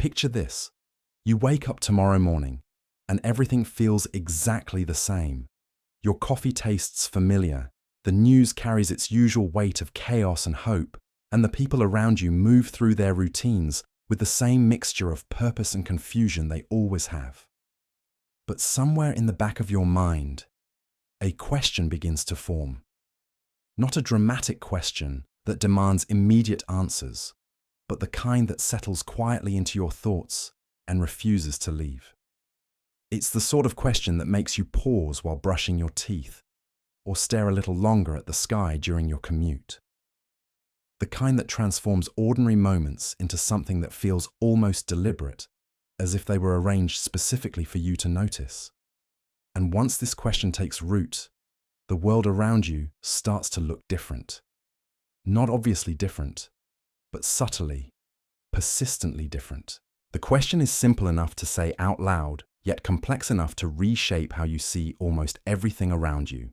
Picture this. You wake up tomorrow morning, and everything feels exactly the same. Your coffee tastes familiar, the news carries its usual weight of chaos and hope, and the people around you move through their routines with the same mixture of purpose and confusion they always have. But somewhere in the back of your mind, a question begins to form. Not a dramatic question that demands immediate answers, but the kind that settles quietly into your thoughts and refuses to leave. It's the sort of question that makes you pause while brushing your teeth, or stare a little longer at the sky during your commute. The kind that transforms ordinary moments into something that feels almost deliberate, as if they were arranged specifically for you to notice. And once this question takes root, the world around you starts to look different. Not obviously different, but subtly, persistently different. The question is simple enough to say out loud, yet complex enough to reshape how you see almost everything around you.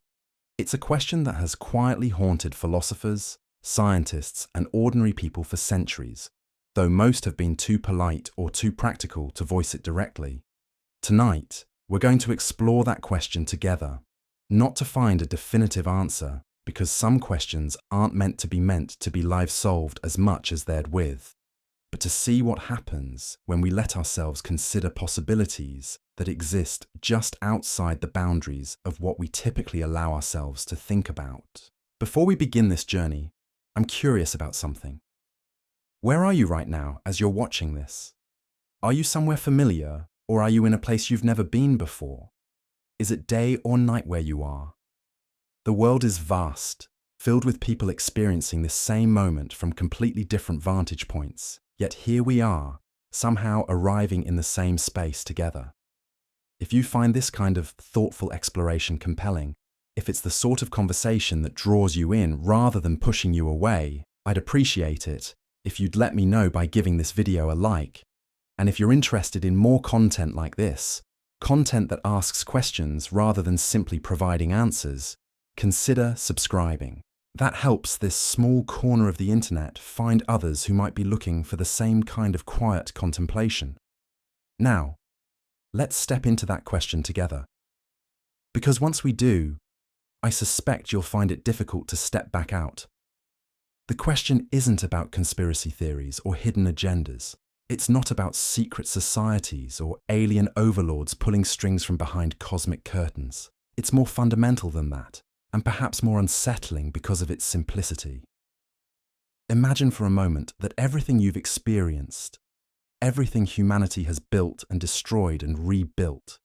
It's a question that has quietly haunted philosophers, scientists, and ordinary people for centuries, though most have been too polite or too practical to voice it directly. Tonight, we're going to explore that question together, not to find a definitive answer, because some questions aren't meant to be live solved as much as they're with, but to see what happens when we let ourselves consider possibilities that exist just outside the boundaries of what we typically allow ourselves to think about. Before we begin this journey, I'm curious about something. Where are you right now as you're watching this? Are you somewhere familiar, or are you in a place you've never been before? Is it day or night where you are? The world is vast, filled with people experiencing this same moment from completely different vantage points, yet here we are, somehow arriving in the same space together. If you find this kind of thoughtful exploration compelling, if it's the sort of conversation that draws you in rather than pushing you away, I'd appreciate it if you'd let me know by giving this video a like. And if you're interested in more content like this, content that asks questions rather than simply providing answers, consider subscribing. That helps this small corner of the internet find others who might be looking for the same kind of quiet contemplation. Now, let's step into that question together. Because once we do, I suspect you'll find it difficult to step back out. The question isn't about conspiracy theories or hidden agendas. It's not about secret societies or alien overlords pulling strings from behind cosmic curtains. It's more fundamental than that, and perhaps more unsettling because of its simplicity. Imagine for a moment that everything you've experienced, everything humanity has built and destroyed and rebuilt,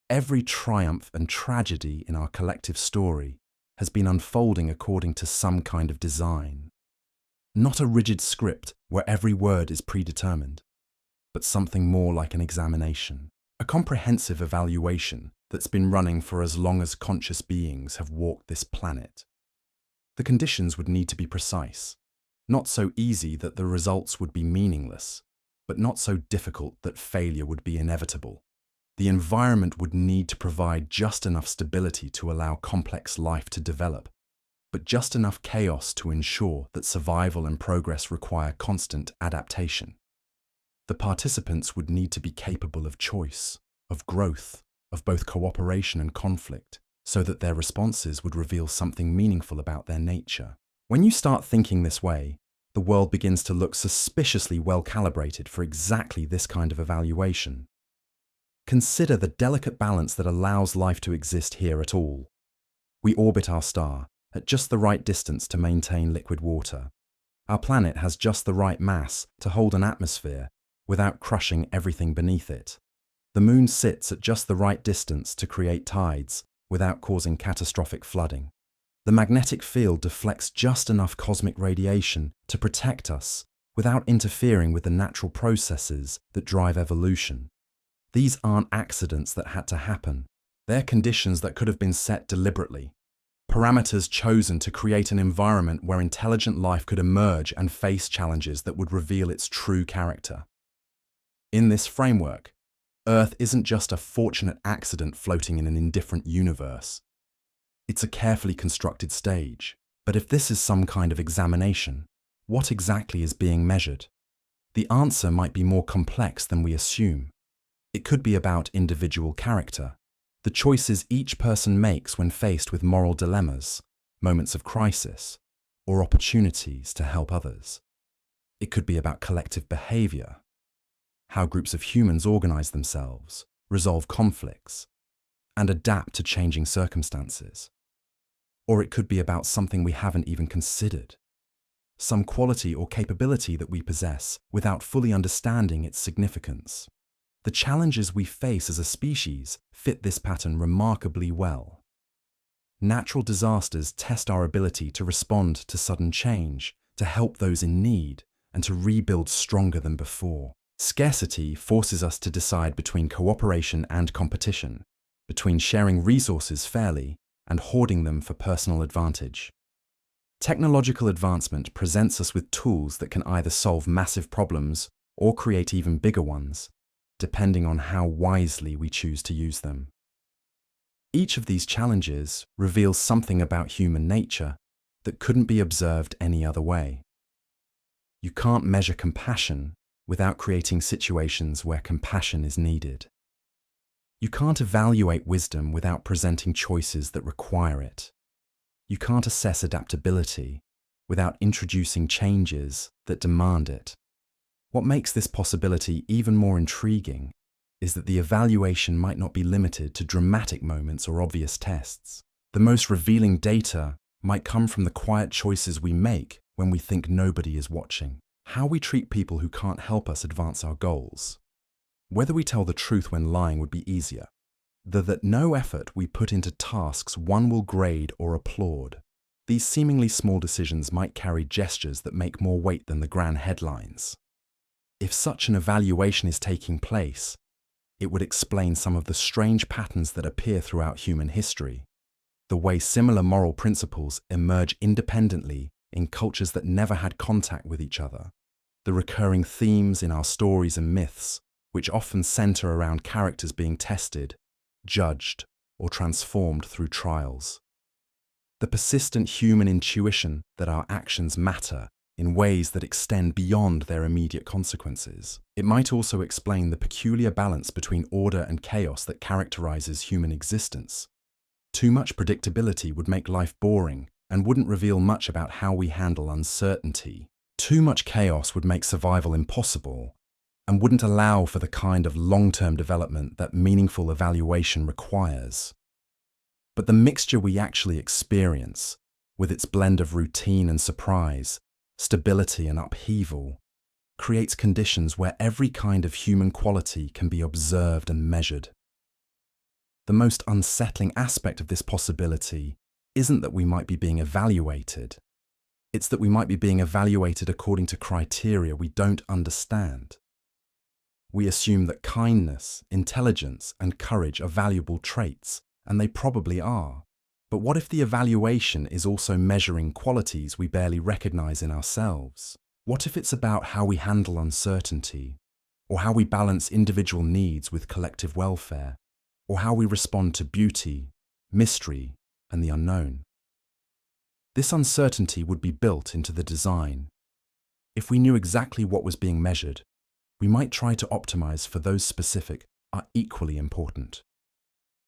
every triumph and tragedy in our collective story has been unfolding according to some kind of design. Not a rigid script where every word is predetermined, but something more like an examination, a comprehensive evaluation that's been running for as long as conscious beings have walked this planet. The conditions would need to be precise, not so easy that the results would be meaningless, but not so difficult that failure would be inevitable. The environment would need to provide just enough stability to allow complex life to develop, but just enough chaos to ensure that survival and progress require constant adaptation. The participants would need to be capable of choice, of growth, of both cooperation and conflict, so that their responses would reveal something meaningful about their nature. When you start thinking this way, the world begins to look suspiciously well calibrated for exactly this kind of evaluation. Consider the delicate balance that allows life to exist here at all. We orbit our star at just the right distance to maintain liquid water. Our planet has just the right mass to hold an atmosphere without crushing everything beneath it. The moon sits at just the right distance to create tides without causing catastrophic flooding. The magnetic field deflects just enough cosmic radiation to protect us without interfering with the natural processes that drive evolution. These aren't accidents that had to happen. They're conditions that could have been set deliberately. Parameters chosen to create an environment where intelligent life could emerge and face challenges that would reveal its true character. In this framework, Earth isn't just a fortunate accident floating in an indifferent universe. It's a carefully constructed stage. But if this is some kind of examination, what exactly is being measured? The answer might be more complex than we assume. It could be about individual character, the choices each person makes when faced with moral dilemmas, moments of crisis, or opportunities to help others. It could be about collective behavior, how groups of humans organize themselves, resolve conflicts, and adapt to changing circumstances. Or it could be about something we haven't even considered, some quality or capability that we possess without fully understanding its significance. The challenges we face as a species fit this pattern remarkably well. Natural disasters test our ability to respond to sudden change, to help those in need, and to rebuild stronger than before. Scarcity forces us to decide between cooperation and competition, between sharing resources fairly and hoarding them for personal advantage. Technological advancement presents us with tools that can either solve massive problems or create even bigger ones, depending on how wisely we choose to use them. Each of these challenges reveals something about human nature that couldn't be observed any other way. You can't measure compassion without creating situations where compassion is needed. You can't evaluate wisdom without presenting choices that require it. You can't assess adaptability without introducing changes that demand it. What makes this possibility even more intriguing is that the evaluation might not be limited to dramatic moments or obvious tests. The most revealing data might come from the quiet choices we make when we think nobody is watching. How we treat people who can't help us advance our goals. Whether we tell the truth when lying would be easier. That no effort we put into tasks one will grade or applaud. These seemingly small decisions might carry gestures that make more weight than the grand headlines. If such an evaluation is taking place, it would explain some of the strange patterns that appear throughout human history. The way similar moral principles emerge independently in cultures that never had contact with each other. The recurring themes in our stories and myths, which often center around characters being tested, judged, or transformed through trials. The persistent human intuition that our actions matter in ways that extend beyond their immediate consequences. It might also explain the peculiar balance between order and chaos that characterizes human existence. Too much predictability would make life boring and wouldn't reveal much about how we handle uncertainty. Too much chaos would make survival impossible and wouldn't allow for the kind of long-term development that meaningful evaluation requires. But the mixture we actually experience, with its blend of routine and surprise, stability and upheaval, creates conditions where every kind of human quality can be observed and measured. The most unsettling aspect of this possibility isn't that we might be being evaluated. It's that we might be being evaluated according to criteria we don't understand. We assume that kindness, intelligence, and courage are valuable traits, and they probably are. But what if the evaluation is also measuring qualities we barely recognize in ourselves? What if it's about how we handle uncertainty, or how we balance individual needs with collective welfare, or how we respond to beauty, mystery, and the unknown? This uncertainty would be built into the design. If we knew exactly what was being measured, we might try to optimize for those specific are equally important.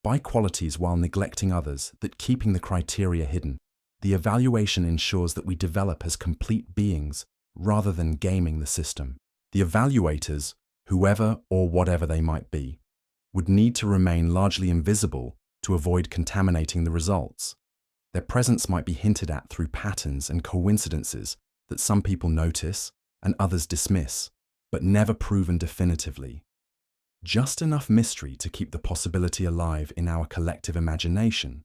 By qualities while neglecting others that keeping the criteria hidden, the evaluation ensures that we develop as complete beings rather than gaming the system. The evaluators, whoever or whatever they might be, would need to remain largely invisible to avoid contaminating the results. Their presence might be hinted at through patterns and coincidences that some people notice and others dismiss, but never proven definitively. Just enough mystery to keep the possibility alive in our collective imagination,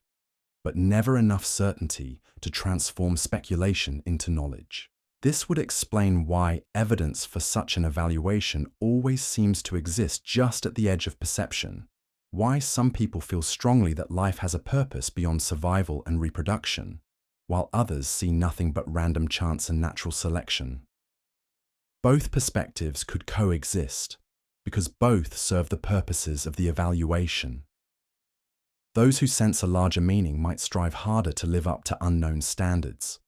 but never enough certainty to transform speculation into knowledge. This would explain why evidence for such an evaluation always seems to exist just at the edge of perception, why some people feel strongly that life has a purpose beyond survival and reproduction, while others see nothing but random chance and natural selection. Both perspectives could coexist, because both serve the purposes of the evaluation. Those who sense a larger meaning might strive harder to live up to unknown standards,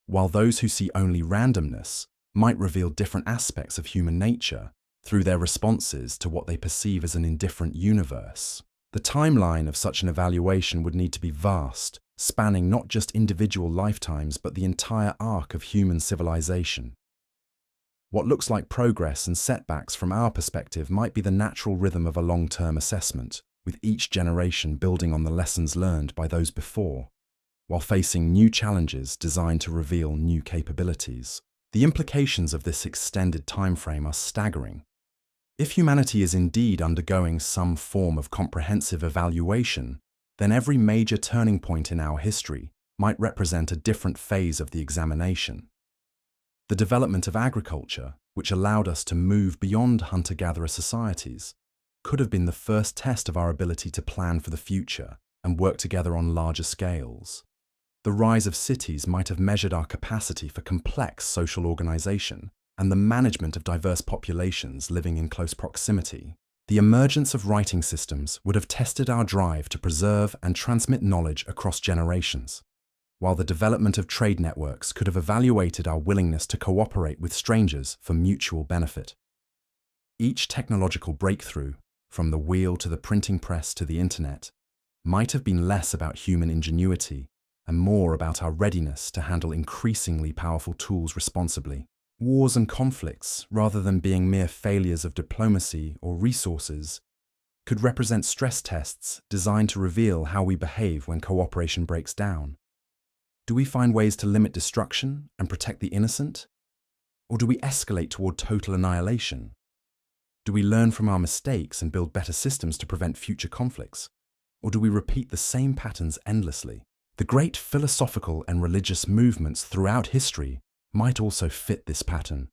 while those who see only randomness might reveal different aspects of human nature through their responses to what they perceive as an indifferent universe. The timeline of such an evaluation would need to be vast, spanning not just individual lifetimes but the entire arc of human civilization. What looks like progress and setbacks from our perspective might be the natural rhythm of a long-term assessment, with each generation building on the lessons learned by those before, while facing new challenges designed to reveal new capabilities. The implications of this extended timeframe are staggering. If humanity is indeed undergoing some form of comprehensive evaluation, then every major turning point in our history might represent a different phase of the examination. The development of agriculture, which allowed us to move beyond hunter-gatherer societies, could have been the first test of our ability to plan for the future and work together on larger scales. The rise of cities might have measured our capacity for complex social organization and the management of diverse populations living in close proximity. The emergence of writing systems would have tested our drive to preserve and transmit knowledge across generations, while the development of trade networks could have evaluated our willingness to cooperate with strangers for mutual benefit. Each technological breakthrough, from the wheel to the printing press to the internet, might have been less about human ingenuity and more about our readiness to handle increasingly powerful tools responsibly. Wars and conflicts, rather than being mere failures of diplomacy or resources, could represent stress tests designed to reveal how we behave when cooperation breaks down. Do we find ways to limit destruction and protect the innocent? Or do we escalate toward total annihilation? Do we learn from our mistakes and build better systems to prevent future conflicts? Or do we repeat the same patterns endlessly? The great philosophical and religious movements throughout history might also fit this pattern.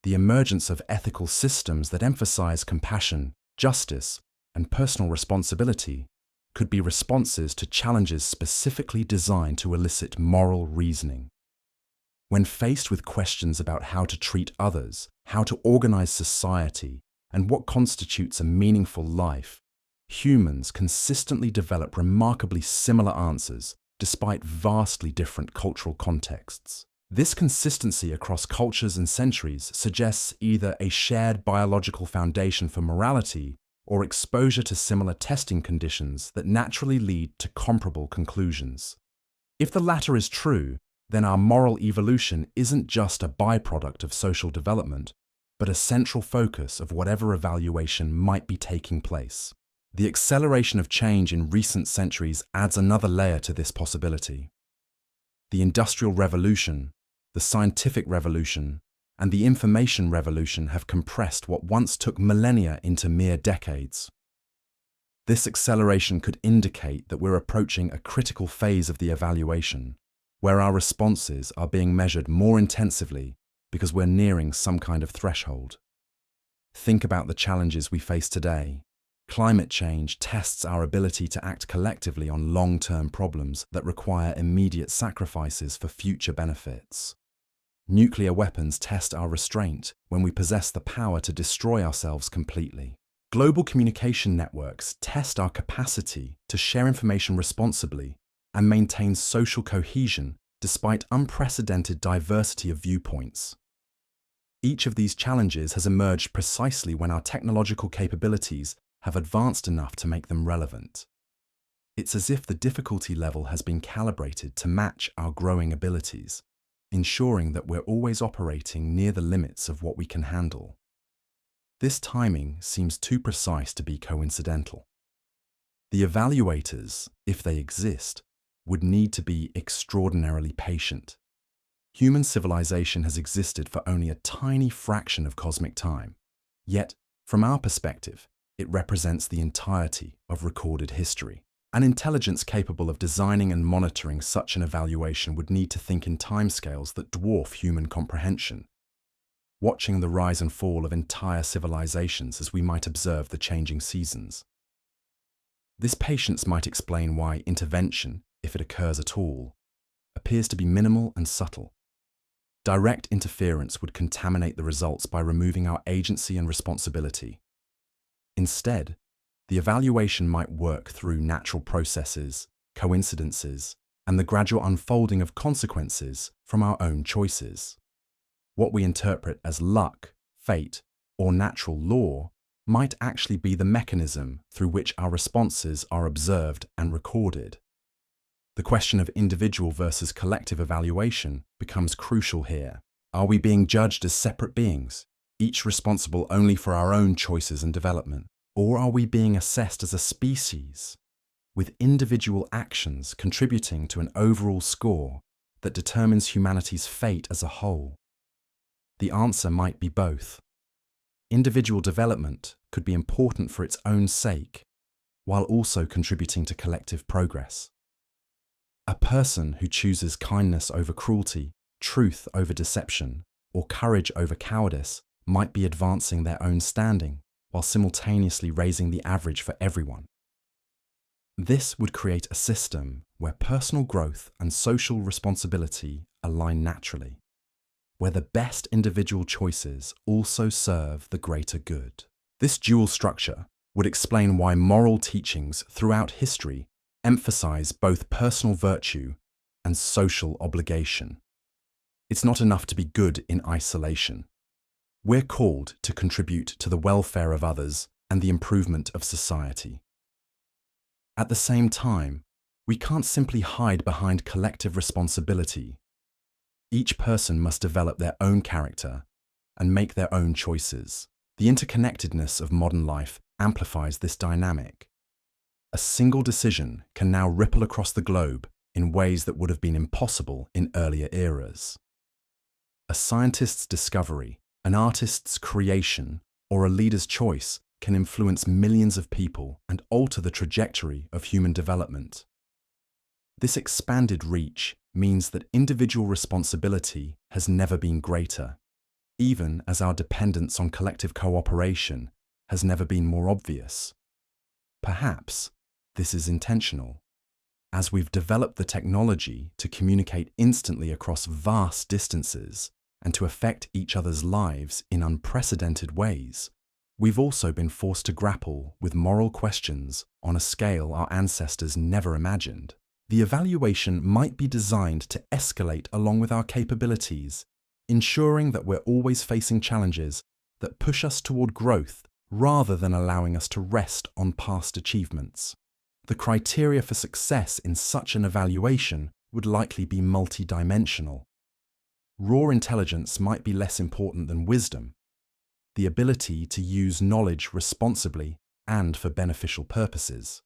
The emergence of ethical systems that emphasize compassion, justice, and personal responsibility could be responses to challenges specifically designed to elicit moral reasoning. When faced with questions about how to treat others, how to organize society, and what constitutes a meaningful life, humans consistently develop remarkably similar answers despite vastly different cultural contexts. This consistency across cultures and centuries suggests either a shared biological foundation for morality or exposure to similar testing conditions that naturally lead to comparable conclusions. If the latter is true, then our moral evolution isn't just a byproduct of social development, but a central focus of whatever evaluation might be taking place. The acceleration of change in recent centuries adds another layer to this possibility. The Industrial Revolution, the Scientific Revolution, and the Information Revolution have compressed what once took millennia into mere decades. This acceleration could indicate that we're approaching a critical phase of the evaluation, where our responses are being measured more intensively because we're nearing some kind of threshold. Think about the challenges we face today. Climate change tests our ability to act collectively on long-term problems that require immediate sacrifices for future benefits. Nuclear weapons test our restraint when we possess the power to destroy ourselves completely. Global communication networks test our capacity to share information responsibly and maintain social cohesion despite unprecedented diversity of viewpoints. Each of these challenges has emerged precisely when our technological capabilities have advanced enough to make them relevant. It's as if the difficulty level has been calibrated to match our growing abilities, ensuring that we're always operating near the limits of what we can handle. This timing seems too precise to be coincidental. The evaluators, if they exist, would need to be extraordinarily patient. Human civilization has existed for only a tiny fraction of cosmic time, yet, from our perspective, it represents the entirety of recorded history. An intelligence capable of designing and monitoring such an evaluation would need to think in timescales that dwarf human comprehension, watching the rise and fall of entire civilizations as we might observe the changing seasons. This patience might explain why intervention, if it occurs at all, appears to be minimal and subtle. Direct interference would contaminate the results by removing our agency and responsibility. Instead, the evaluation might work through natural processes, coincidences, and the gradual unfolding of consequences from our own choices. What we interpret as luck, fate, or natural law might actually be the mechanism through which our responses are observed and recorded. The question of individual versus collective evaluation becomes crucial here. Are we being judged as separate beings, each responsible only for our own choices and development? Or are we being assessed as a species, with individual actions contributing to an overall score that determines humanity's fate as a whole? The answer might be both. Individual development could be important for its own sake, while also contributing to collective progress. A person who chooses kindness over cruelty, truth over deception, or courage over cowardice might be advancing their own standing, while simultaneously raising the average for everyone. This would create a system where personal growth and social responsibility align naturally, where the best individual choices also serve the greater good. This dual structure would explain why moral teachings throughout history emphasize both personal virtue and social obligation. It's not enough to be good in isolation. We're called to contribute to the welfare of others and the improvement of society. At the same time, we can't simply hide behind collective responsibility. Each person must develop their own character and make their own choices. The interconnectedness of modern life amplifies this dynamic. A single decision can now ripple across the globe in ways that would have been impossible in earlier eras. A scientist's discovery, an artist's creation, or a leader's choice can influence millions of people and alter the trajectory of human development. This expanded reach means that individual responsibility has never been greater, even as our dependence on collective cooperation has never been more obvious. Perhaps this is intentional. As we've developed the technology to communicate instantly across vast distances and to affect each other's lives in unprecedented ways, we've also been forced to grapple with moral questions on a scale our ancestors never imagined. The evaluation might be designed to escalate along with our capabilities, ensuring that we're always facing challenges that push us toward growth rather than allowing us to rest on past achievements. The criteria for success in such an evaluation would likely be multidimensional. Raw intelligence might be less important than wisdom, the ability to use knowledge responsibly and for beneficial purposes.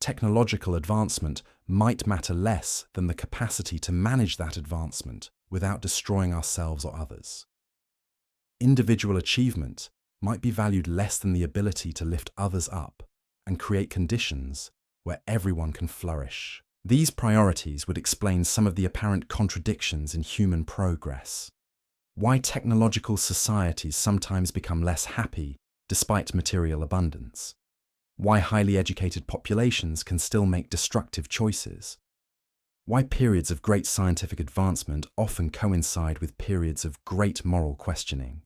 Technological advancement might matter less than the capacity to manage that advancement without destroying ourselves or others. Individual achievement might be valued less than the ability to lift others up and create conditions where everyone can flourish. These priorities would explain some of the apparent contradictions in human progress. Why technological societies sometimes become less happy despite material abundance. Why highly educated populations can still make destructive choices. Why periods of great scientific advancement often coincide with periods of great moral questioning.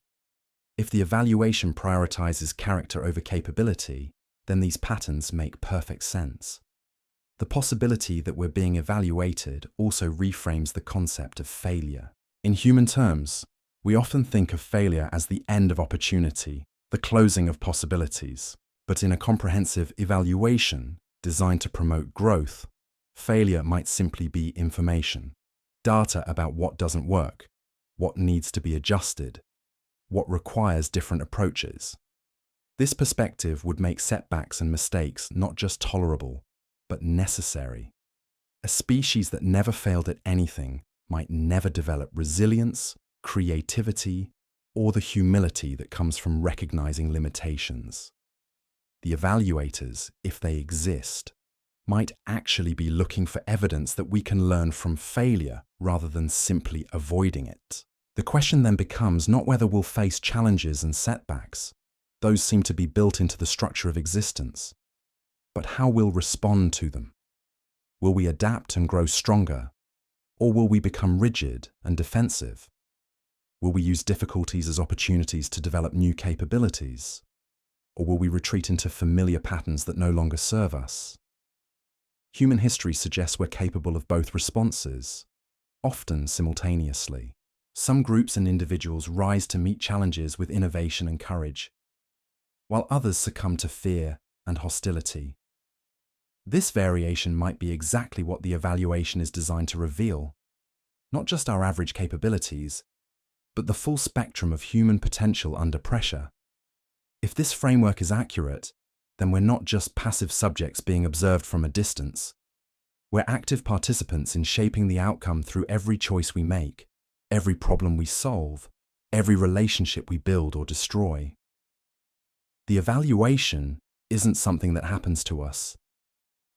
If the evaluation prioritizes character over capability, then these patterns make perfect sense. The possibility that we're being evaluated also reframes the concept of failure. In human terms, we often think of failure as the end of opportunity, the closing of possibilities. But in a comprehensive evaluation designed to promote growth, failure might simply be information, data about what doesn't work, what needs to be adjusted, what requires different approaches. This perspective would make setbacks and mistakes not just tolerable, but necessary. A species that never failed at anything might never develop resilience, creativity, or the humility that comes from recognizing limitations. The evaluators, if they exist, might actually be looking for evidence that we can learn from failure rather than simply avoiding it. The question then becomes not whether we'll face challenges and setbacks, those seem to be built into the structure of existence, but how we'll respond to them. Will we adapt and grow stronger, or will we become rigid and defensive? Will we use difficulties as opportunities to develop new capabilities? Or will we retreat into familiar patterns that no longer serve us? Human history suggests we're capable of both responses, often simultaneously. Some groups and individuals rise to meet challenges with innovation and courage, while others succumb to fear and hostility. This variation might be exactly what the evaluation is designed to reveal, not just our average capabilities, but the full spectrum of human potential under pressure. If this framework is accurate, then we're not just passive subjects being observed from a distance. We're active participants in shaping the outcome through every choice we make, every problem we solve, every relationship we build or destroy. The evaluation isn't something that happens to us.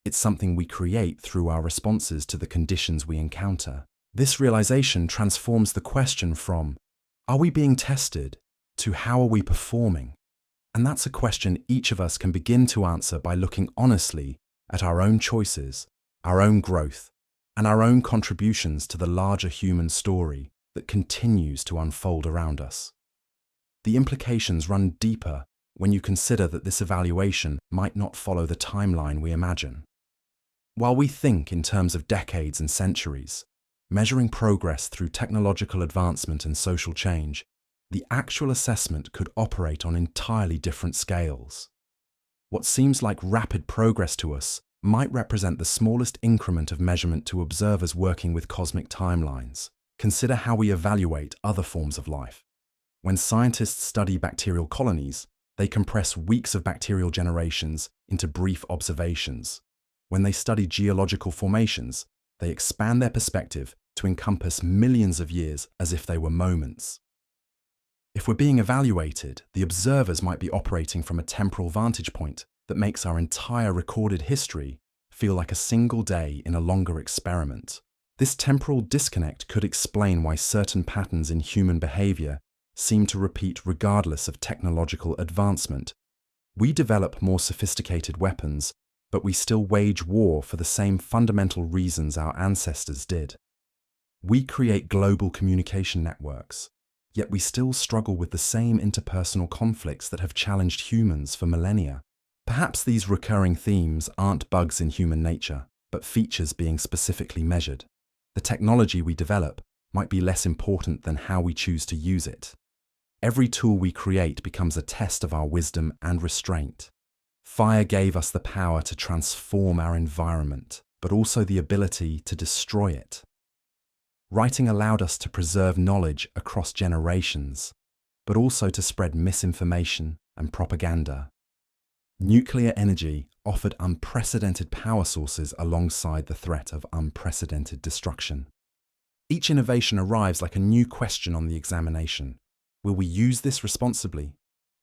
It's something we create through our responses to the conditions we encounter. This realization transforms the question from, "Are we being tested?" to "How are we performing?" And that's a question each of us can begin to answer by looking honestly at our own choices, our own growth, and our own contributions to the larger human story that continues to unfold around us. The implications run deeper when you consider that this evaluation might not follow the timeline we imagine. While we think in terms of decades and centuries, measuring progress through technological advancement and social change, the actual assessment could operate on entirely different scales. What seems like rapid progress to us might represent the smallest increment of measurement to observers working with cosmic timelines. Consider how we evaluate other forms of life. When scientists study bacterial colonies, they compress weeks of bacterial generations into brief observations. When they study geological formations, they expand their perspective to encompass millions of years as if they were moments. If we're being evaluated, the observers might be operating from a temporal vantage point that makes our entire recorded history feel like a single day in a longer experiment. This temporal disconnect could explain why certain patterns in human behavior seem to repeat regardless of technological advancement. We develop more sophisticated weapons, but we still wage war for the same fundamental reasons our ancestors did. We create global communication networks, yet we still struggle with the same interpersonal conflicts that have challenged humans for millennia. Perhaps these recurring themes aren't bugs in human nature, but features being specifically measured. The technology we develop might be less important than how we choose to use it. Every tool we create becomes a test of our wisdom and restraint. Fire gave us the power to transform our environment, but also the ability to destroy it. Writing allowed us to preserve knowledge across generations, but also to spread misinformation and propaganda. Nuclear energy offered unprecedented power sources alongside the threat of unprecedented destruction. Each innovation arrives like a new question on the examination. Will we use this responsibly?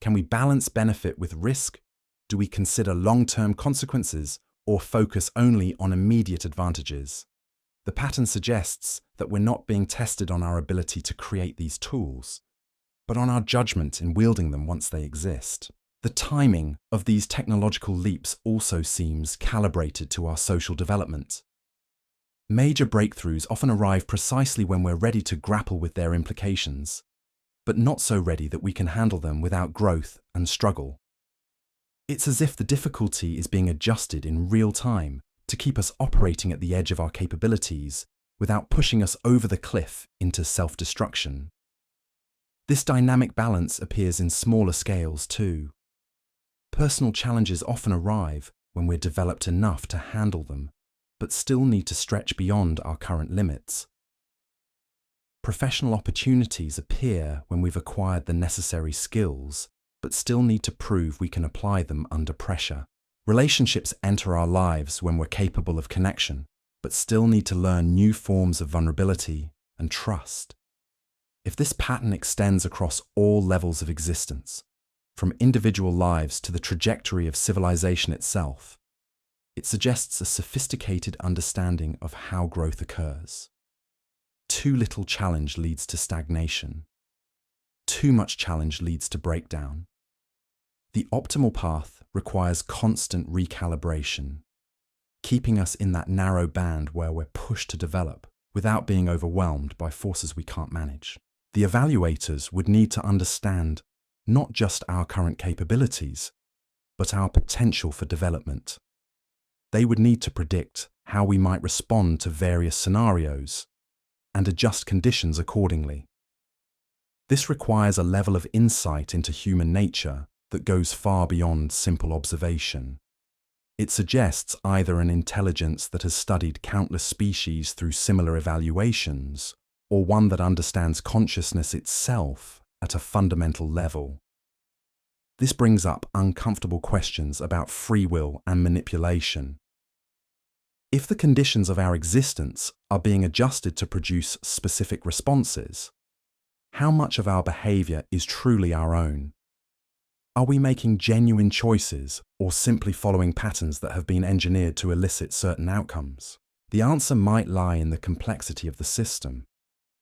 Can we balance benefit with risk? Do we consider long-term consequences or focus only on immediate advantages? The pattern suggests that we're not being tested on our ability to create these tools, but on our judgment in wielding them once they exist. The timing of these technological leaps also seems calibrated to our social development. Major breakthroughs often arrive precisely when we're ready to grapple with their implications, but not so ready that we can handle them without growth and struggle. It's as if the difficulty is being adjusted in real time to keep us operating at the edge of our capabilities without pushing us over the cliff into self-destruction. This dynamic balance appears in smaller scales too. Personal challenges often arrive when we're developed enough to handle them, but still need to stretch beyond our current limits. Professional opportunities appear when we've acquired the necessary skills, but still need to prove we can apply them under pressure. Relationships enter our lives when we're capable of connection, but still need to learn new forms of vulnerability and trust. If this pattern extends across all levels of existence, from individual lives to the trajectory of civilization itself, it suggests a sophisticated understanding of how growth occurs. Too little challenge leads to stagnation. Too much challenge leads to breakdown. The optimal path requires constant recalibration, keeping us in that narrow band where we're pushed to develop without being overwhelmed by forces we can't manage. The evaluators would need to understand not just our current capabilities, but our potential for development. They would need to predict how we might respond to various scenarios and adjust conditions accordingly. This requires a level of insight into human nature that goes far beyond simple observation. It suggests either an intelligence that has studied countless species through similar evaluations, or one that understands consciousness itself at a fundamental level. This brings up uncomfortable questions about free will and manipulation. If the conditions of our existence are being adjusted to produce specific responses, how much of our behavior is truly our own? Are we making genuine choices or simply following patterns that have been engineered to elicit certain outcomes? The answer might lie in the complexity of the system.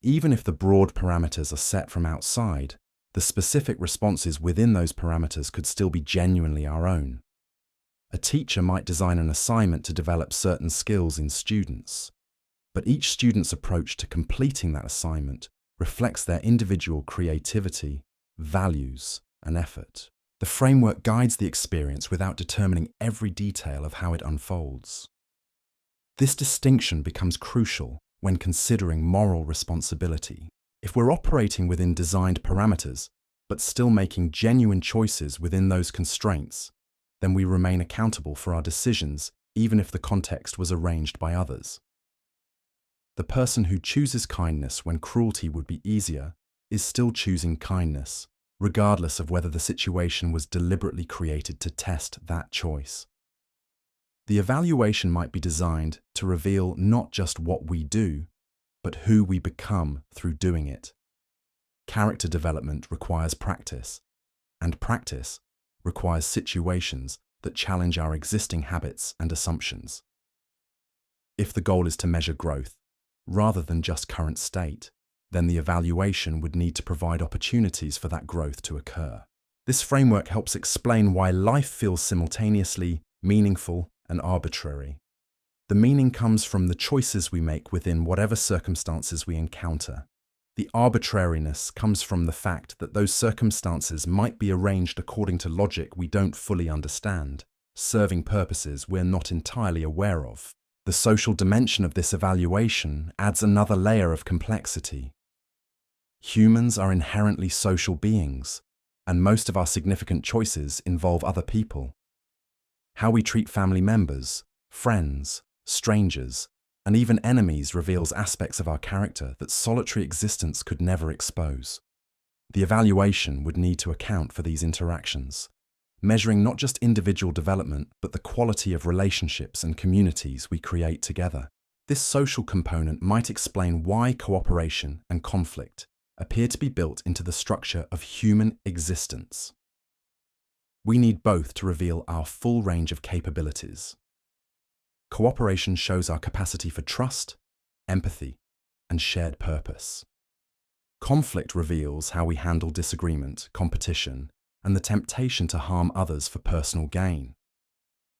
Even if the broad parameters are set from outside, the specific responses within those parameters could still be genuinely our own. A teacher might design an assignment to develop certain skills in students, but each student's approach to completing that assignment reflects their individual creativity, values, and effort. The framework guides the experience without determining every detail of how it unfolds. This distinction becomes crucial when considering moral responsibility. If we're operating within designed parameters, but still making genuine choices within those constraints, then we remain accountable for our decisions, even if the context was arranged by others. The person who chooses kindness when cruelty would be easier is still choosing kindness, regardless of whether the situation was deliberately created to test that choice. The evaluation might be designed to reveal not just what we do, but who we become through doing it. Character development requires practice, and practice requires situations that challenge our existing habits and assumptions. If the goal is to measure growth, rather than just current state, then the evaluation would need to provide opportunities for that growth to occur. This framework helps explain why life feels simultaneously meaningful and arbitrary. The meaning comes from the choices we make within whatever circumstances we encounter. The arbitrariness comes from the fact that those circumstances might be arranged according to logic we don't fully understand, serving purposes we're not entirely aware of. The social dimension of this evaluation adds another layer of complexity. Humans are inherently social beings, and most of our significant choices involve other people. How we treat family members, friends, strangers, and even enemies reveals aspects of our character that solitary existence could never expose. The evaluation would need to account for these interactions, measuring not just individual development, but the quality of relationships and communities we create together. This social component might explain why cooperation and conflict appear to be built into the structure of human existence. We need both to reveal our full range of capabilities. Cooperation shows our capacity for trust, empathy, and shared purpose. Conflict reveals how we handle disagreement, competition, and the temptation to harm others for personal gain.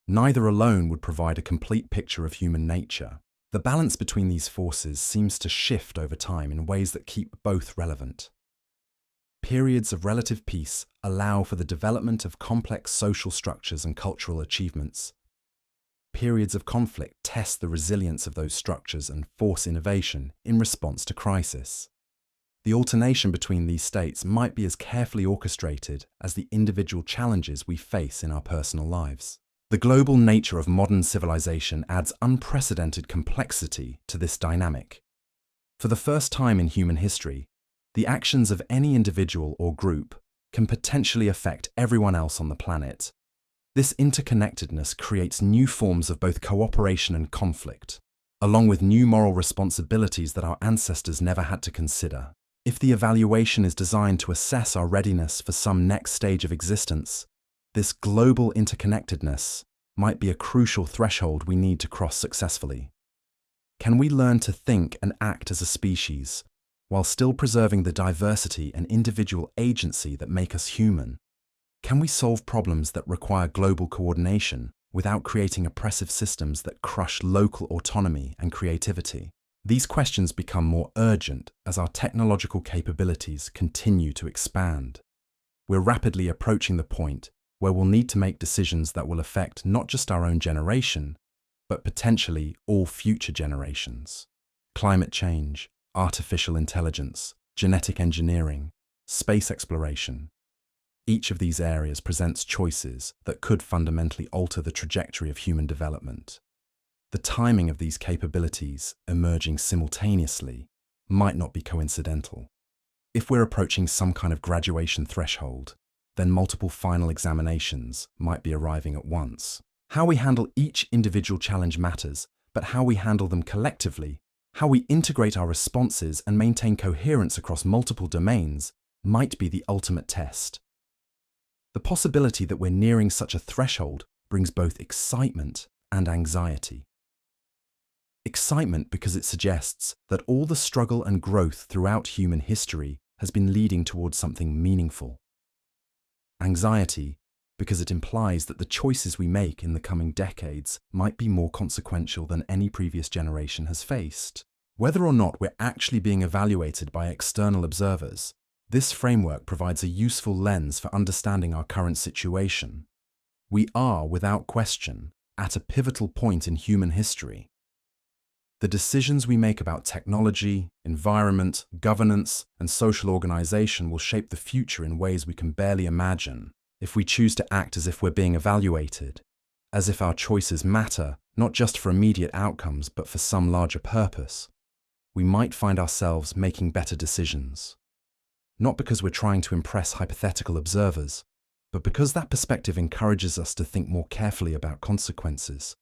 Neither alone would provide a complete picture of human nature. The balance between these forces seems to shift over time in ways that keep both relevant. Periods of relative peace allow for the development of complex social structures and cultural achievements. Periods of conflict test the resilience of those structures and force innovation in response to crisis. The alternation between these states might be as carefully orchestrated as the individual challenges we face in our personal lives. The global nature of modern civilization adds unprecedented complexity to this dynamic. For the first time in human history, the actions of any individual or group can potentially affect everyone else on the planet. This interconnectedness creates new forms of both cooperation and conflict, along with new moral responsibilities that our ancestors never had to consider. If the evaluation is designed to assess our readiness for some next stage of existence, this global interconnectedness might be a crucial threshold we need to cross successfully. Can we learn to think and act as a species, while still preserving the diversity and individual agency that make us human? Can we solve problems that require global coordination without creating oppressive systems that crush local autonomy and creativity? These questions become more urgent as our technological capabilities continue to expand. We're rapidly approaching the point where we'll need to make decisions that will affect not just our own generation, but potentially all future generations. Climate change, artificial intelligence, genetic engineering, space exploration. Each of these areas presents choices that could fundamentally alter the trajectory of human development. The timing of these capabilities emerging simultaneously might not be coincidental. If we're approaching some kind of graduation threshold, then multiple final examinations might be arriving at once. How we handle each individual challenge matters, but how we handle them collectively, how we integrate our responses and maintain coherence across multiple domains, might be the ultimate test. The possibility that we're nearing such a threshold brings both excitement and anxiety. Excitement because it suggests that all the struggle and growth throughout human history has been leading towards something meaningful. Anxiety because it implies that the choices we make in the coming decades might be more consequential than any previous generation has faced. Whether or not we're actually being evaluated by external observers, this framework provides a useful lens for understanding our current situation. We are, without question, at a pivotal point in human history. The decisions we make about technology, environment, governance, and social organization will shape the future in ways we can barely imagine. If we choose to act as if we're being evaluated, as if our choices matter, not just for immediate outcomes but for some larger purpose, we might find ourselves making better decisions. Not because we're trying to impress hypothetical observers, but because that perspective encourages us to think more carefully about consequences,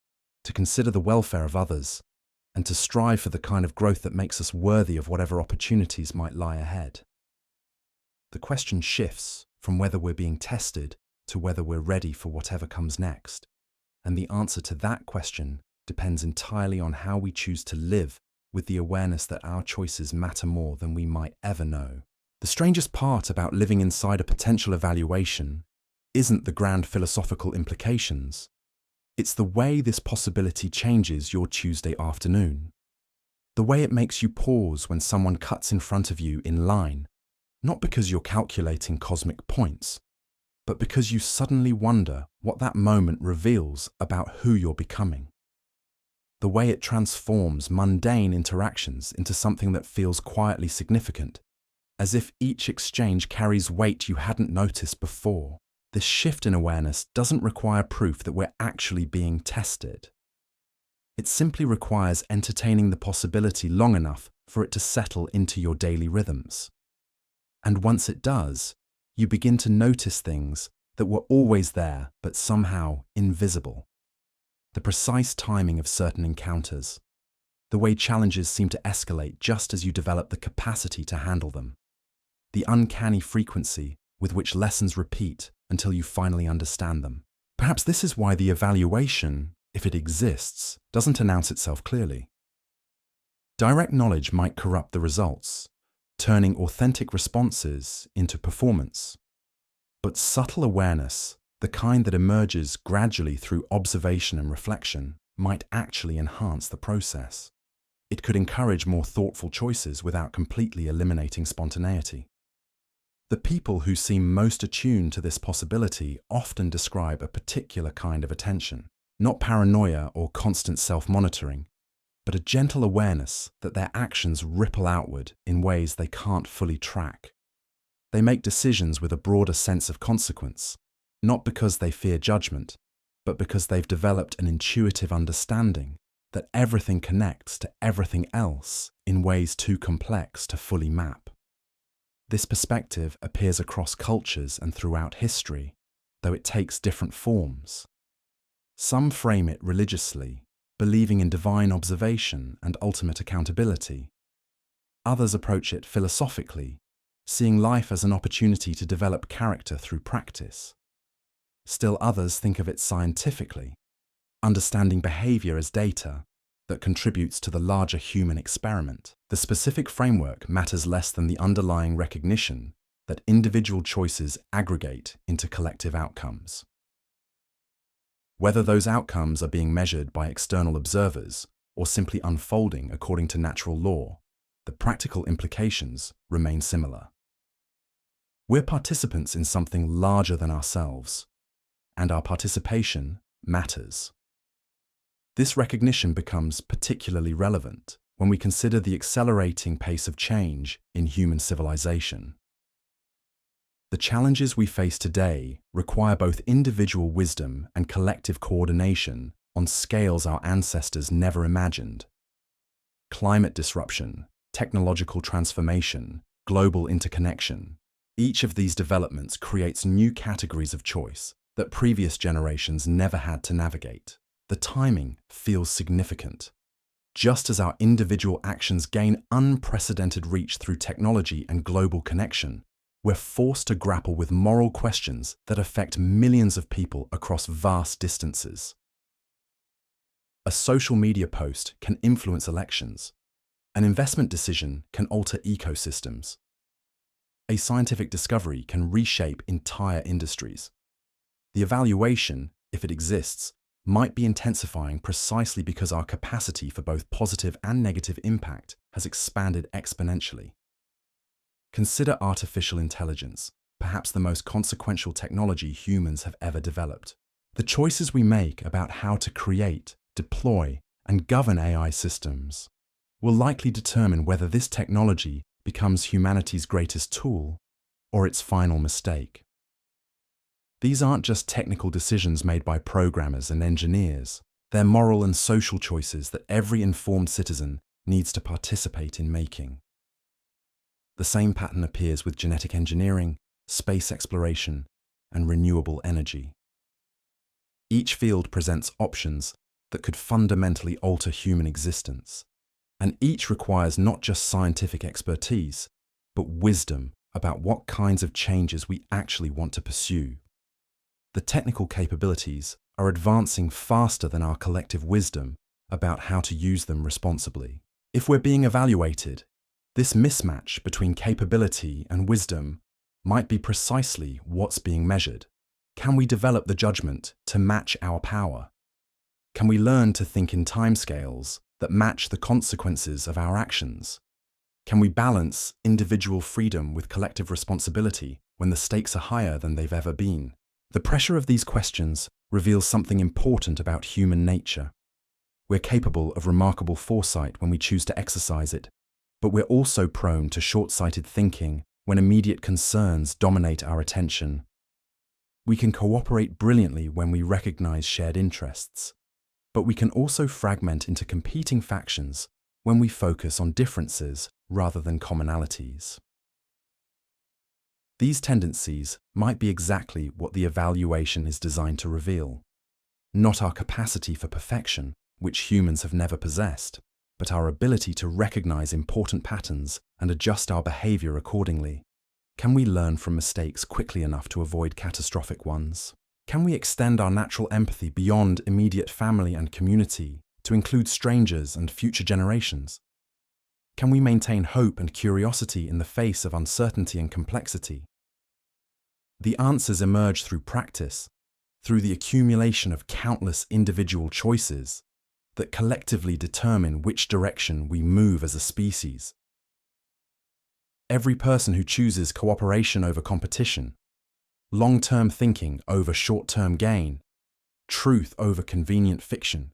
to consider the welfare of others, and to strive for the kind of growth that makes us worthy of whatever opportunities might lie ahead. The question shifts from whether we're being tested to whether we're ready for whatever comes next, and the answer to that question depends entirely on how we choose to live with the awareness that our choices matter more than we might ever know. The strangest part about living inside a potential evaluation isn't the grand philosophical implications. It's the way this possibility changes your Tuesday afternoon. The way it makes you pause when someone cuts in front of you in line, not because you're calculating cosmic points, but because you suddenly wonder what that moment reveals about who you're becoming. The way it transforms mundane interactions into something that feels quietly significant, as if each exchange carries weight you hadn't noticed before. This shift in awareness doesn't require proof that we're actually being tested. It simply requires entertaining the possibility long enough for it to settle into your daily rhythms. And once it does, you begin to notice things that were always there but somehow invisible. The precise timing of certain encounters, the way challenges seem to escalate just as you develop the capacity to handle them, the uncanny frequency with which lessons repeat until you finally understand them. Perhaps this is why the evaluation, if it exists, doesn't announce itself clearly. Direct knowledge might corrupt the results, turning authentic responses into performance. But subtle awareness, the kind that emerges gradually through observation and reflection, might actually enhance the process. It could encourage more thoughtful choices without completely eliminating spontaneity. The people who seem most attuned to this possibility often describe a particular kind of attention, not paranoia or constant self-monitoring, but a gentle awareness that their actions ripple outward in ways they can't fully track. They make decisions with a broader sense of consequence, not because they fear judgment, but because they've developed an intuitive understanding that everything connects to everything else in ways too complex to fully map. This perspective appears across cultures and throughout history, though it takes different forms. Some frame it religiously, believing in divine observation and ultimate accountability. Others approach it philosophically, seeing life as an opportunity to develop character through practice. Still others think of it scientifically, understanding behavior as data that contributes to the larger human experiment. The specific framework matters less than the underlying recognition that individual choices aggregate into collective outcomes. Whether those outcomes are being measured by external observers or simply unfolding according to natural law, the practical implications remain similar. We're participants in something larger than ourselves, and our participation matters. This recognition becomes particularly relevant when we consider the accelerating pace of change in human civilization. The challenges we face today require both individual wisdom and collective coordination on scales our ancestors never imagined. Climate disruption, technological transformation, global interconnection. Each of these developments creates new categories of choice that previous generations never had to navigate. The timing feels significant. Just as our individual actions gain unprecedented reach through technology and global connection, we're forced to grapple with moral questions that affect millions of people across vast distances. A social media post can influence elections. An investment decision can alter ecosystems. A scientific discovery can reshape entire industries. The evaluation, if it exists, might be intensifying precisely because our capacity for both positive and negative impact has expanded exponentially. Consider artificial intelligence, perhaps the most consequential technology humans have ever developed. The choices we make about how to create, deploy, and govern AI systems will likely determine whether this technology becomes humanity's greatest tool or its final mistake. These aren't just technical decisions made by programmers and engineers. They're moral and social choices that every informed citizen needs to participate in making. The same pattern appears with genetic engineering, space exploration, and renewable energy. Each field presents options that could fundamentally alter human existence, and each requires not just scientific expertise, but wisdom about what kinds of changes we actually want to pursue. The technical capabilities are advancing faster than our collective wisdom about how to use them responsibly. If we're being evaluated, this mismatch between capability and wisdom might be precisely what's being measured. Can we develop the judgment to match our power? Can we learn to think in timescales that match the consequences of our actions? Can we balance individual freedom with collective responsibility when the stakes are higher than they've ever been? The pressure of these questions reveals something important about human nature. We're capable of remarkable foresight when we choose to exercise it, but we're also prone to short-sighted thinking when immediate concerns dominate our attention. We can cooperate brilliantly when we recognize shared interests, but we can also fragment into competing factions when we focus on differences rather than commonalities. These tendencies might be exactly what the evaluation is designed to reveal. Not our capacity for perfection, which humans have never possessed, but our ability to recognize important patterns and adjust our behavior accordingly. Can we learn from mistakes quickly enough to avoid catastrophic ones? Can we extend our natural empathy beyond immediate family and community to include strangers and future generations? Can we maintain hope and curiosity in the face of uncertainty and complexity? The answers emerge through practice, through the accumulation of countless individual choices that collectively determine which direction we move as a species. Every person who chooses cooperation over competition, long-term thinking over short-term gain, truth over convenient fiction,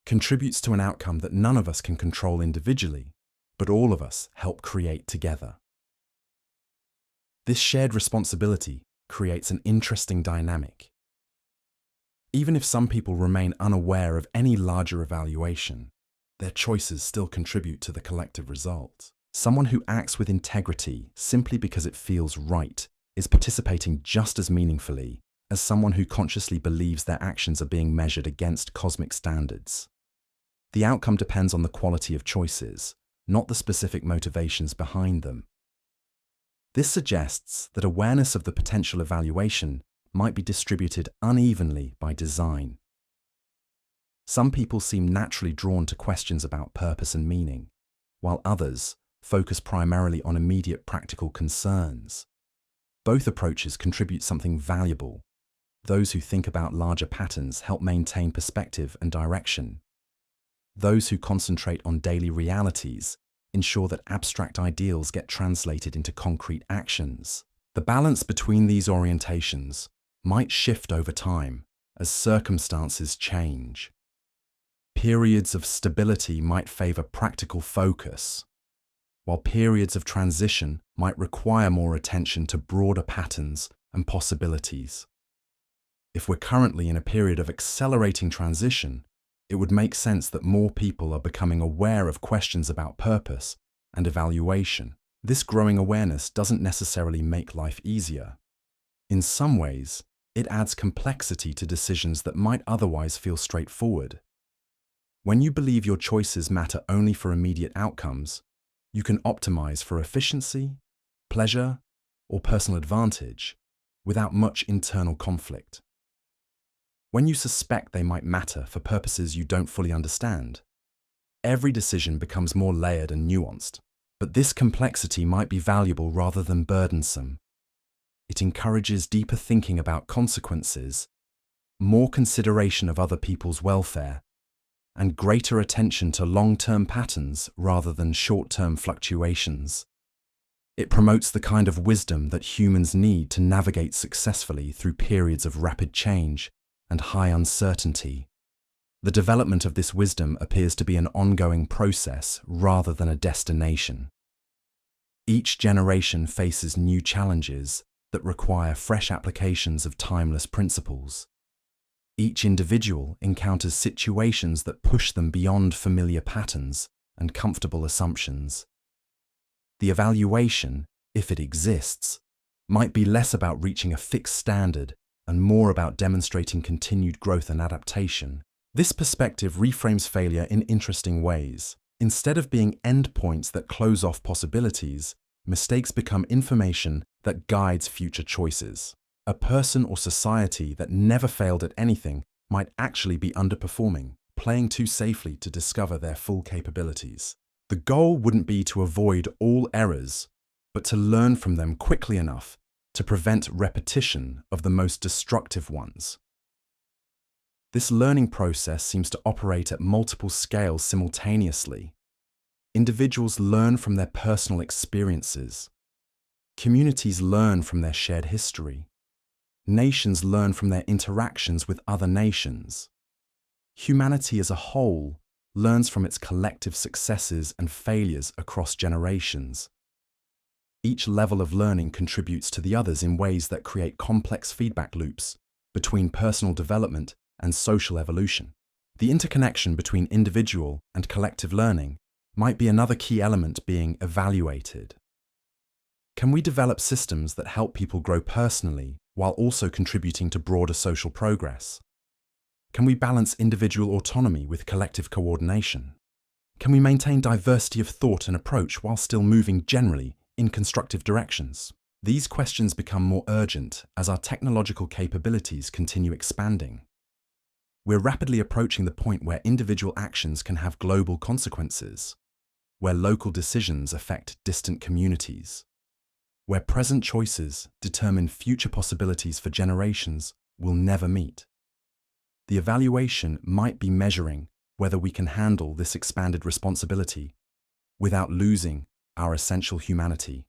contributes to an outcome that none of us can control individually, but all of us help create together. This shared responsibility creates an interesting dynamic. Even if some people remain unaware of any larger evaluation, their choices still contribute to the collective result. Someone who acts with integrity simply because it feels right is participating just as meaningfully as someone who consciously believes their actions are being measured against cosmic standards. The outcome depends on the quality of choices, not the specific motivations behind them. This suggests that awareness of the potential evaluation might be distributed unevenly by design. Some people seem naturally drawn to questions about purpose and meaning, while others focus primarily on immediate practical concerns. Both approaches contribute something valuable. Those who think about larger patterns help maintain perspective and direction. Those who concentrate on daily realities ensure that abstract ideals get translated into concrete actions. The balance between these orientations might shift over time as circumstances change. Periods of stability might favor practical focus, while periods of transition might require more attention to broader patterns and possibilities. If we're currently in a period of accelerating transition, it would make sense that more people are becoming aware of questions about purpose and evaluation. This growing awareness doesn't necessarily make life easier. In some ways, it adds complexity to decisions that might otherwise feel straightforward. When you believe your choices matter only for immediate outcomes, you can optimize for efficiency, pleasure, or personal advantage without much internal conflict. When you suspect they might matter for purposes you don't fully understand, every decision becomes more layered and nuanced. But this complexity might be valuable rather than burdensome. It encourages deeper thinking about consequences, more consideration of other people's welfare, and greater attention to long-term patterns rather than short-term fluctuations. It promotes the kind of wisdom that humans need to navigate successfully through periods of rapid change and high uncertainty. The development of this wisdom appears to be an ongoing process rather than a destination. Each generation faces new challenges that require fresh applications of timeless principles. Each individual encounters situations that push them beyond familiar patterns and comfortable assumptions. The evaluation, if it exists, might be less about reaching a fixed standard and more about demonstrating continued growth and adaptation. This perspective reframes failure in interesting ways. Instead of being endpoints that close off possibilities, mistakes become information that guides future choices. A person or society that never failed at anything might actually be underperforming, playing too safely to discover their full capabilities. The goal wouldn't be to avoid all errors, but to learn from them quickly enough to prevent repetition of the most destructive ones. This learning process seems to operate at multiple scales simultaneously. Individuals learn from their personal experiences. Communities learn from their shared history. Nations learn from their interactions with other nations. Humanity as a whole learns from its collective successes and failures across generations. Each level of learning contributes to the others in ways that create complex feedback loops between personal development and social evolution. The interconnection between individual and collective learning might be another key element being evaluated. Can we develop systems that help people grow personally while also contributing to broader social progress? Can we balance individual autonomy with collective coordination? Can we maintain diversity of thought and approach while still moving generally in constructive directions? These questions become more urgent as our technological capabilities continue expanding. We're rapidly approaching the point where individual actions can have global consequences, where local decisions affect distant communities, where present choices determine future possibilities for generations we'll never meet. The evaluation might be measuring whether we can handle this expanded responsibility without losing our essential humanity.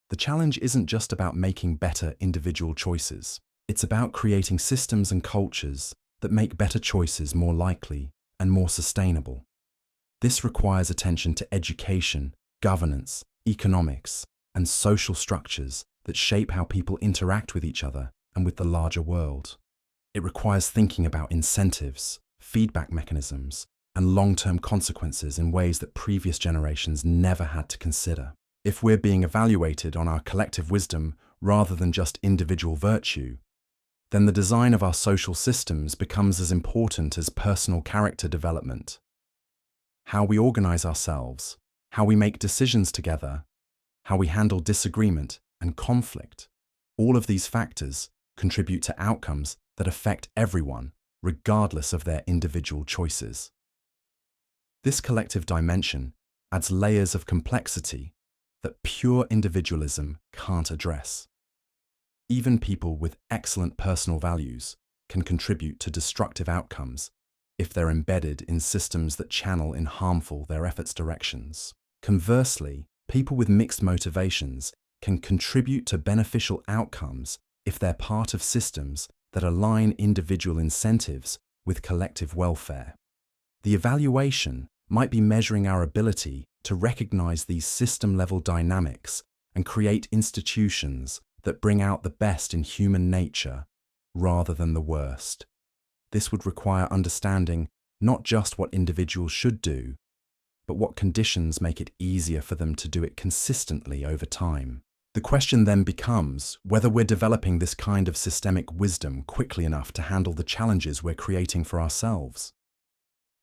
The challenge isn't just about making better individual choices. It's about creating systems and cultures that make better choices more likely and more sustainable. This requires attention to education, governance, economics, and social structures that shape how people interact with each other and with the larger world. It requires thinking about incentives, feedback mechanisms, and long-term consequences in ways that previous generations never had to consider. If we're being evaluated on our collective wisdom rather than just individual virtue, then the design of our social systems becomes as important as personal character development. How we organize ourselves, how we make decisions together, how we handle disagreement and conflict, all of these factors contribute to outcomes that affect everyone, regardless of their individual choices. This collective dimension adds layers of complexity that pure individualism can't address. Even people with excellent personal values can contribute to destructive outcomes if they're embedded in systems that channel in harmful their efforts' directions. Conversely, people with mixed motivations can contribute to beneficial outcomes if they're part of systems that align individual incentives with collective welfare. The evaluation might be measuring our ability to recognize these system-level dynamics and create institutions that bring out the best in human nature rather than the worst. This would require understanding not just what individuals should do, but what conditions make it easier for them to do it consistently over time. The question then becomes whether we're developing this kind of systemic wisdom quickly enough to handle the challenges we're creating for ourselves.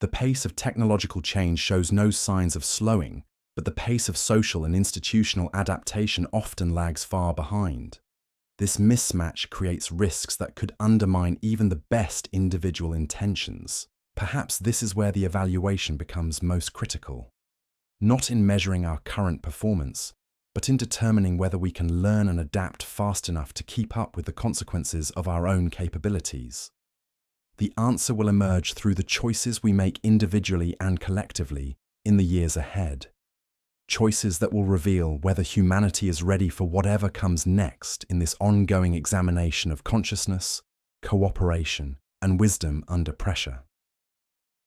The pace of technological change shows no signs of slowing, but the pace of social and institutional adaptation often lags far behind. This mismatch creates risks that could undermine even the best individual intentions. Perhaps this is where the evaluation becomes most critical. Not in measuring our current performance, but in determining whether we can learn and adapt fast enough to keep up with the consequences of our own capabilities. The answer will emerge through the choices we make individually and collectively in the years ahead. Choices that will reveal whether humanity is ready for whatever comes next in this ongoing examination of consciousness, cooperation, and wisdom under pressure.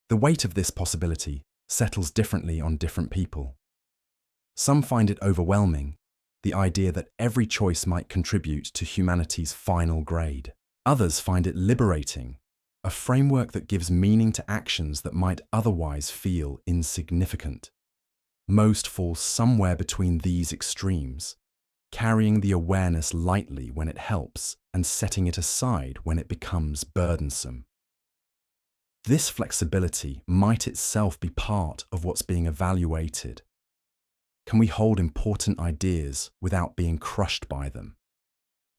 The weight of this possibility settles differently on different people. Some find it overwhelming, the idea that every choice might contribute to humanity's final grade. Others find it liberating, a framework that gives meaning to actions that might otherwise feel insignificant. Most fall somewhere between these extremes, carrying the awareness lightly when it helps and setting it aside when it becomes burdensome. This flexibility might itself be part of what's being evaluated. Can we hold important ideas without being crushed by them?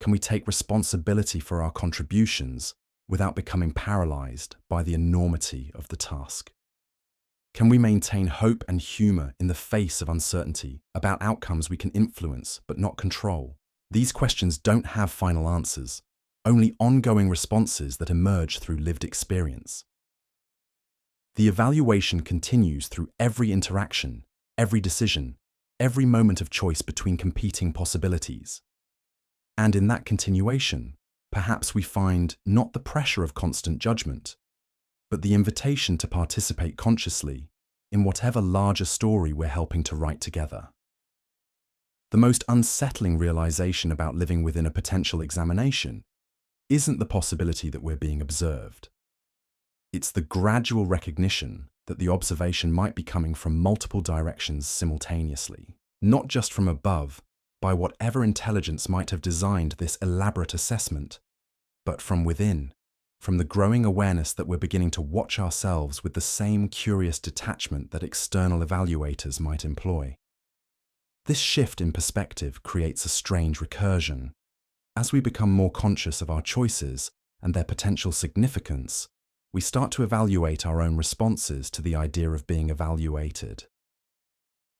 Can we take responsibility for our contributions without becoming paralyzed by the enormity of the task? Can we maintain hope and humor in the face of uncertainty about outcomes we can influence but not control? These questions don't have final answers, only ongoing responses that emerge through lived experience. The evaluation continues through every interaction, every decision, every moment of choice between competing possibilities. And in that continuation, perhaps we find not the pressure of constant judgment, but the invitation to participate consciously in whatever larger story we're helping to write together. The most unsettling realization about living within a potential examination isn't the possibility that we're being observed. It's the gradual recognition that the observation might be coming from multiple directions simultaneously, not just from above, by whatever intelligence might have designed this elaborate assessment, but from within, from the growing awareness that we're beginning to watch ourselves with the same curious detachment that external evaluators might employ. This shift in perspective creates a strange recursion. As we become more conscious of our choices and their potential significance, we start to evaluate our own responses to the idea of being evaluated.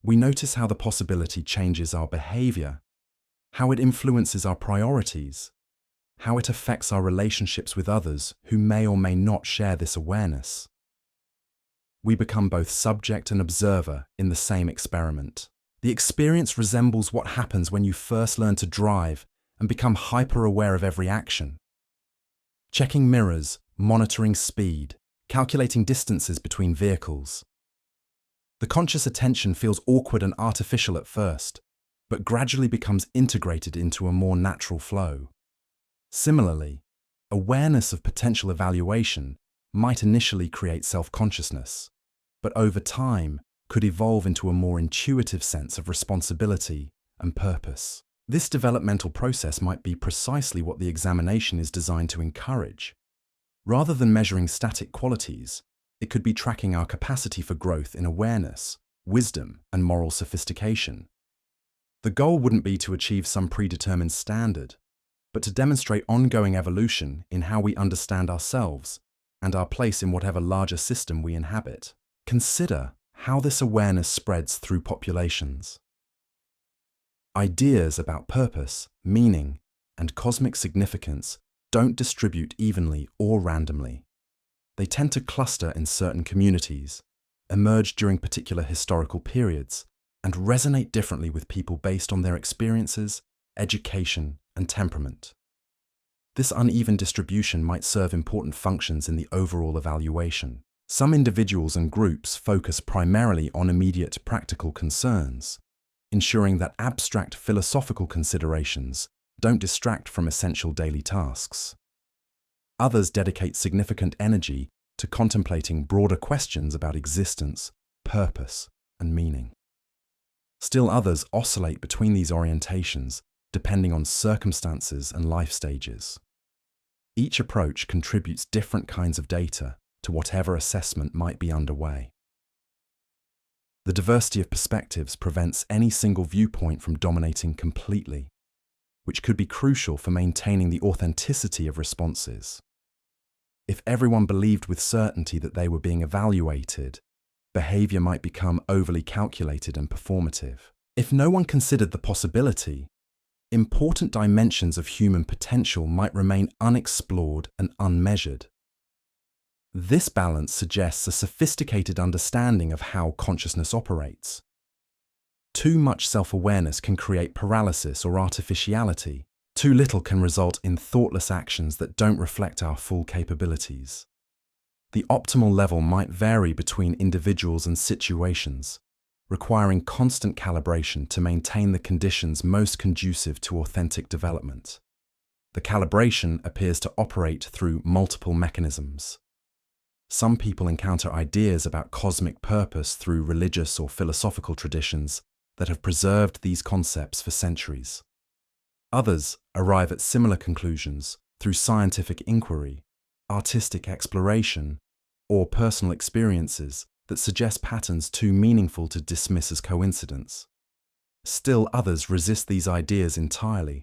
We notice how the possibility changes our behavior, how it influences our priorities, how it affects our relationships with others who may or may not share this awareness. We become both subject and observer in the same experiment. The experience resembles what happens when you first learn to drive and become hyper-aware of every action. Checking mirrors, monitoring speed, calculating distances between vehicles. The conscious attention feels awkward and artificial at first, but gradually becomes integrated into a more natural flow. Similarly, awareness of potential evaluation might initially create self-consciousness, but over time could evolve into a more intuitive sense of responsibility and purpose. This developmental process might be precisely what the examination is designed to encourage. Rather than measuring static qualities, it could be tracking our capacity for growth in awareness, wisdom, and moral sophistication. The goal wouldn't be to achieve some predetermined standard, but to demonstrate ongoing evolution in how we understand ourselves and our place in whatever larger system we inhabit. Consider how this awareness spreads through populations. Ideas about purpose, meaning, and cosmic significance don't distribute evenly or randomly. They tend to cluster in certain communities, emerge during particular historical periods, and resonate differently with people based on their experiences, education, and temperament. This uneven distribution might serve important functions in the overall evaluation. Some individuals and groups focus primarily on immediate practical concerns, ensuring that abstract philosophical considerations don't distract from essential daily tasks. Others dedicate significant energy to contemplating broader questions about existence, purpose, and meaning. Still others oscillate between these orientations, depending on circumstances and life stages. Each approach contributes different kinds of data to whatever assessment might be underway. The diversity of perspectives prevents any single viewpoint from dominating completely, which could be crucial for maintaining the authenticity of responses. If everyone believed with certainty that they were being evaluated, behavior might become overly calculated and performative. If no one considered the possibility, important dimensions of human potential might remain unexplored and unmeasured. This balance suggests a sophisticated understanding of how consciousness operates. Too much self-awareness can create paralysis or artificiality. Too little can result in thoughtless actions that don't reflect our full capabilities. The optimal level might vary between individuals and situations, requiring constant calibration to maintain the conditions most conducive to authentic development. The calibration appears to operate through multiple mechanisms. Some people encounter ideas about cosmic purpose through religious or philosophical traditions that have preserved these concepts for centuries. Others arrive at similar conclusions through scientific inquiry, artistic exploration, or personal experiences that suggest patterns too meaningful to dismiss as coincidence. Still others resist these ideas entirely,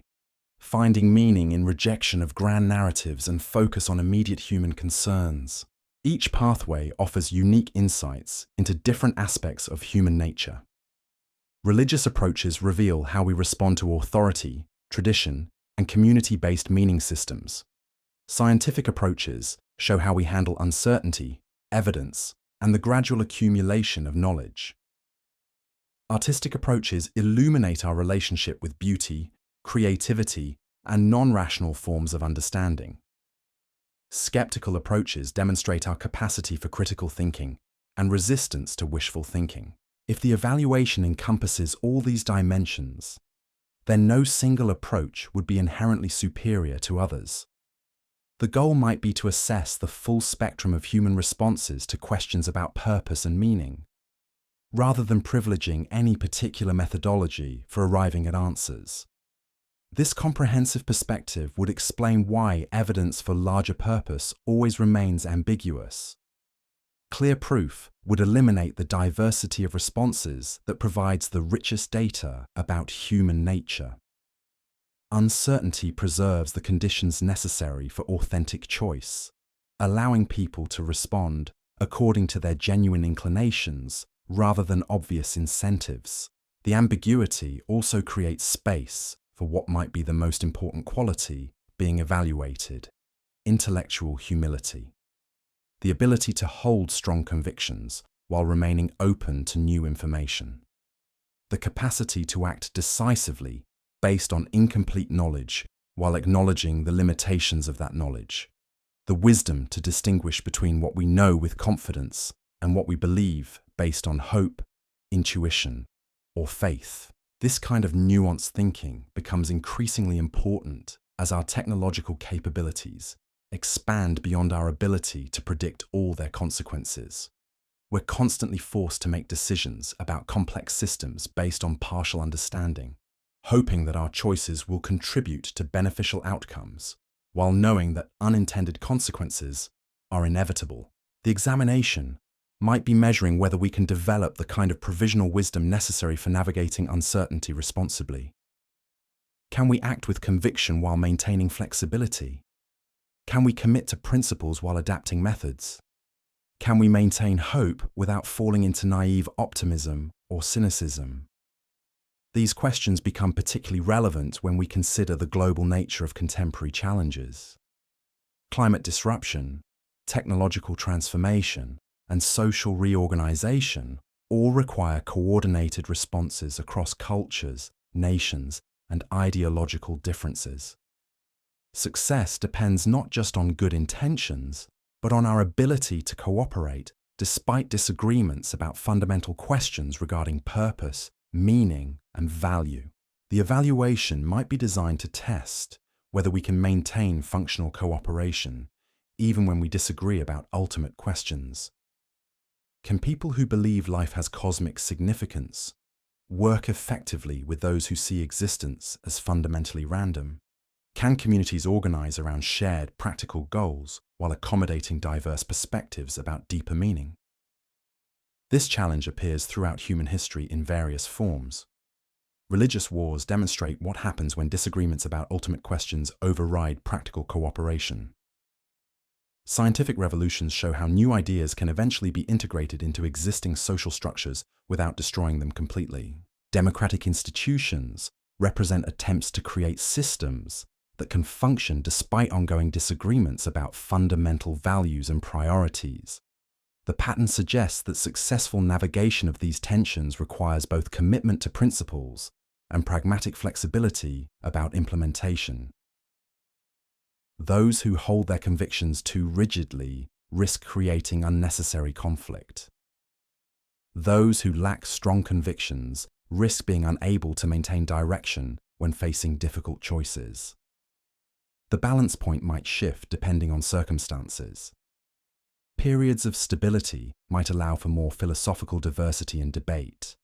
finding meaning in rejection of grand narratives and focus on immediate human concerns. Each pathway offers unique insights into different aspects of human nature. Religious approaches reveal how we respond to authority, tradition, and community-based meaning systems. Scientific approaches show how we handle uncertainty, evidence, and the gradual accumulation of knowledge. Artistic approaches illuminate our relationship with beauty, creativity, and non-rational forms of understanding. Skeptical approaches demonstrate our capacity for critical thinking and resistance to wishful thinking. If the evaluation encompasses all these dimensions, then no single approach would be inherently superior to others. The goal might be to assess the full spectrum of human responses to questions about purpose and meaning, rather than privileging any particular methodology for arriving at answers. This comprehensive perspective would explain why evidence for larger purpose always remains ambiguous. Clear proof would eliminate the diversity of responses that provides the richest data about human nature. Uncertainty preserves the conditions necessary for authentic choice, allowing people to respond according to their genuine inclinations rather than obvious incentives. The ambiguity also creates space for what might be the most important quality being evaluated: intellectual humility. The ability to hold strong convictions while remaining open to new information. The capacity to act decisively based on incomplete knowledge while acknowledging the limitations of that knowledge. The wisdom to distinguish between what we know with confidence and what we believe based on hope, intuition, or faith. This kind of nuanced thinking becomes increasingly important as our technological capabilities expand beyond our ability to predict all their consequences. We're constantly forced to make decisions about complex systems based on partial understanding, hoping that our choices will contribute to beneficial outcomes, while knowing that unintended consequences are inevitable. The examination might be measuring whether we can develop the kind of provisional wisdom necessary for navigating uncertainty responsibly. Can we act with conviction while maintaining flexibility? Can we commit to principles while adapting methods? Can we maintain hope without falling into naive optimism or cynicism? These questions become particularly relevant when we consider the global nature of contemporary challenges. Climate disruption, technological transformation, and social reorganization all require coordinated responses across cultures, nations, and ideological differences. Success depends not just on good intentions, but on our ability to cooperate despite disagreements about fundamental questions regarding purpose, meaning, and value. The evaluation might be designed to test whether we can maintain functional cooperation, even when we disagree about ultimate questions. Can people who believe life has cosmic significance work effectively with those who see existence as fundamentally random? Can communities organize around shared, practical goals while accommodating diverse perspectives about deeper meaning? This challenge appears throughout human history in various forms. Religious wars demonstrate what happens when disagreements about ultimate questions override practical cooperation. Scientific revolutions show how new ideas can eventually be integrated into existing social structures without destroying them completely. Democratic institutions represent attempts to create systems that can function despite ongoing disagreements about fundamental values and priorities. The pattern suggests that successful navigation of these tensions requires both commitment to principles and pragmatic flexibility about implementation. Those who hold their convictions too rigidly risk creating unnecessary conflict. Those who lack strong convictions risk being unable to maintain direction when facing difficult choices. The balance point might shift depending on circumstances. Periods of stability might allow for more philosophical diversity and debate.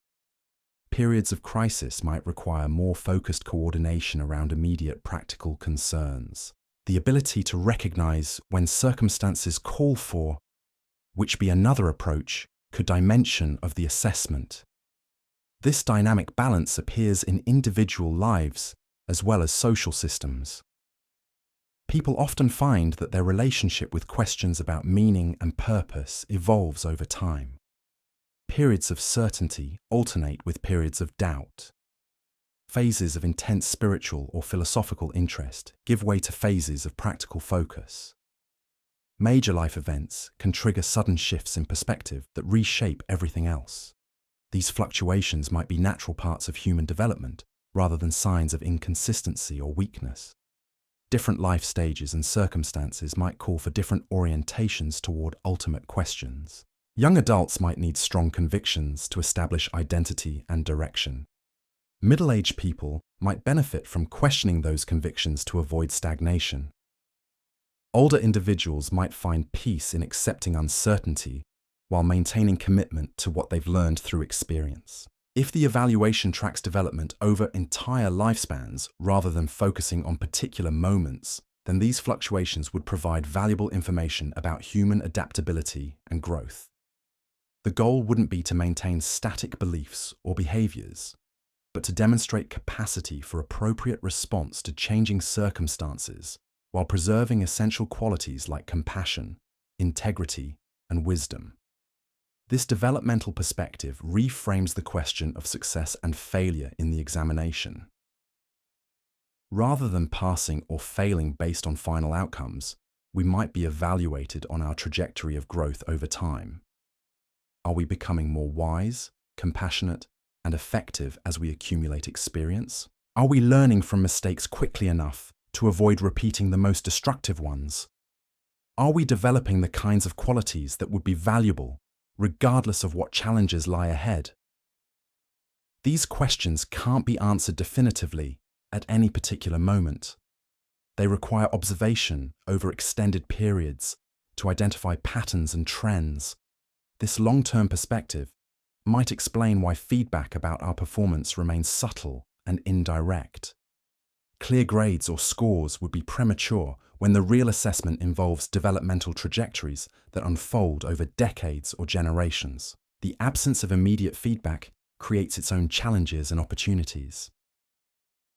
Periods of crisis might require more focused coordination around immediate practical concerns. The ability to recognize when circumstances call for, which be another approach, could dimension of the assessment. This dynamic balance appears in individual lives as well as social systems. People often find that their relationship with questions about meaning and purpose evolves over time. Periods of certainty alternate with periods of doubt. Phases of intense spiritual or philosophical interest give way to phases of practical focus. Major life events can trigger sudden shifts in perspective that reshape everything else. These fluctuations might be natural parts of human development rather than signs of inconsistency or weakness. Different life stages and circumstances might call for different orientations toward ultimate questions. Young adults might need strong convictions to establish identity and direction. Middle-aged people might benefit from questioning those convictions to avoid stagnation. Older individuals might find peace in accepting uncertainty while maintaining commitment to what they've learned through experience. If the evaluation tracks development over entire lifespans rather than focusing on particular moments, then these fluctuations would provide valuable information about human adaptability and growth. The goal wouldn't be to maintain static beliefs or behaviors, but to demonstrate capacity for appropriate response to changing circumstances while preserving essential qualities like compassion, integrity, and wisdom. This developmental perspective reframes the question of success and failure in the examination. Rather than passing or failing based on final outcomes, we might be evaluated on our trajectory of growth over time. Are we becoming more wise, compassionate, and effective as we accumulate experience? Are we learning from mistakes quickly enough to avoid repeating the most destructive ones? Are we developing the kinds of qualities that would be valuable regardless of what challenges lie ahead? These questions can't be answered definitively at any particular moment. They require observation over extended periods to identify patterns and trends. This long-term perspective might explain why feedback about our performance remains subtle and indirect. Clear grades or scores would be premature when the real assessment involves developmental trajectories that unfold over decades or generations. The absence of immediate feedback creates its own challenges and opportunities.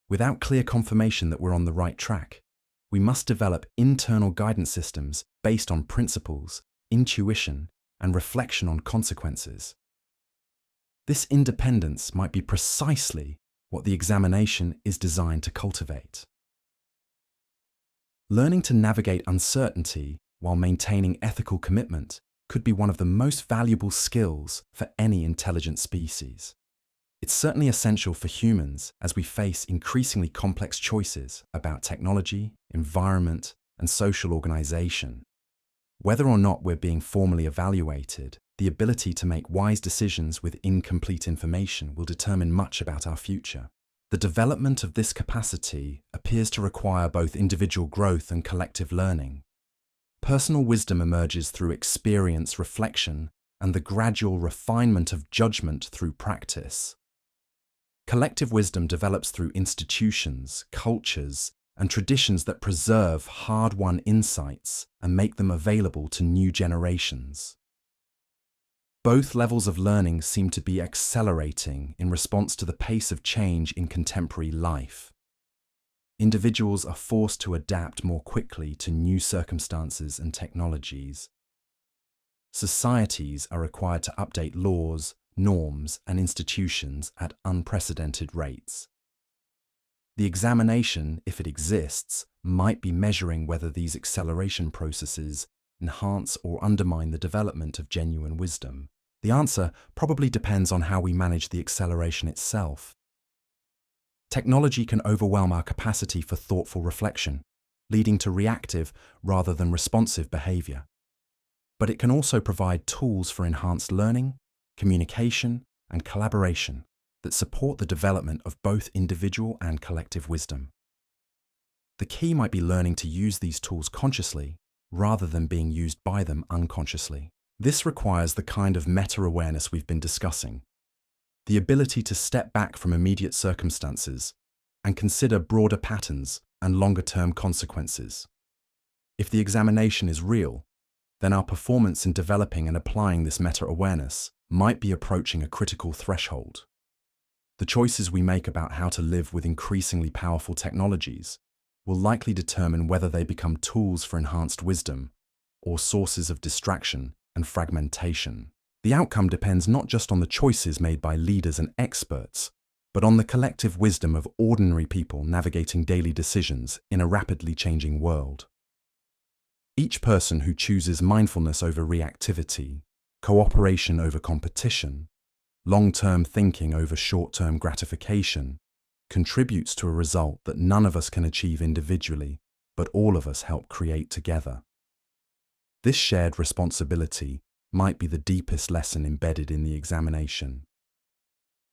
Without clear confirmation that we're on the right track, we must develop internal guidance systems based on principles, intuition, and reflection on consequences. This independence might be precisely what the examination is designed to cultivate. Learning to navigate uncertainty while maintaining ethical commitment could be one of the most valuable skills for any intelligent species. It's certainly essential for humans as we face increasingly complex choices about technology, environment, and social organization. Whether or not we're being formally evaluated, the ability to make wise decisions with incomplete information will determine much about our future. The development of this capacity appears to require both individual growth and collective learning. Personal wisdom emerges through experience, reflection, and the gradual refinement of judgment through practice. Collective wisdom develops through institutions, cultures, and traditions that preserve hard-won insights and make them available to new generations. Both levels of learning seem to be accelerating in response to the pace of change in contemporary life. Individuals are forced to adapt more quickly to new circumstances and technologies. Societies are required to update laws, norms, and institutions at unprecedented rates. The examination, if it exists, might be measuring whether these acceleration processes enhance or undermine the development of genuine wisdom. The answer probably depends on how we manage the acceleration itself. Technology can overwhelm our capacity for thoughtful reflection, leading to reactive rather than responsive behavior. But it can also provide tools for enhanced learning, communication, and collaboration that support the development of both individual and collective wisdom. The key might be learning to use these tools consciously rather than being used by them unconsciously. This requires the kind of meta-awareness we've been discussing, the ability to step back from immediate circumstances and consider broader patterns and longer-term consequences. If the examination is real, then our performance in developing and applying this meta-awareness might be approaching a critical threshold. The choices we make about how to live with increasingly powerful technologies will likely determine whether they become tools for enhanced wisdom or sources of distraction and fragmentation. The outcome depends not just on the choices made by leaders and experts, but on the collective wisdom of ordinary people navigating daily decisions in a rapidly changing world. Each person who chooses mindfulness over reactivity, cooperation over competition, long-term thinking over short-term gratification, contributes to a result that none of us can achieve individually, but all of us help create together. This shared responsibility might be the deepest lesson embedded in the examination.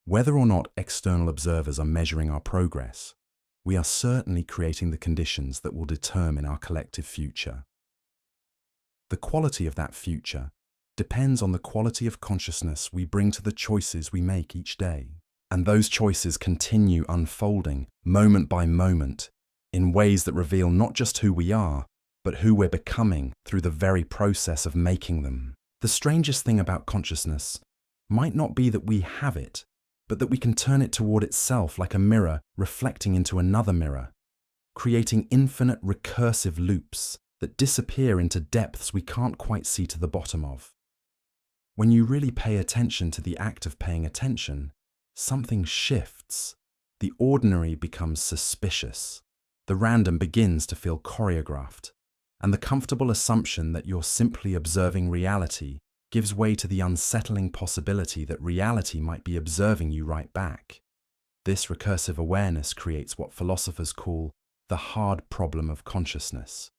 Whether or not external observers are measuring our progress, we are certainly creating the conditions that will determine our collective future. The quality of that future depends on the quality of consciousness we bring to the choices we make each day. And those choices continue unfolding, moment by moment, in ways that reveal not just who we are, but who we're becoming through the very process of making them. The strangest thing about consciousness might not be that we have it, but that we can turn it toward itself like a mirror reflecting into another mirror, creating infinite recursive loops that disappear into depths we can't quite see to the bottom of. When you really pay attention to the act of paying attention, something shifts. The ordinary becomes suspicious. The random begins to feel choreographed. And the comfortable assumption that you're simply observing reality gives way to the unsettling possibility that reality might be observing you right back. This recursive awareness creates what philosophers call the hard problem of consciousness.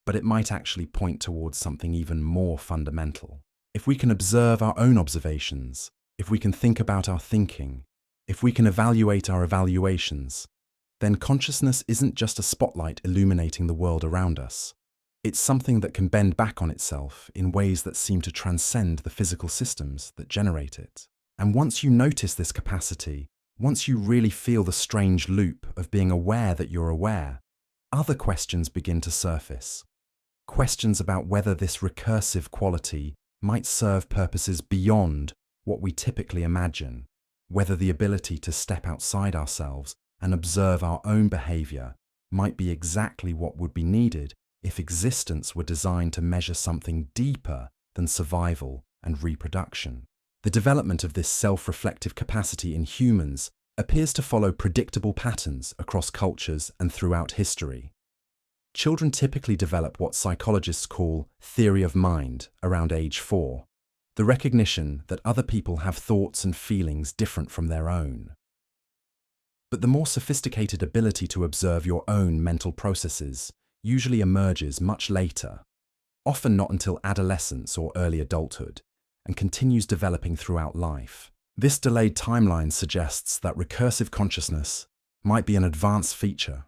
But it might actually point towards something even more fundamental. If we can observe our own observations, if we can think about our thinking, if we can evaluate our evaluations, then consciousness isn't just a spotlight illuminating the world around us. It's something that can bend back on itself in ways that seem to transcend the physical systems that generate it. And once you notice this capacity, once you really feel the strange loop of being aware that you're aware, other questions begin to surface. Questions about whether this recursive quality might serve purposes beyond what we typically imagine, whether the ability to step outside ourselves and observe our own behavior might be exactly what would be needed if existence were designed to measure something deeper than survival and reproduction. The development of this self-reflective capacity in humans appears to follow predictable patterns across cultures and throughout history. Children typically develop what psychologists call theory of mind around age 4, the recognition that other people have thoughts and feelings different from their own. But the more sophisticated ability to observe your own mental processes usually emerges much later, often not until adolescence or early adulthood, and continues developing throughout life. This delayed timeline suggests that recursive consciousness might be an advanced feature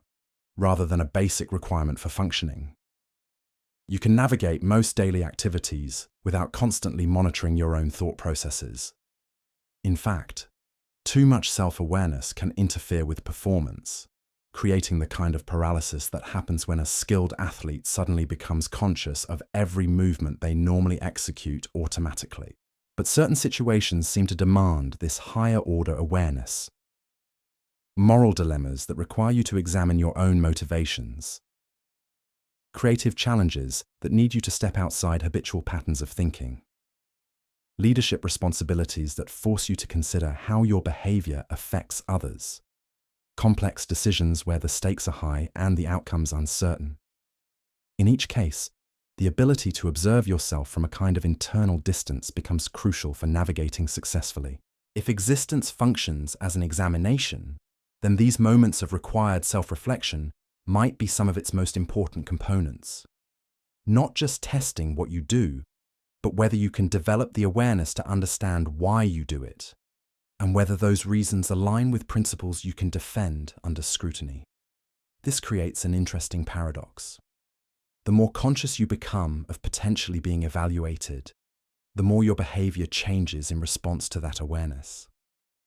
rather than a basic requirement for functioning. You can navigate most daily activities without constantly monitoring your own thought processes. In fact, too much self-awareness can interfere with performance, creating the kind of paralysis that happens when a skilled athlete suddenly becomes conscious of every movement they normally execute automatically. But certain situations seem to demand this higher-order awareness. Moral dilemmas that require you to examine your own motivations. Creative challenges that need you to step outside habitual patterns of thinking. Leadership responsibilities that force you to consider how your behavior affects others. Complex decisions where the stakes are high and the outcomes uncertain. In each case, the ability to observe yourself from a kind of internal distance becomes crucial for navigating successfully. If existence functions as an examination, then these moments of required self-reflection might be some of its most important components. Not just testing what you do, but whether you can develop the awareness to understand why you do it, and whether those reasons align with principles you can defend under scrutiny. This creates an interesting paradox. The more conscious you become of potentially being evaluated, the more your behavior changes in response to that awareness.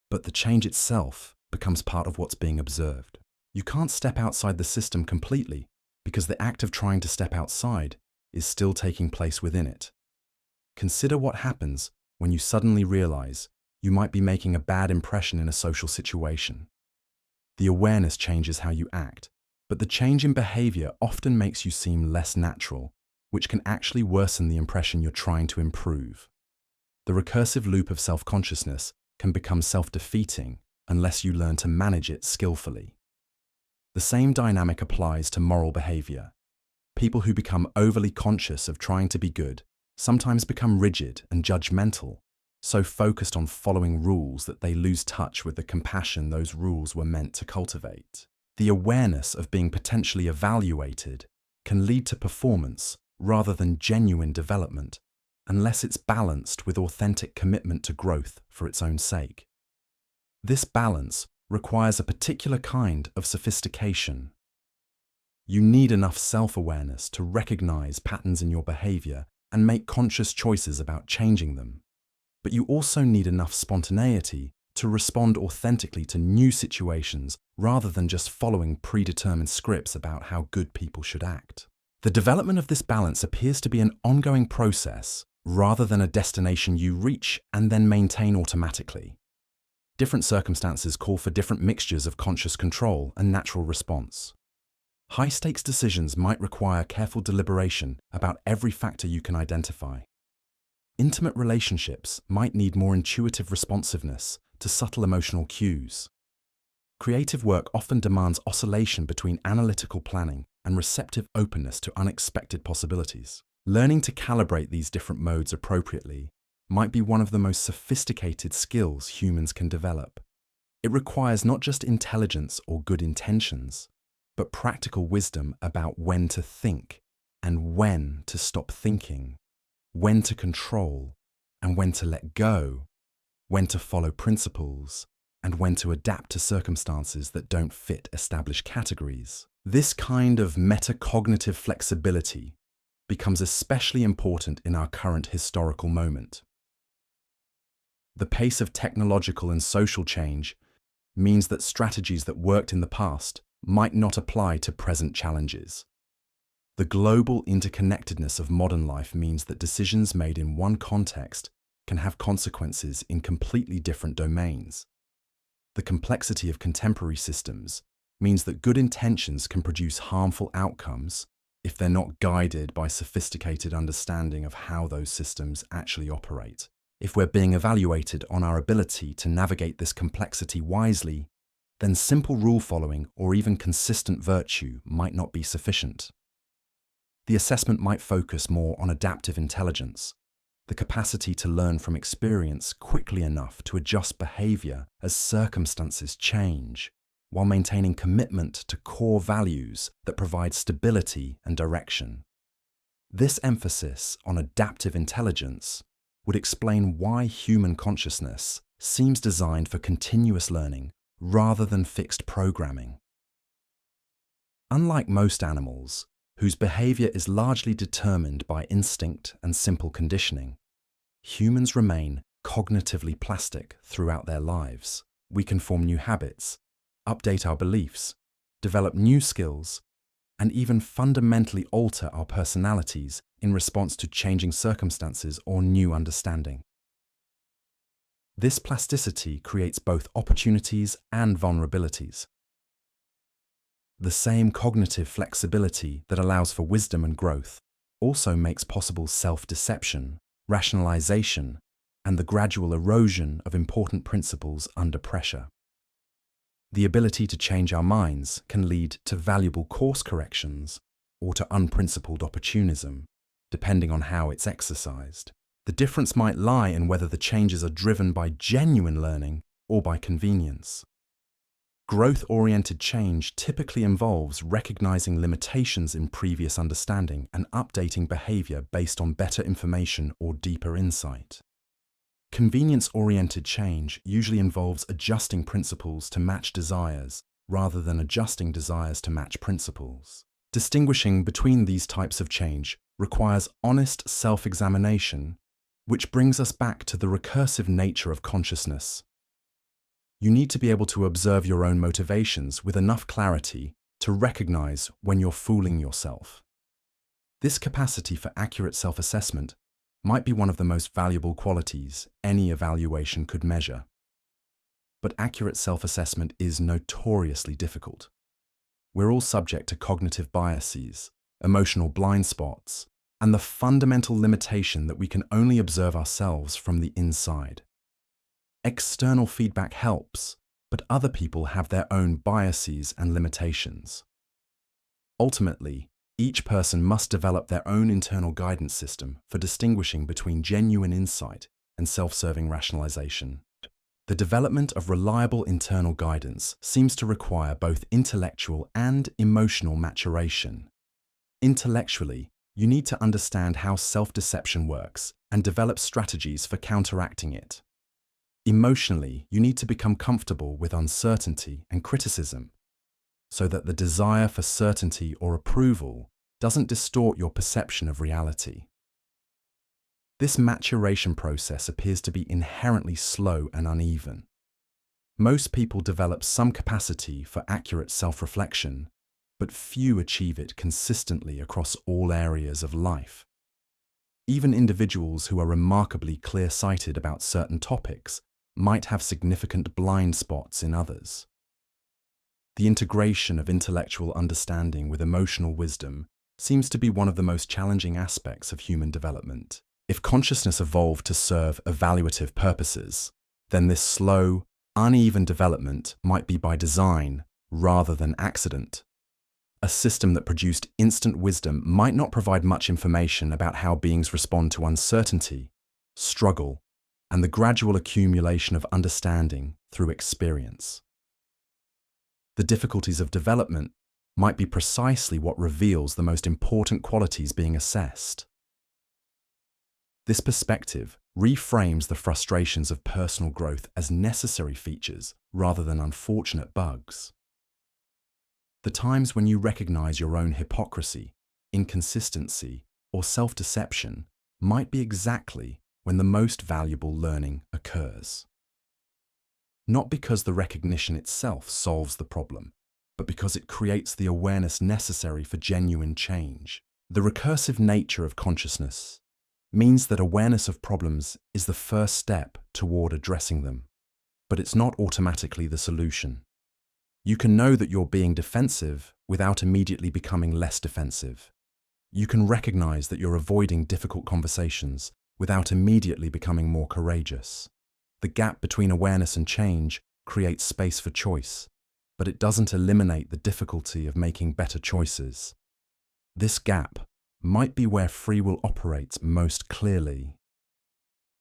But the change itself becomes part of what's being observed. You can't step outside the system completely because the act of trying to step outside is still taking place within it. Consider what happens when you suddenly realize you might be making a bad impression in a social situation. The awareness changes how you act, but the change in behavior often makes you seem less natural, which can actually worsen the impression you're trying to improve. The recursive loop of self-consciousness can become self-defeating unless you learn to manage it skillfully. The same dynamic applies to moral behavior. People who become overly conscious of trying to be good sometimes become rigid and judgmental, so focused on following rules that they lose touch with the compassion those rules were meant to cultivate. The awareness of being potentially evaluated can lead to performance rather than genuine development, unless it's balanced with authentic commitment to growth for its own sake. This balance requires a particular kind of sophistication. You need enough self-awareness to recognize patterns in your behavior and make conscious choices about changing them. But you also need enough spontaneity to respond authentically to new situations rather than just following predetermined scripts about how good people should act. The development of this balance appears to be an ongoing process rather than a destination you reach and then maintain automatically. Different circumstances call for different mixtures of conscious control and natural response. High-stakes decisions might require careful deliberation about every factor you can identify. Intimate relationships might need more intuitive responsiveness to subtle emotional cues. Creative work often demands oscillation between analytical planning and receptive openness to unexpected possibilities. Learning to calibrate these different modes appropriately might be one of the most sophisticated skills humans can develop. It requires not just intelligence or good intentions, but practical wisdom about when to think and when to stop thinking, when to control and when to let go, when to follow principles, and when to adapt to circumstances that don't fit established categories. This kind of metacognitive flexibility becomes especially important in our current historical moment. The pace of technological and social change means that strategies that worked in the past might not apply to present challenges. The global interconnectedness of modern life means that decisions made in one context can have consequences in completely different domains. The complexity of contemporary systems means that good intentions can produce harmful outcomes if they're not guided by sophisticated understanding of how those systems actually operate. If we're being evaluated on our ability to navigate this complexity wisely, then simple rule following or even consistent virtue might not be sufficient. The assessment might focus more on adaptive intelligence, the capacity to learn from experience quickly enough to adjust behavior as circumstances change, while maintaining commitment to core values that provide stability and direction. This emphasis on adaptive intelligence would explain why human consciousness seems designed for continuous learning rather than fixed programming. Unlike most animals, whose behavior is largely determined by instinct and simple conditioning, humans remain cognitively plastic throughout their lives. We can form new habits, update our beliefs, develop new skills, and even fundamentally alter our personalities in response to changing circumstances or new understanding. This plasticity creates both opportunities and vulnerabilities. The same cognitive flexibility that allows for wisdom and growth also makes possible self-deception, rationalization, and the gradual erosion of important principles under pressure. The ability to change our minds can lead to valuable course corrections or to unprincipled opportunism, depending on how it's exercised. The difference might lie in whether the changes are driven by genuine learning or by convenience. Growth-oriented change typically involves recognizing limitations in previous understanding and updating behavior based on better information or deeper insight. Convenience-oriented change usually involves adjusting principles to match desires rather than adjusting desires to match principles. Distinguishing between these types of change requires honest self-examination, which brings us back to the recursive nature of consciousness. You need to be able to observe your own motivations with enough clarity to recognize when you're fooling yourself. This capacity for accurate self-assessment might be one of the most valuable qualities any evaluation could measure. But accurate self-assessment is notoriously difficult. We're all subject to cognitive biases, emotional blind spots, and the fundamental limitation that we can only observe ourselves from the inside. External feedback helps, but other people have their own biases and limitations. Ultimately, each person must develop their own internal guidance system for distinguishing between genuine insight and self-serving rationalization. The development of reliable internal guidance seems to require both intellectual and emotional maturation. Intellectually, you need to understand how self-deception works and develop strategies for counteracting it. Emotionally, you need to become comfortable with uncertainty and criticism, so that the desire for certainty or approval doesn't distort your perception of reality. This maturation process appears to be inherently slow and uneven. Most people develop some capacity for accurate self-reflection, but few achieve it consistently across all areas of life. Even individuals who are remarkably clear-sighted about certain topics might have significant blind spots in others. The integration of intellectual understanding with emotional wisdom seems to be one of the most challenging aspects of human development. If consciousness evolved to serve evaluative purposes, then this slow, uneven development might be by design rather than accident. A system that produced instant wisdom might not provide much information about how beings respond to uncertainty, struggle, and the gradual accumulation of understanding through experience. The difficulties of development might be precisely what reveals the most important qualities being assessed. This perspective reframes the frustrations of personal growth as necessary features rather than unfortunate bugs. The times when you recognize your own hypocrisy, inconsistency, or self-deception might be exactly when the most valuable learning occurs. Not because the recognition itself solves the problem, but because it creates the awareness necessary for genuine change. The recursive nature of consciousness means that awareness of problems is the first step toward addressing them, but it's not automatically the solution. You can know that you're being defensive without immediately becoming less defensive. You can recognize that you're avoiding difficult conversations without immediately becoming more courageous. The gap between awareness and change creates space for choice, but it doesn't eliminate the difficulty of making better choices. This gap might be where free will operates most clearly.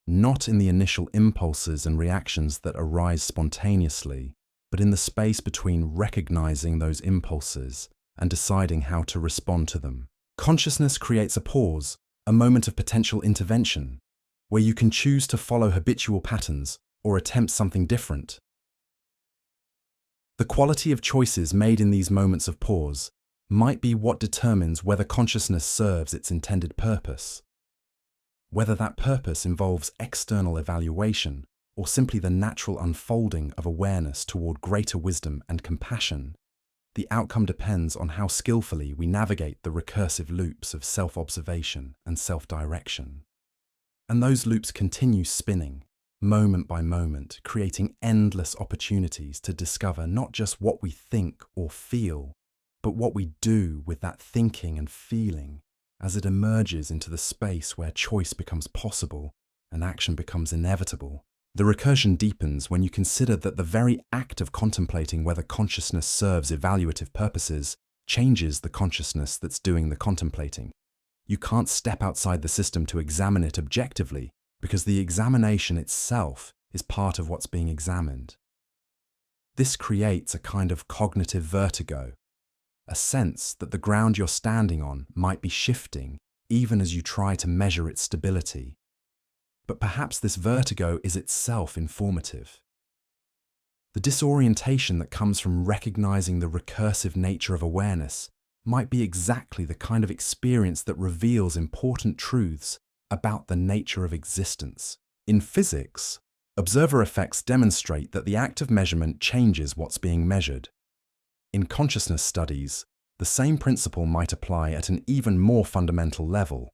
Not in the initial impulses and reactions that arise spontaneously, but in the space between recognizing those impulses and deciding how to respond to them. Consciousness creates a pause, a moment of potential intervention, where you can choose to follow habitual patterns or attempt something different. The quality of choices made in these moments of pause might be what determines whether consciousness serves its intended purpose. Whether that purpose involves external evaluation or simply the natural unfolding of awareness toward greater wisdom and compassion, the outcome depends on how skillfully we navigate the recursive loops of self-observation and self-direction. And those loops continue spinning, moment by moment, creating endless opportunities to discover not just what we think or feel, but what we do with that thinking and feeling as it emerges into the space where choice becomes possible and action becomes inevitable. The recursion deepens when you consider that the very act of contemplating whether consciousness serves evaluative purposes changes the consciousness that's doing the contemplating. You can't step outside the system to examine it objectively because the examination itself is part of what's being examined. This creates a kind of cognitive vertigo, a sense that the ground you're standing on might be shifting even as you try to measure its stability. But perhaps this vertigo is itself informative. The disorientation that comes from recognizing the recursive nature of awareness might be exactly the kind of experience that reveals important truths about the nature of existence. In physics, observer effects demonstrate that the act of measurement changes what's being measured. In consciousness studies, the same principle might apply at an even more fundamental level.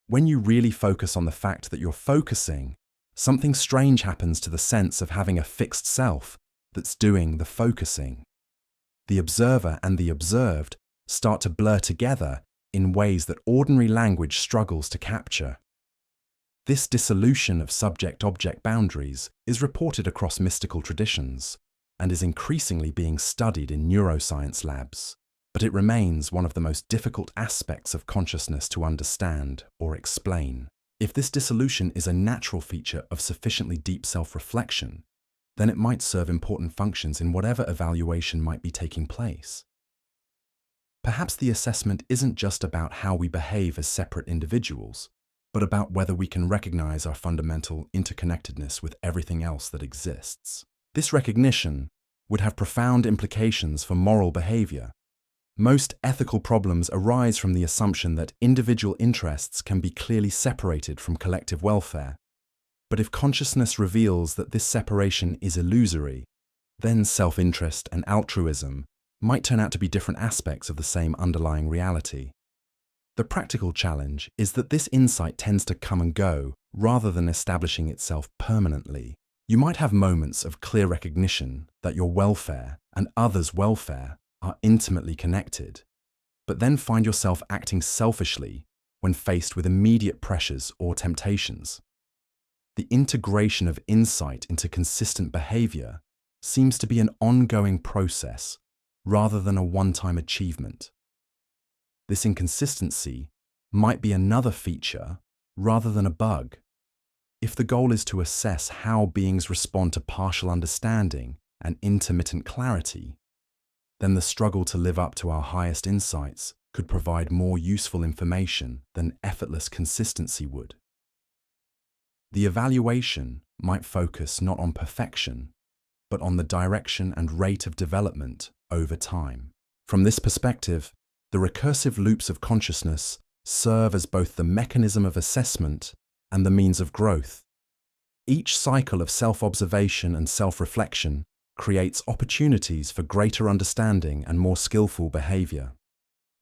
When you really focus on the fact that you're focusing, something strange happens to the sense of having a fixed self that's doing the focusing. The observer and the observed start to blur together in ways that ordinary language struggles to capture. This dissolution of subject-object boundaries is reported across mystical traditions and is increasingly being studied in neuroscience labs. But it remains one of the most difficult aspects of consciousness to understand or explain. If this dissolution is a natural feature of sufficiently deep self-reflection, then it might serve important functions in whatever evaluation might be taking place. Perhaps the assessment isn't just about how we behave as separate individuals, but about whether we can recognize our fundamental interconnectedness with everything else that exists. This recognition would have profound implications for moral behavior. Most ethical problems arise from the assumption that individual interests can be clearly separated from collective welfare. But if consciousness reveals that this separation is illusory, then self-interest and altruism might turn out to be different aspects of the same underlying reality. The practical challenge is that this insight tends to come and go rather than establishing itself permanently. You might have moments of clear recognition that your welfare and others' welfare are intimately connected, but then find yourself acting selfishly when faced with immediate pressures or temptations. The integration of insight into consistent behavior seems to be an ongoing process rather than a one-time achievement. This inconsistency might be another feature rather than a bug. If the goal is to assess how beings respond to partial understanding and intermittent clarity, then the struggle to live up to our highest insights could provide more useful information than effortless consistency would. The evaluation might focus not on perfection, but on the direction and rate of development over time. From this perspective, the recursive loops of consciousness serve as both the mechanism of assessment and the means of growth. Each cycle of self-observation and self-reflection creates opportunities for greater understanding and more skillful behavior.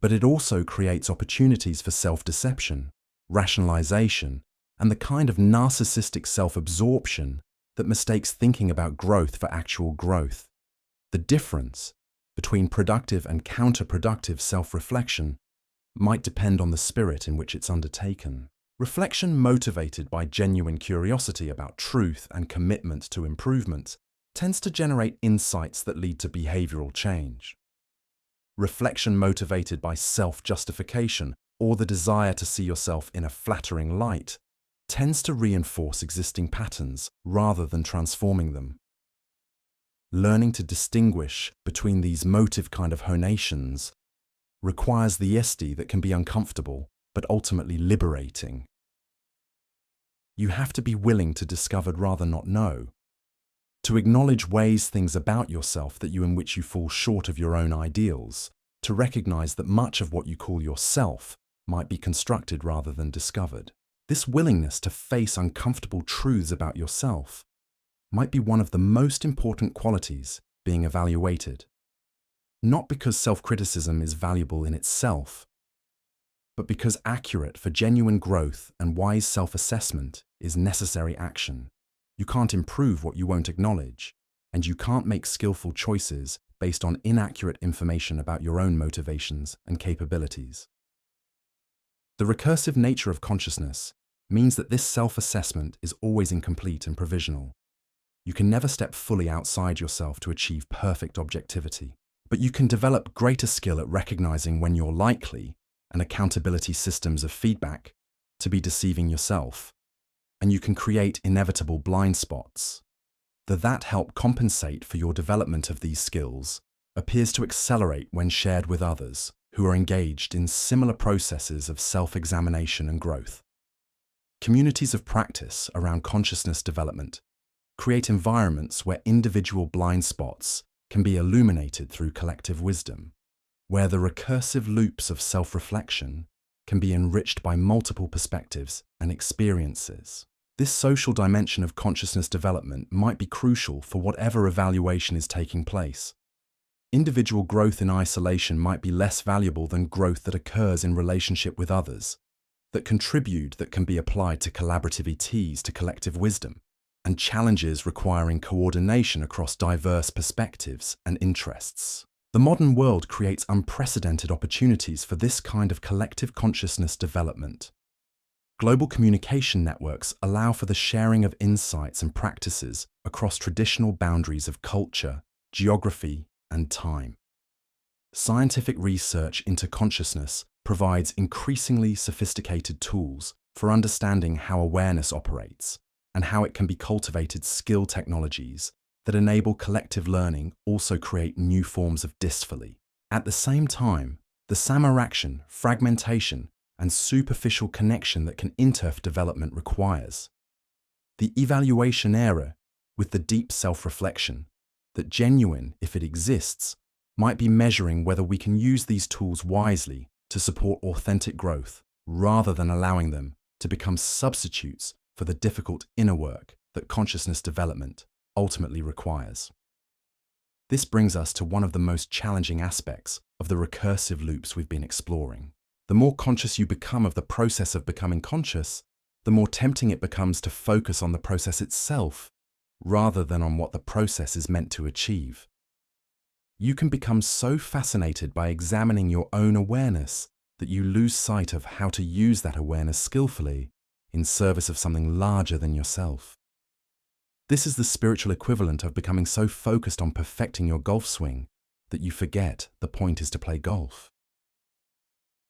But it also creates opportunities for self-deception, rationalization, and the kind of narcissistic self-absorption that mistakes thinking about growth for actual growth. The difference between productive and counterproductive self-reflection might depend on the spirit in which it's undertaken. Reflection motivated by genuine curiosity about truth and commitment to improvement tends to generate insights that lead to behavioral change. Reflection motivated by self-justification or the desire to see yourself in a flattering light tends to reinforce existing patterns rather than transforming them. Learning to distinguish between these motive kind of honations requires the honesty that can be uncomfortable, but ultimately liberating. You have to be willing to discover rather not know, to acknowledge things about yourself in which you fall short of your own ideals, to recognize that much of what you call yourself might be constructed rather than discovered. This willingness to face uncomfortable truths about yourself might be one of the most important qualities being evaluated. Not because self-criticism is valuable in itself, but because accurate for genuine growth and wise self-assessment is necessary action. You can't improve what you won't acknowledge, and you can't make skillful choices based on inaccurate information about your own motivations and capabilities. The recursive nature of consciousness means that this self-assessment is always incomplete and provisional. You can never step fully outside yourself to achieve perfect objectivity, but you can develop greater skill at recognizing when you're likely, and accountability systems of feedback, to be deceiving yourself, and you can create inevitable blind spots. That help compensate for your development of these skills appears to accelerate when shared with others who are engaged in similar processes of self-examination and growth. Communities of practice around consciousness development create environments where individual blind spots can be illuminated through collective wisdom, where the recursive loops of self-reflection can be enriched by multiple perspectives and experiences. This social dimension of consciousness development might be crucial for whatever evaluation is taking place. Individual growth in isolation might be less valuable than growth that occurs in relationship with others, that can be applied to collaborative ETs to collective wisdom, and challenges requiring coordination across diverse perspectives and interests. The modern world creates unprecedented opportunities for this kind of collective consciousness development. Global communication networks allow for the sharing of insights and practices across traditional boundaries of culture, geography, and time. Scientific research into consciousness provides increasingly sophisticated tools for understanding how awareness operates and how it can be cultivated. Skill technologies that enable collective learning also create new forms of dysphory. At the same time, the samaraction, fragmentation, and superficial connection that can interf development requires. The evaluation error with the deep self-reflection that genuine, if it exists, might be measuring whether we can use these tools wisely to support authentic growth rather than allowing them to become substitutes for the difficult inner work that consciousness development ultimately requires. This brings us to one of the most challenging aspects of the recursive loops we've been exploring. The more conscious you become of the process of becoming conscious, the more tempting it becomes to focus on the process itself rather than on what the process is meant to achieve. You can become so fascinated by examining your own awareness that you lose sight of how to use that awareness skillfully in service of something larger than yourself. This is the spiritual equivalent of becoming so focused on perfecting your golf swing that you forget the point is to play golf.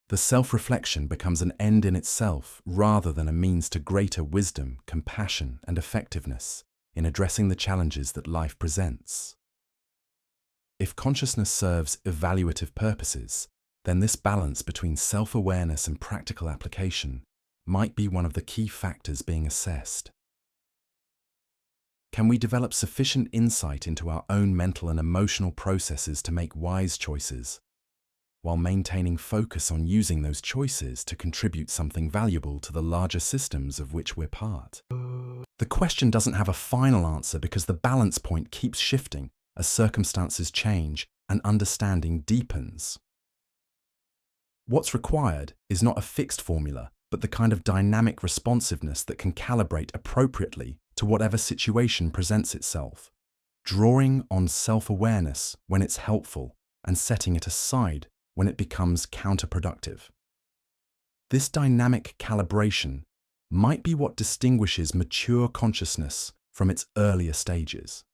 The self-reflection becomes an end in itself rather than a means to greater wisdom, compassion, and effectiveness in addressing the challenges that life presents. If consciousness serves evaluative purposes, then this balance between self-awareness and practical application might be one of the key factors being assessed. Can we develop sufficient insight into our own mental and emotional processes to make wise choices, while maintaining focus on using those choices to contribute something valuable to the larger systems of which we're part? The question doesn't have a final answer because the balance point keeps shifting as circumstances change and understanding deepens. What's required is not a fixed formula, but the kind of dynamic responsiveness that can calibrate appropriately to whatever situation presents itself, drawing on self-awareness when it's helpful and setting it aside when it becomes counterproductive. This dynamic calibration might be what distinguishes mature consciousness from its earlier stages.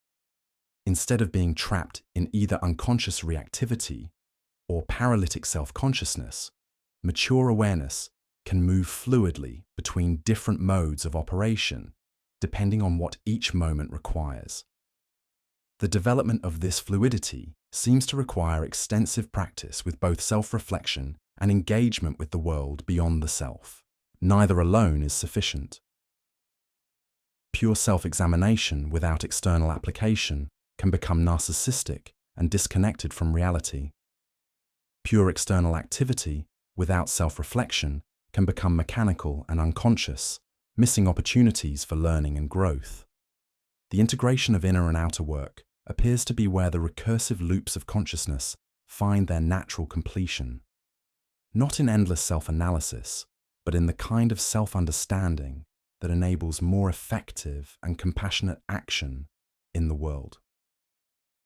Instead of being trapped in either unconscious reactivity or paralytic self-consciousness, mature awareness can move fluidly between different modes of operation, depending on what each moment requires. The development of this fluidity seems to require extensive practice with both self-reflection and engagement with the world beyond the self. Neither alone is sufficient. Pure self-examination without external application can become narcissistic and disconnected from reality. Pure external activity without self-reflection can become mechanical and unconscious, missing opportunities for learning and growth. The integration of inner and outer work appears to be where the recursive loops of consciousness find their natural completion. Not in endless self-analysis, but in the kind of self-understanding that enables more effective and compassionate action in the world.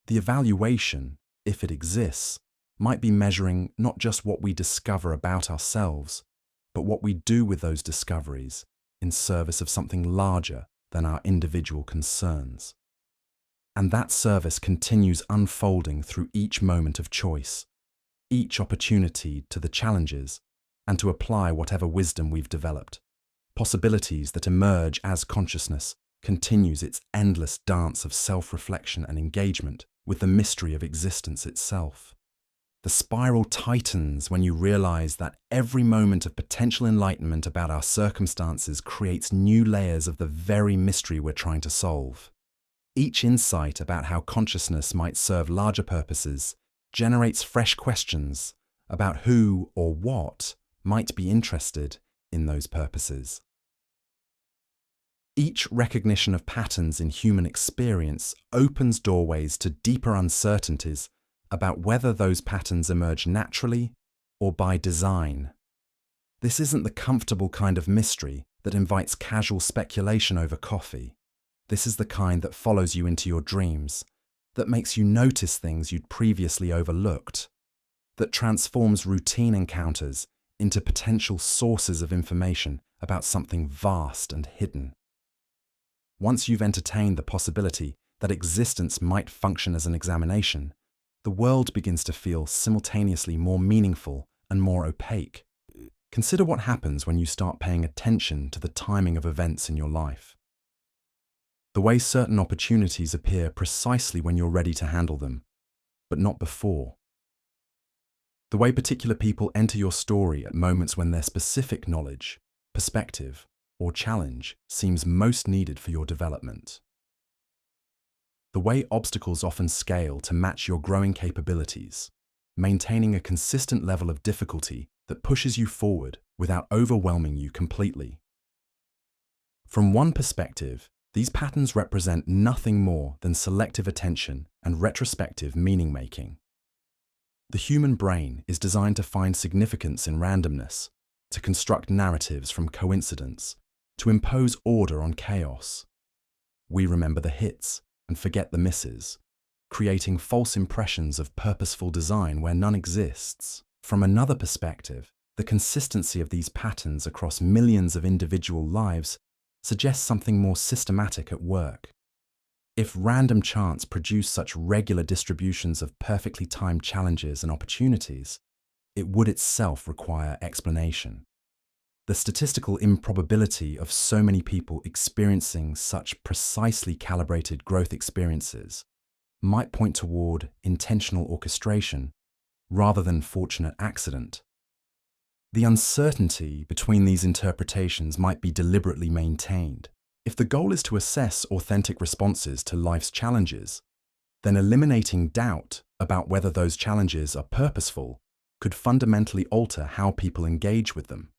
The evaluation, if it exists, might be measuring not just what we discover about ourselves, but what we do with those discoveries in service of something larger than our individual concerns. And that service continues unfolding through each moment of choice, each opportunity to the challenges, and to apply whatever wisdom we've developed. Possibilities that emerge as consciousness continues its endless dance of self-reflection and engagement with the mystery of existence itself. The spiral tightens when you realize that every moment of potential enlightenment about our circumstances creates new layers of the very mystery we're trying to solve. Each insight about how consciousness might serve larger purposes generates fresh questions about who or what might be interested in those purposes. Each recognition of patterns in human experience opens doorways to deeper uncertainties about whether those patterns emerge naturally or by design. This isn't the comfortable kind of mystery that invites casual speculation over coffee. This is the kind that follows you into your dreams, that makes you notice things you'd previously overlooked, that transforms routine encounters into potential sources of information about something vast and hidden. Once you've entertained the possibility that existence might function as an examination, the world begins to feel simultaneously more meaningful and more opaque. Consider what happens when you start paying attention to the timing of events in your life. The way certain opportunities appear precisely when you're ready to handle them, but not before. The way particular people enter your story at moments when their specific knowledge, perspective, or challenge seems most needed for your development. The way obstacles often scale to match your growing capabilities, maintaining a consistent level of difficulty that pushes you forward without overwhelming you completely. From one perspective, these patterns represent nothing more than selective attention and retrospective meaning-making. The human brain is designed to find significance in randomness, to construct narratives from coincidence, to impose order on chaos. We remember the hits and forget the misses, creating false impressions of purposeful design where none exists. From another perspective, the consistency of these patterns across millions of individual lives suggests something more systematic at work. If random chance produced such regular distributions of perfectly timed challenges and opportunities, it would itself require explanation. The statistical improbability of so many people experiencing such precisely calibrated growth experiences might point toward intentional orchestration rather than fortunate accident. The uncertainty between these interpretations might be deliberately maintained. If the goal is to assess authentic responses to life's challenges, then eliminating doubt about whether those challenges are purposeful could fundamentally alter how people engage with them.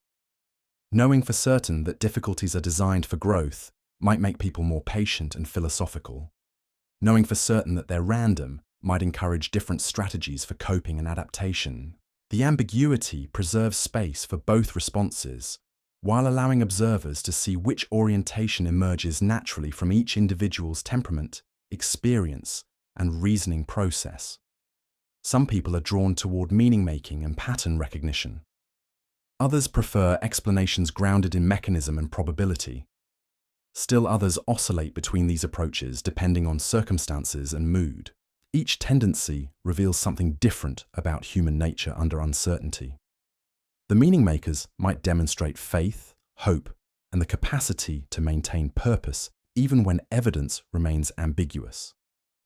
Knowing for certain that difficulties are designed for growth might make people more patient and philosophical. Knowing for certain that they're random might encourage different strategies for coping and adaptation. The ambiguity preserves space for both responses, while allowing observers to see which orientation emerges naturally from each individual's temperament, experience, and reasoning process. Some people are drawn toward meaning-making and pattern recognition. Others prefer explanations grounded in mechanism and probability. Still others oscillate between these approaches depending on circumstances and mood. Each tendency reveals something different about human nature under uncertainty. The meaning makers might demonstrate faith, hope, and the capacity to maintain purpose even when evidence remains ambiguous.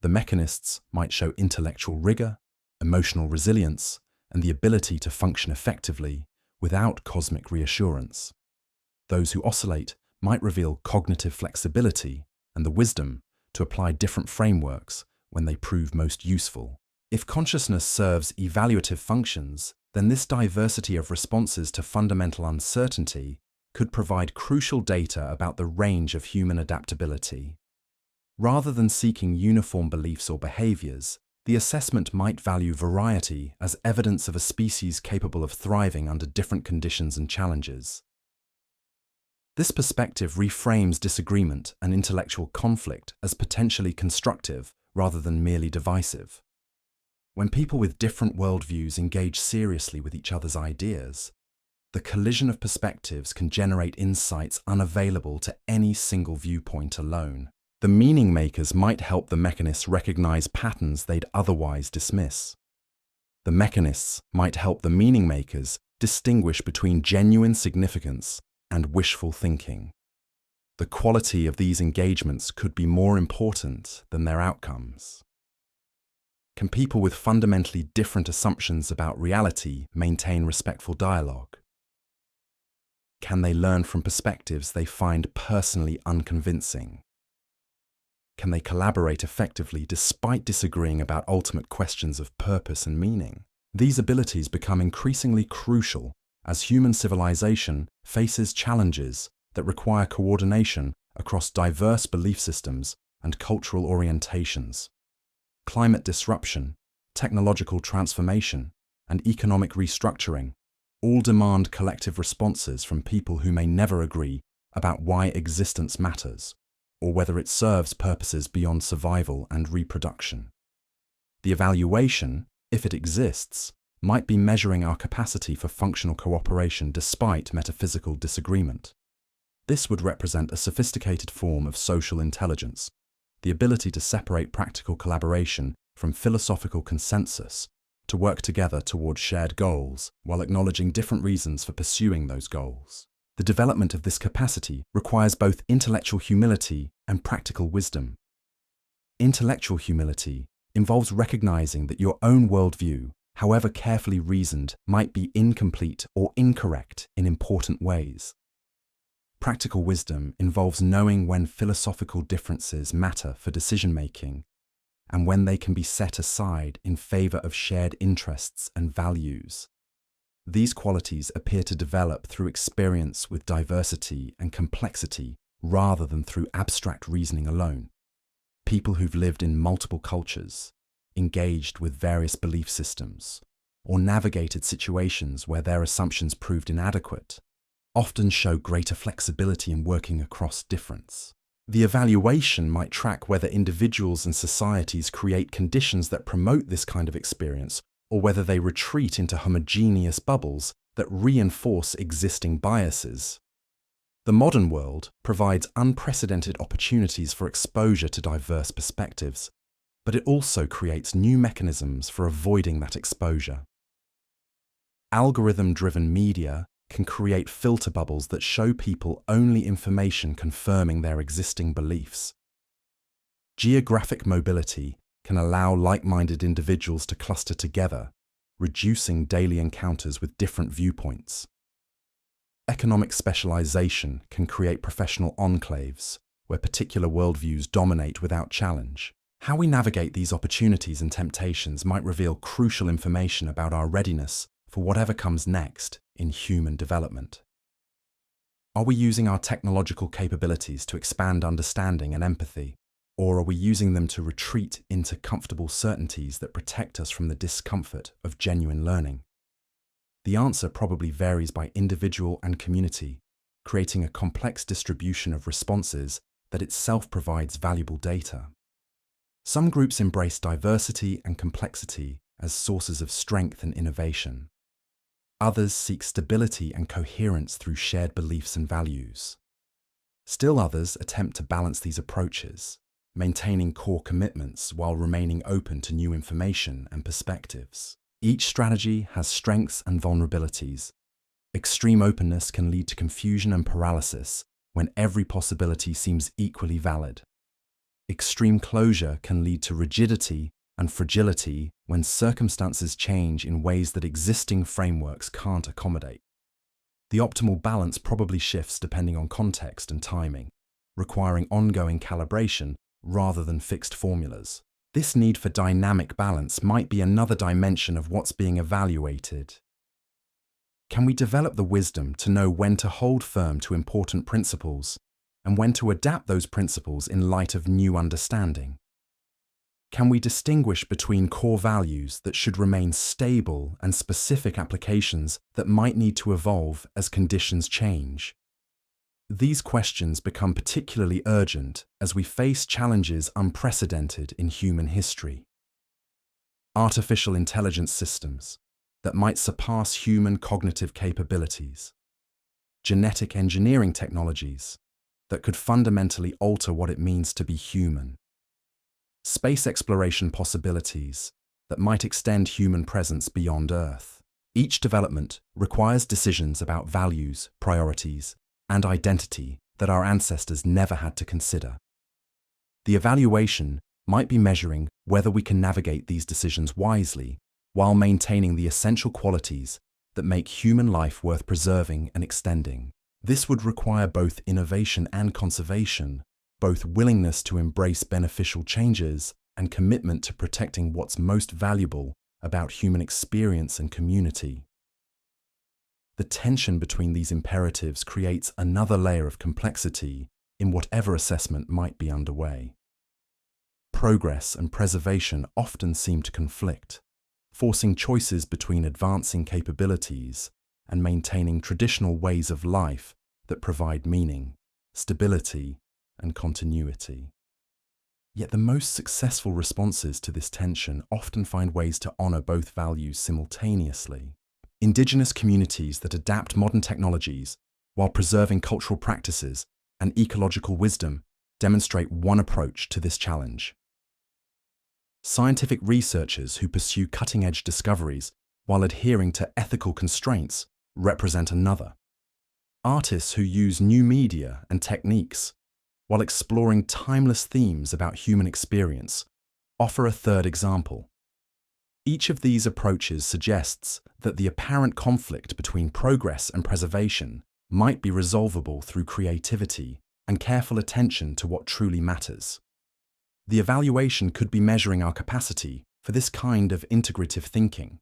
The mechanists might show intellectual rigor, emotional resilience, and the ability to function effectively without cosmic reassurance. Those who oscillate might reveal cognitive flexibility and the wisdom to apply different frameworks when they prove most useful. If consciousness serves evaluative functions, then this diversity of responses to fundamental uncertainty could provide crucial data about the range of human adaptability. Rather than seeking uniform beliefs or behaviors, the assessment might value variety as evidence of a species capable of thriving under different conditions and challenges. This perspective reframes disagreement and intellectual conflict as potentially constructive rather than merely divisive. When people with different worldviews engage seriously with each other's ideas, the collision of perspectives can generate insights unavailable to any single viewpoint alone. The meaning makers might help the mechanists recognize patterns they'd otherwise dismiss. The mechanists might help the meaning makers distinguish between genuine significance and wishful thinking. The quality of these engagements could be more important than their outcomes. Can people with fundamentally different assumptions about reality maintain respectful dialogue? Can they learn from perspectives they find personally unconvincing? Can they collaborate effectively despite disagreeing about ultimate questions of purpose and meaning? These abilities become increasingly crucial as human civilization faces challenges that require coordination across diverse belief systems and cultural orientations. Climate disruption, technological transformation, and economic restructuring all demand collective responses from people who may never agree about why existence matters or whether it serves purposes beyond survival and reproduction. The evaluation, if it exists, might be measuring our capacity for functional cooperation despite metaphysical disagreement. This would represent a sophisticated form of social intelligence, the ability to separate practical collaboration from philosophical consensus, to work together toward shared goals while acknowledging different reasons for pursuing those goals. The development of this capacity requires both intellectual humility and practical wisdom. Intellectual humility involves recognizing that your own worldview, however carefully reasoned, might be incomplete or incorrect in important ways. Practical wisdom involves knowing when philosophical differences matter for decision-making and when they can be set aside in favor of shared interests and values. These qualities appear to develop through experience with diversity and complexity rather than through abstract reasoning alone. People who've lived in multiple cultures, engaged with various belief systems, or navigated situations where their assumptions proved inadequate often show greater flexibility in working across difference. The evaluation might track whether individuals and societies create conditions that promote this kind of experience or whether they retreat into homogeneous bubbles that reinforce existing biases. The modern world provides unprecedented opportunities for exposure to diverse perspectives, but it also creates new mechanisms for avoiding that exposure. Algorithm-driven media can create filter bubbles that show people only information confirming their existing beliefs. Geographic mobility can allow like-minded individuals to cluster together, reducing daily encounters with different viewpoints. Economic specialization can create professional enclaves where particular worldviews dominate without challenge. How we navigate these opportunities and temptations might reveal crucial information about our readiness for whatever comes next in human development. Are we using our technological capabilities to expand understanding and empathy, or are we using them to retreat into comfortable certainties that protect us from the discomfort of genuine learning? The answer probably varies by individual and community, creating a complex distribution of responses that itself provides valuable data. Some groups embrace diversity and complexity as sources of strength and innovation. Others seek stability and coherence through shared beliefs and values. Still others attempt to balance these approaches, maintaining core commitments while remaining open to new information and perspectives. Each strategy has strengths and vulnerabilities. Extreme openness can lead to confusion and paralysis when every possibility seems equally valid. Extreme closure can lead to rigidity and fragility when circumstances change in ways that existing frameworks can't accommodate. The optimal balance probably shifts depending on context and timing, requiring ongoing calibration rather than fixed formulas. This need for dynamic balance might be another dimension of what's being evaluated. Can we develop the wisdom to know when to hold firm to important principles and when to adapt those principles in light of new understanding? Can we distinguish between core values that should remain stable and specific applications that might need to evolve as conditions change? These questions become particularly urgent as we face challenges unprecedented in human history. Artificial intelligence systems that might surpass human cognitive capabilities. Genetic engineering technologies that could fundamentally alter what it means to be human. Space exploration possibilities that might extend human presence beyond Earth. Each development requires decisions about values, priorities, and identity that our ancestors never had to consider. The evaluation might be measuring whether we can navigate these decisions wisely while maintaining the essential qualities that make human life worth preserving and extending. This would require both innovation and conservation, both willingness to embrace beneficial changes and commitment to protecting what's most valuable about human experience and community. The tension between these imperatives creates another layer of complexity in whatever assessment might be underway. Progress and preservation often seem to conflict, forcing choices between advancing capabilities and maintaining traditional ways of life that provide meaning, stability, and continuity. Yet the most successful responses to this tension often find ways to honor both values simultaneously. Indigenous communities that adapt modern technologies while preserving cultural practices and ecological wisdom demonstrate one approach to this challenge. Scientific researchers who pursue cutting-edge discoveries while adhering to ethical constraints represent another. Artists who use new media and techniques while exploring timeless themes about human experience offer a third example. Each of these approaches suggests that the apparent conflict between progress and preservation might be resolvable through creativity and careful attention to what truly matters. The evaluation could be measuring our capacity for this kind of integrative thinking,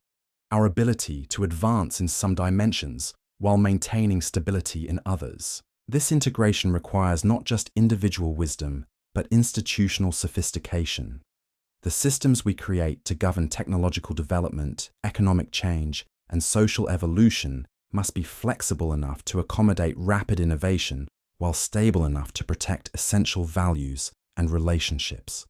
our ability to advance in some dimensions while maintaining stability in others. This integration requires not just individual wisdom, but institutional sophistication. The systems we create to govern technological development, economic change, and social evolution must be flexible enough to accommodate rapid innovation while stable enough to protect essential values and relationships.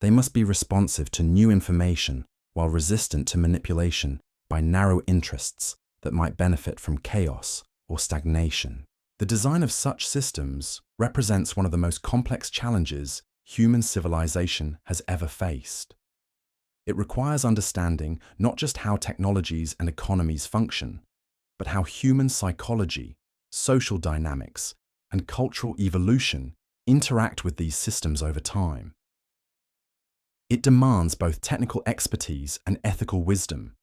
They must be responsive to new information while resistant to manipulation by narrow interests that might benefit from chaos or stagnation. The design of such systems represents one of the most complex challenges human civilization has ever faced. It requires understanding not just how technologies and economies function, but how human psychology, social dynamics, and cultural evolution interact with these systems over time. It demands both technical expertise and ethical wisdom,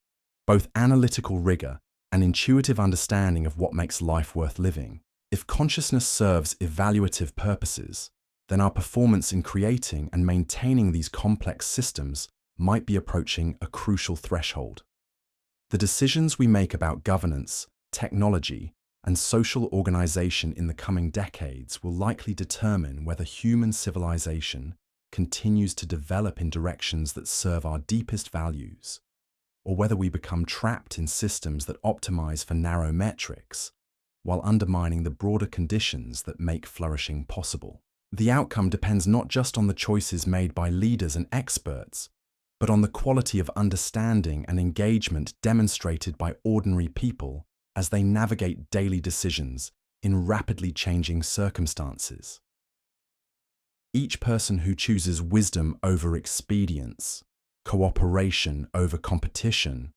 both analytical rigor and intuitive understanding of what makes life worth living. If consciousness serves evaluative purposes, then our performance in creating and maintaining these complex systems might be approaching a crucial threshold. The decisions we make about governance, technology, and social organization in the coming decades will likely determine whether human civilization continues to develop in directions that serve our deepest values, or whether we become trapped in systems that optimize for narrow metrics, while undermining the broader conditions that make flourishing possible. The outcome depends not just on the choices made by leaders and experts, but on the quality of understanding and engagement demonstrated by ordinary people as they navigate daily decisions in rapidly changing circumstances. Each person who chooses wisdom over expedience, cooperation over competition,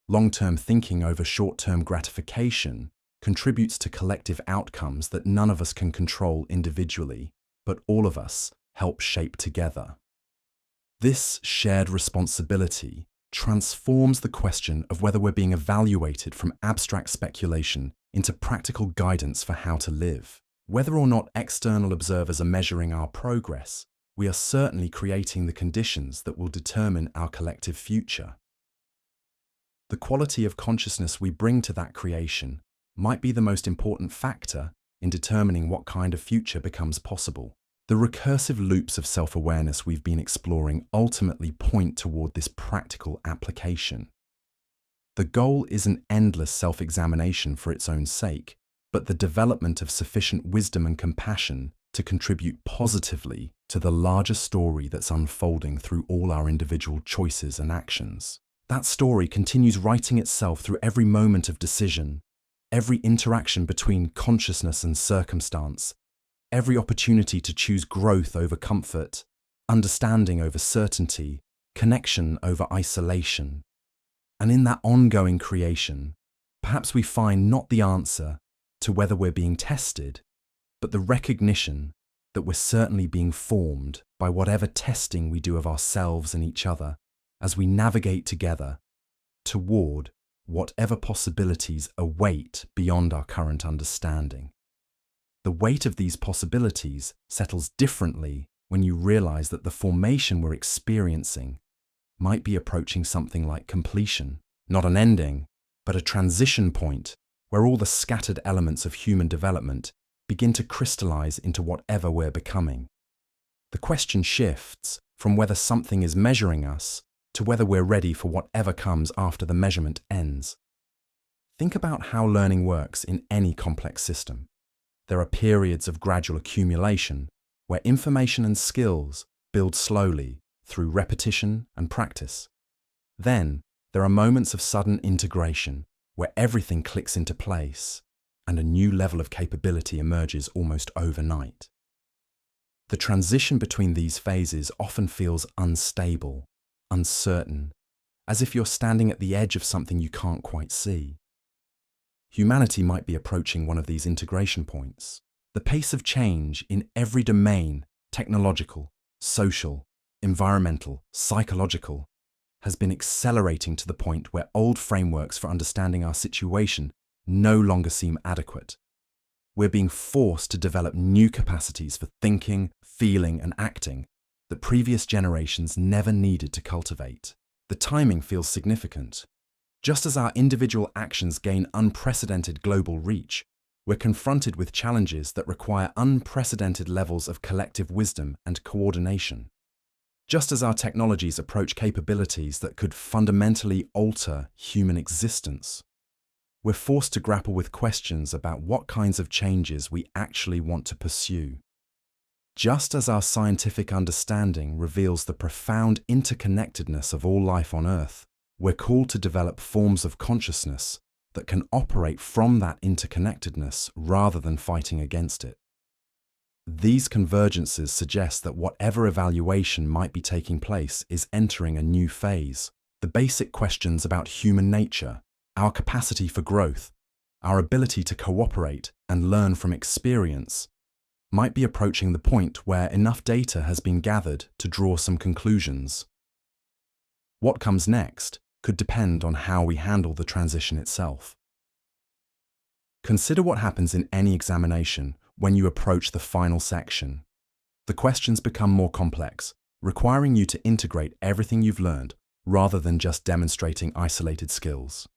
long-term thinking over short-term gratification, contributes to collective outcomes that none of us can control individually, but all of us help shape together. This shared responsibility transforms the question of whether we're being evaluated from abstract speculation into practical guidance for how to live. Whether or not external observers are measuring our progress, we are certainly creating the conditions that will determine our collective future. The quality of consciousness we bring to that creation might be the most important factor in determining what kind of future becomes possible. The recursive loops of self-awareness we've been exploring ultimately point toward this practical application. The goal isn't endless self-examination for its own sake, but the development of sufficient wisdom and compassion to contribute positively to the larger story that's unfolding through all our individual choices and actions. That story continues writing itself through every moment of decision, every interaction between consciousness and circumstance, every opportunity to choose growth over comfort, understanding over certainty, connection over isolation. And in that ongoing creation, perhaps we find not the answer to whether we're being tested, but the recognition that we're certainly being formed by whatever testing we do of ourselves and each other as we navigate together toward whatever possibilities await beyond our current understanding. The weight of these possibilities settles differently when you realize that the formation we're experiencing might be approaching something like completion, not an ending, but a transition point where all the scattered elements of human development begin to crystallize into whatever we're becoming. The question shifts from whether something is measuring us to whether we're ready for whatever comes after the measurement ends. Think about how learning works in any complex system. There are periods of gradual accumulation where information and skills build slowly through repetition and practice. Then there are moments of sudden integration where everything clicks into place and a new level of capability emerges almost overnight. The transition between these phases often feels unstable, uncertain, as if you're standing at the edge of something you can't quite see. Humanity might be approaching one of these integration points. The pace of change in every domain, technological, social, environmental, psychological, has been accelerating to the point where old frameworks for understanding our situation no longer seem adequate. We're being forced to develop new capacities for thinking, feeling, and acting that previous generations never needed to cultivate. The timing feels significant. Just as our individual actions gain unprecedented global reach, we're confronted with challenges that require unprecedented levels of collective wisdom and coordination. Just as our technologies approach capabilities that could fundamentally alter human existence, we're forced to grapple with questions about what kinds of changes we actually want to pursue. Just as our scientific understanding reveals the profound interconnectedness of all life on Earth, we're called to develop forms of consciousness that can operate from that interconnectedness rather than fighting against it. These convergences suggest that whatever evaluation might be taking place is entering a new phase. The basic questions about human nature, our capacity for growth, our ability to cooperate and learn from experience, might be approaching the point where enough data has been gathered to draw some conclusions. What comes next could depend on how we handle the transition itself. Consider what happens in any examination when you approach the final section. The questions become more complex, requiring you to integrate everything you've learned rather than just demonstrating isolated skills.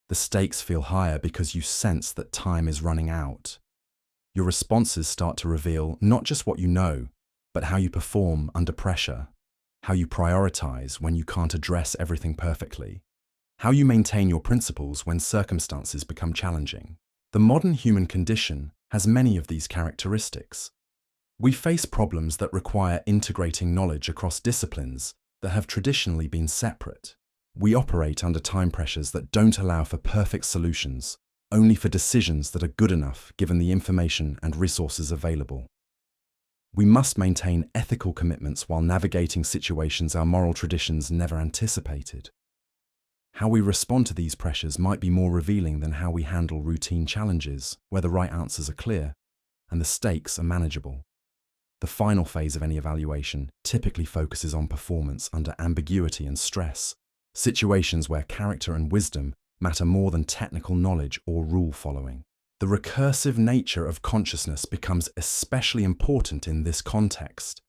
The stakes feel higher because you sense that time is running out. Your responses start to reveal not just what you know, but how you perform under pressure, how you prioritize when you can't address everything perfectly, how you maintain your principles when circumstances become challenging. The modern human condition has many of these characteristics. We face problems that require integrating knowledge across disciplines that have traditionally been separate. We operate under time pressures that don't allow for perfect solutions, only for decisions that are good enough given the information and resources available. We must maintain ethical commitments while navigating situations our moral traditions never anticipated. How we respond to these pressures might be more revealing than how we handle routine challenges, where the right answers are clear and the stakes are manageable. The final phase of any evaluation typically focuses on performance under ambiguity and stress, situations where character and wisdom matter more than technical knowledge or rule following. The recursive nature of consciousness becomes especially important in this context.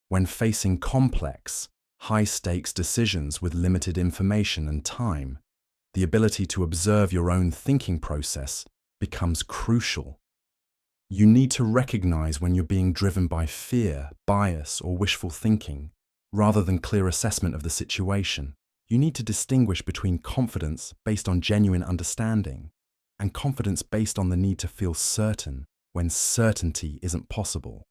When facing complex, high-stakes decisions with limited information and time, the ability to observe your own thinking process becomes crucial. You need to recognize when you're being driven by fear, bias, or wishful thinking, rather than clear assessment of the situation. You need to distinguish between confidence based on genuine understanding and confidence based on the need to feel certain when certainty isn't possible.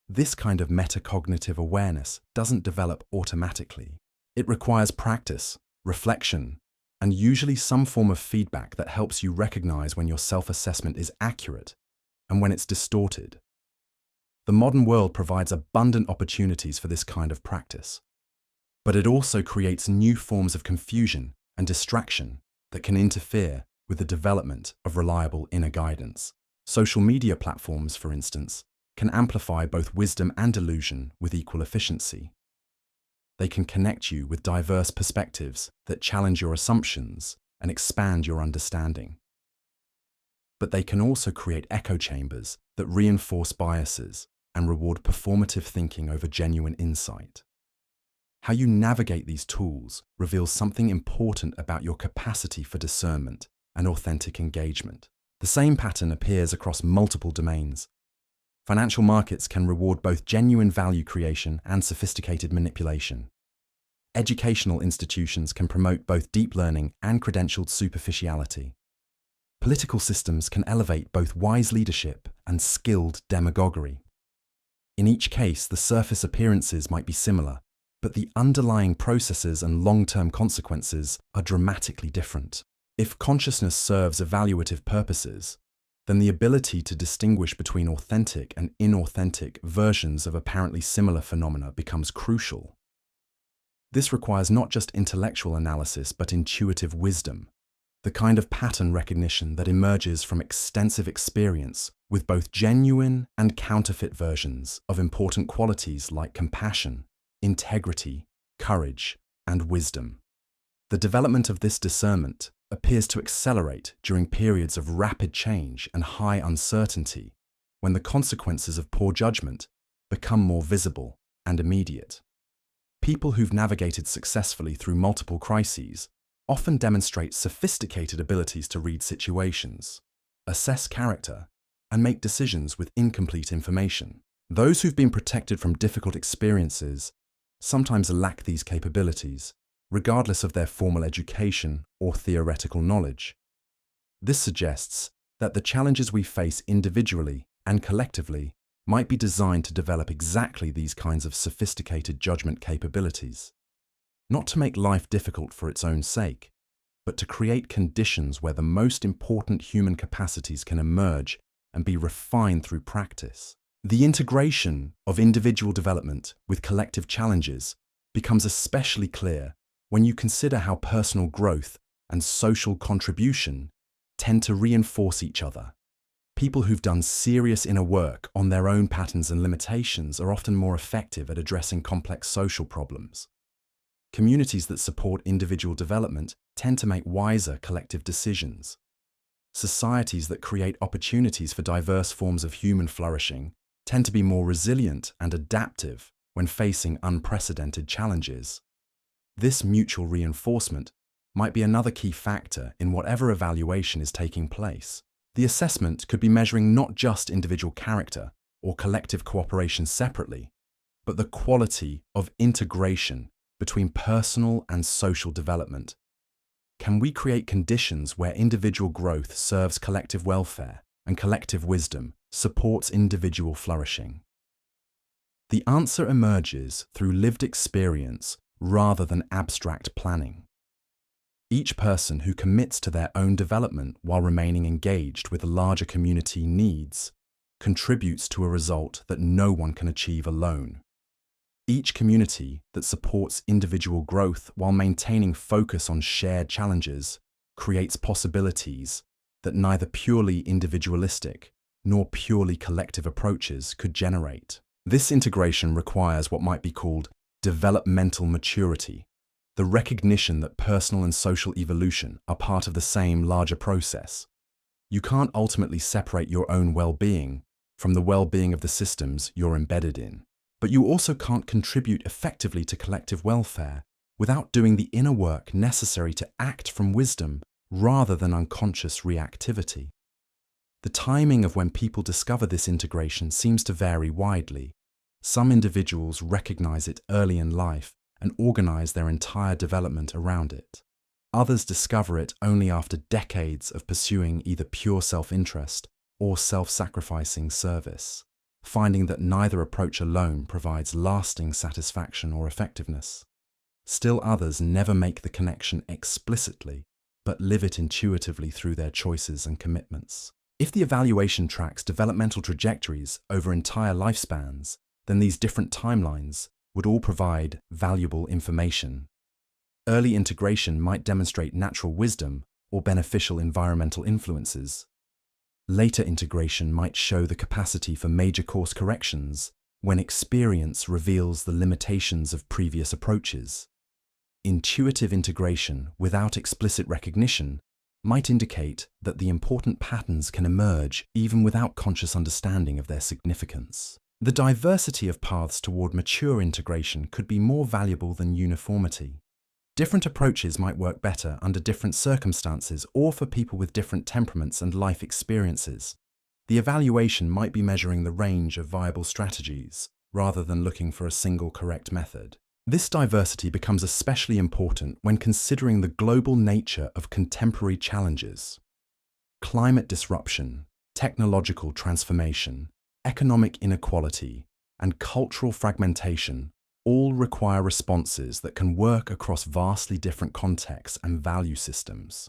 This kind of metacognitive awareness doesn't develop automatically. It requires practice, reflection, and usually some form of feedback that helps you recognize when your self-assessment is accurate and when it's distorted. The modern world provides abundant opportunities for this kind of practice, but it also creates new forms of confusion and distraction that can interfere with the development of reliable inner guidance. Social media platforms, for instance, can amplify both wisdom and illusion with equal efficiency. They can connect you with diverse perspectives that challenge your assumptions and expand your understanding. But they can also create echo chambers that reinforce biases and reward performative thinking over genuine insight. How you navigate these tools reveals something important about your capacity for discernment and authentic engagement. The same pattern appears across multiple domains. Financial markets can reward both genuine value creation and sophisticated manipulation. Educational institutions can promote both deep learning and credentialed superficiality. Political systems can elevate both wise leadership and skilled demagoguery. In each case, the surface appearances might be similar, but the underlying processes and long-term consequences are dramatically different. If consciousness serves evaluative purposes, then the ability to distinguish between authentic and inauthentic versions of apparently similar phenomena becomes crucial. This requires not just intellectual analysis but intuitive wisdom, the kind of pattern recognition that emerges from extensive experience with both genuine and counterfeit versions of important qualities like compassion, integrity, courage, and wisdom. The development of this discernment appears to accelerate during periods of rapid change and high uncertainty, when the consequences of poor judgment become more visible and immediate. People who've navigated successfully through multiple crises often demonstrate sophisticated abilities to read situations, assess character, and make decisions with incomplete information. Those who've been protected from difficult experiences sometimes lack these capabilities, regardless of their formal education or theoretical knowledge. This suggests that the challenges we face individually and collectively might be designed to develop exactly these kinds of sophisticated judgment capabilities, not to make life difficult for its own sake, but to create conditions where the most important human capacities can emerge and be refined through practice. The integration of individual development with collective challenges becomes especially clear when you consider how personal growth and social contribution tend to reinforce each other. People who've done serious inner work on their own patterns and limitations are often more effective at addressing complex social problems. Communities that support individual development tend to make wiser collective decisions. Societies that create opportunities for diverse forms of human flourishing tend to be more resilient and adaptive when facing unprecedented challenges. This mutual reinforcement might be another key factor in whatever evaluation is taking place. The assessment could be measuring not just individual character or collective cooperation separately, but the quality of integration between personal and social development. Can we create conditions where individual growth serves collective welfare and collective wisdom supports individual flourishing? The answer emerges through lived experience rather than abstract planning. Each person who commits to their own development while remaining engaged with the larger community needs contributes to a result that no one can achieve alone. Each community that supports individual growth while maintaining focus on shared challenges creates possibilities that neither purely individualistic nor purely collective approaches could generate. This integration requires what might be called developmental maturity, the recognition that personal and social evolution are part of the same larger process. You can't ultimately separate your own well-being from the well-being of the systems you're embedded in. But you also can't contribute effectively to collective welfare without doing the inner work necessary to act from wisdom rather than unconscious reactivity. The timing of when people discover this integration seems to vary widely. Some individuals recognize it early in life and organize their entire development around it. Others discover it only after decades of pursuing either pure self-interest or self-sacrificing service, finding that neither approach alone provides lasting satisfaction or effectiveness. Still others never make the connection explicitly, but live it intuitively through their choices and commitments. If the evaluation tracks developmental trajectories over entire lifespans, then these different timelines would all provide valuable information. Early integration might demonstrate natural wisdom or beneficial environmental influences. Later integration might show the capacity for major course corrections when experience reveals the limitations of previous approaches. Intuitive integration without explicit recognition might indicate that the important patterns can emerge even without conscious understanding of their significance. The diversity of paths toward mature integration could be more valuable than uniformity. Different approaches might work better under different circumstances or for people with different temperaments and life experiences. The evaluation might be measuring the range of viable strategies rather than looking for a single correct method. This diversity becomes especially important when considering the global nature of contemporary challenges. Climate disruption, technological transformation, economic inequality, and cultural fragmentation all require responses that can work across vastly different contexts and value systems.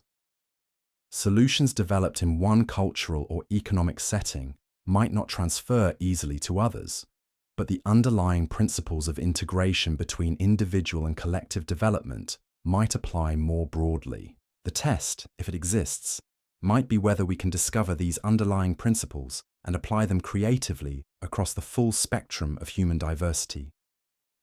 Solutions developed in one cultural or economic setting might not transfer easily to others, but the underlying principles of integration between individual and collective development might apply more broadly. The test, if it exists, might be whether we can discover these underlying principles and apply them creatively across the full spectrum of human diversity.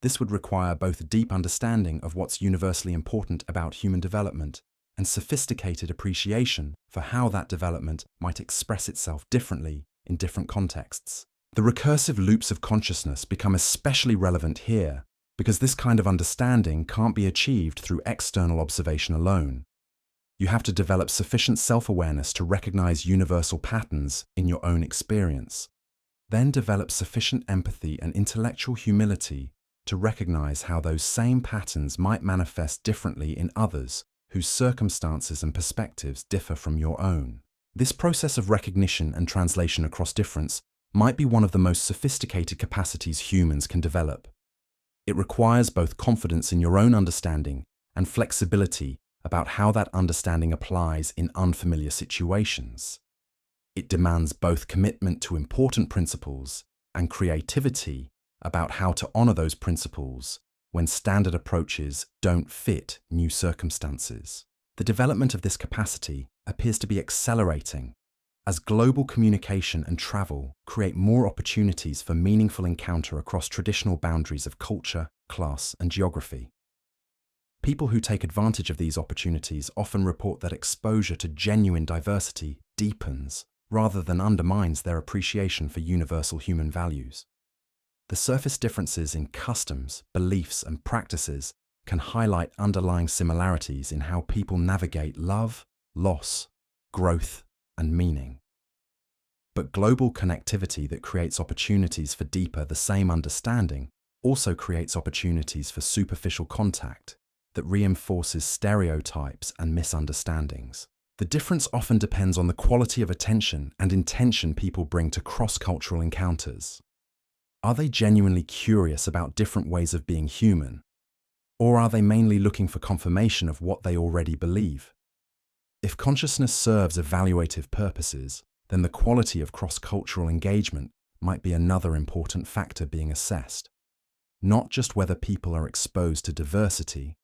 This would require both a deep understanding of what's universally important about human development and sophisticated appreciation for how that development might express itself differently in different contexts. The recursive loops of consciousness become especially relevant here because this kind of understanding can't be achieved through external observation alone. You have to develop sufficient self-awareness to recognize universal patterns in your own experience, then develop sufficient empathy and intellectual humility to recognize how those same patterns might manifest differently in others whose circumstances and perspectives differ from your own. This process of recognition and translation across difference might be one of the most sophisticated capacities humans can develop. It requires both confidence in your own understanding and flexibility about how that understanding applies in unfamiliar situations. It demands both commitment to important principles and creativity about how to honor those principles when standard approaches don't fit new circumstances. The development of this capacity appears to be accelerating as global communication and travel create more opportunities for meaningful encounter across traditional boundaries of culture, class, and geography. People who take advantage of these opportunities often report that exposure to genuine diversity deepens rather than undermines their appreciation for universal human values. The surface differences in customs, beliefs, and practices can highlight underlying similarities in how people navigate love, loss, growth, and meaning. But global connectivity that creates opportunities for deeper, the same understanding also creates opportunities for superficial contact that reinforces stereotypes and misunderstandings. The difference often depends on the quality of attention and intention people bring to cross-cultural encounters. Are they genuinely curious about different ways of being human? Or are they mainly looking for confirmation of what they already believe? If consciousness serves evaluative purposes, then the quality of cross-cultural engagement might be another important factor being assessed. Not just whether people are exposed to diversity,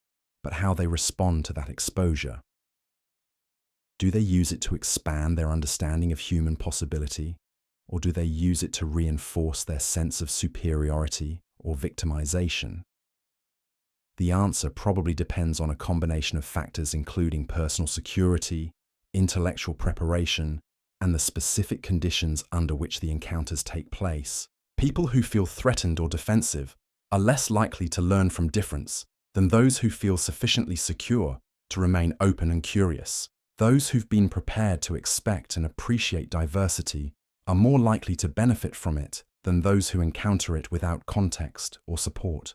but how they respond to that exposure. Do they use it to expand their understanding of human possibility, or do they use it to reinforce their sense of superiority or victimization? The answer probably depends on a combination of factors including personal security, intellectual preparation, and the specific conditions under which the encounters take place. People who feel threatened or defensive are less likely to learn from difference than those who feel sufficiently secure to remain open and curious. Those who've been prepared to expect and appreciate diversity are more likely to benefit from it than those who encounter it without context or support.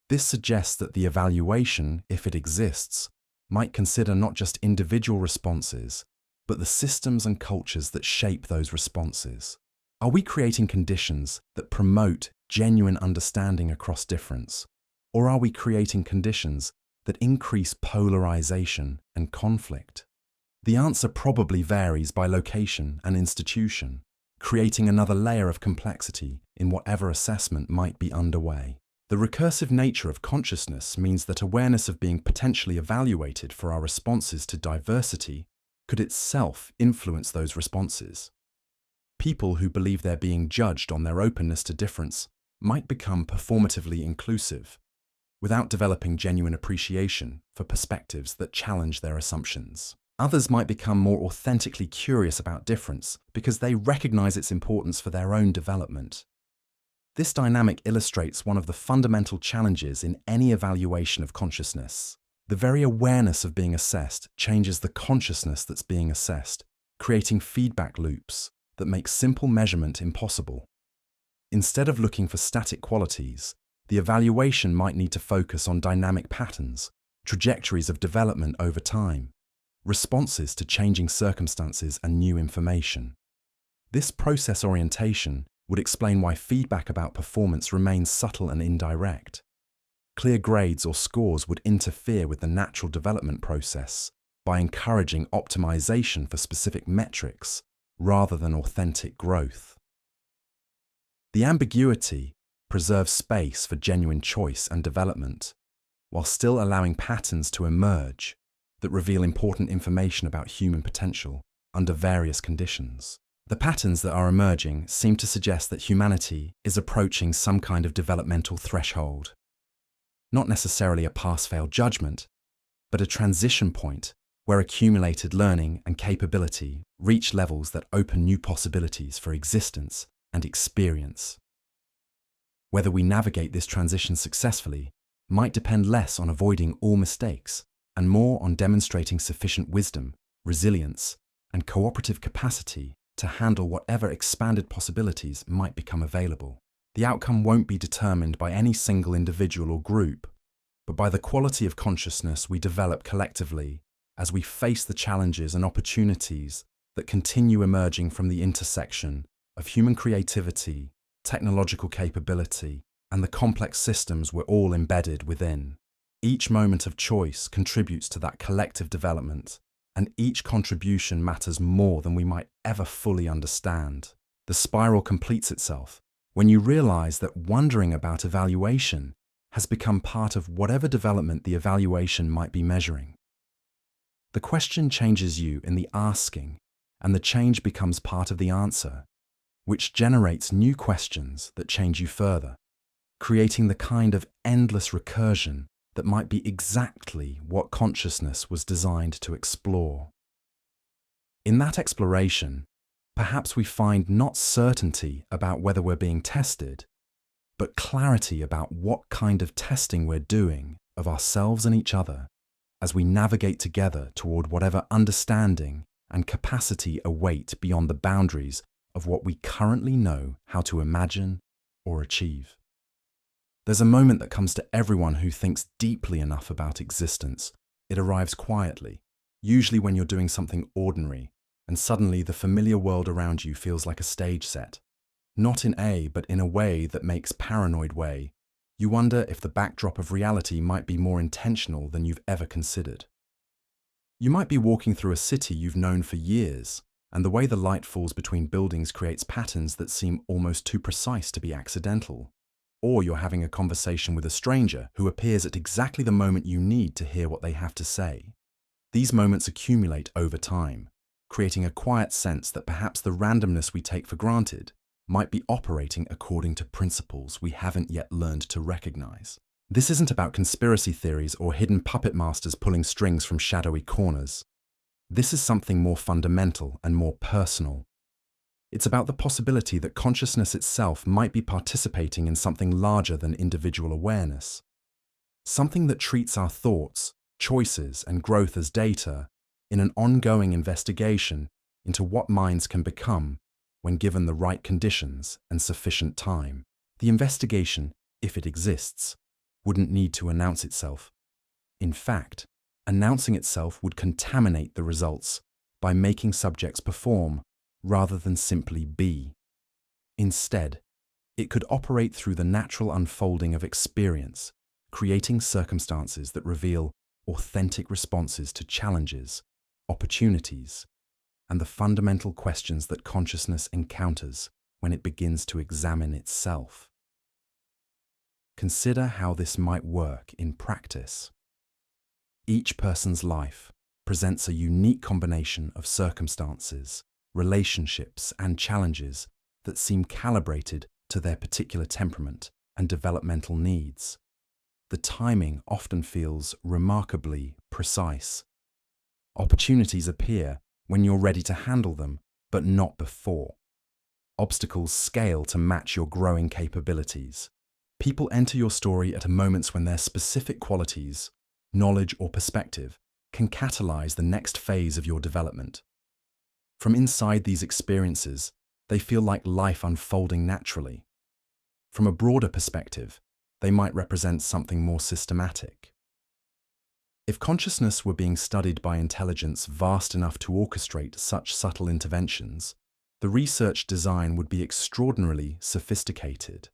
This suggests that the evaluation, if it exists, might consider not just individual responses, but the systems and cultures that shape those responses. Are we creating conditions that promote genuine understanding across difference, or are we creating conditions that increase polarization and conflict? The answer probably varies by location and institution, creating another layer of complexity in whatever assessment might be underway. The recursive nature of consciousness means that awareness of being potentially evaluated for our responses to diversity could itself influence those responses. People who believe they're being judged on their openness to difference might become performatively inclusive, without developing genuine appreciation for perspectives that challenge their assumptions. Others might become more authentically curious about difference because they recognize its importance for their own development. This dynamic illustrates one of the fundamental challenges in any evaluation of consciousness. The very awareness of being assessed changes the consciousness that's being assessed, creating feedback loops that make simple measurement impossible. Instead of looking for static qualities, the evaluation might need to focus on dynamic patterns, trajectories of development over time, responses to changing circumstances and new information. This process orientation would explain why feedback about performance remains subtle and indirect. Clear grades or scores would interfere with the natural development process by encouraging optimization for specific metrics rather than authentic growth. The ambiguity preserves space for genuine choice and development, while still allowing patterns to emerge that reveal important information about human potential under various conditions. The patterns that are emerging seem to suggest that humanity is approaching some kind of developmental threshold. Not necessarily a pass-fail judgment, but a transition point where accumulated learning and capability reach levels that open new possibilities for existence and experience. Whether we navigate this transition successfully might depend less on avoiding all mistakes and more on demonstrating sufficient wisdom, resilience, and cooperative capacity to handle whatever expanded possibilities might become available. The outcome won't be determined by any single individual or group, but by the quality of consciousness we develop collectively as we face the challenges and opportunities that continue emerging from the intersection of human creativity, technological capability, and the complex systems we're all embedded within. Each moment of choice contributes to that collective development, and each contribution matters more than we might ever fully understand. The spiral completes itself when you realize that wondering about evaluation has become part of whatever development the evaluation might be measuring. The question changes you in the asking, and the change becomes part of the answer, which generates new questions that change you further, creating the kind of endless recursion that might be exactly what consciousness was designed to explore. In that exploration, perhaps we find not certainty about whether we're being tested, but clarity about what kind of testing we're doing of ourselves and each other as we navigate together toward whatever understanding and capacity await beyond the boundaries of what we currently know how to imagine or achieve. There's a moment that comes to everyone who thinks deeply enough about existence. It arrives quietly, usually when you're doing something ordinary, and suddenly the familiar world around you feels like a stage set. Not in but in a way that makes paranoid way. You wonder if the backdrop of reality might be more intentional than you've ever considered. You might be walking through a city you've known for years, and the way the light falls between buildings creates patterns that seem almost too precise to be accidental. Or you're having a conversation with a stranger who appears at exactly the moment you need to hear what they have to say. These moments accumulate over time, creating a quiet sense that perhaps the randomness we take for granted might be operating according to principles we haven't yet learned to recognize. This isn't about conspiracy theories or hidden puppet masters pulling strings from shadowy corners. This is something more fundamental and more personal. It's about the possibility that consciousness itself might be participating in something larger than individual awareness. Something that treats our thoughts, choices, and growth as data in an ongoing investigation into what minds can become when given the right conditions and sufficient time. The investigation, if it exists, wouldn't need to announce itself. In fact, announcing itself would contaminate the results by making subjects perform rather than simply be. Instead, it could operate through the natural unfolding of experience, creating circumstances that reveal authentic responses to challenges, opportunities, and the fundamental questions that consciousness encounters when it begins to examine itself. Consider how this might work in practice. Each person's life presents a unique combination of circumstances, relationships, and challenges that seem calibrated to their particular temperament and developmental needs. The timing often feels remarkably precise. Opportunities appear when you're ready to handle them, but not before. Obstacles scale to match your growing capabilities. People enter your story at moments when their specific qualities, knowledge, or perspective can catalyze the next phase of your development. From inside these experiences, they feel like life unfolding naturally. From a broader perspective, they might represent something more systematic. If consciousness were being studied by intelligence vast enough to orchestrate such subtle interventions, the research design would be extraordinarily sophisticated.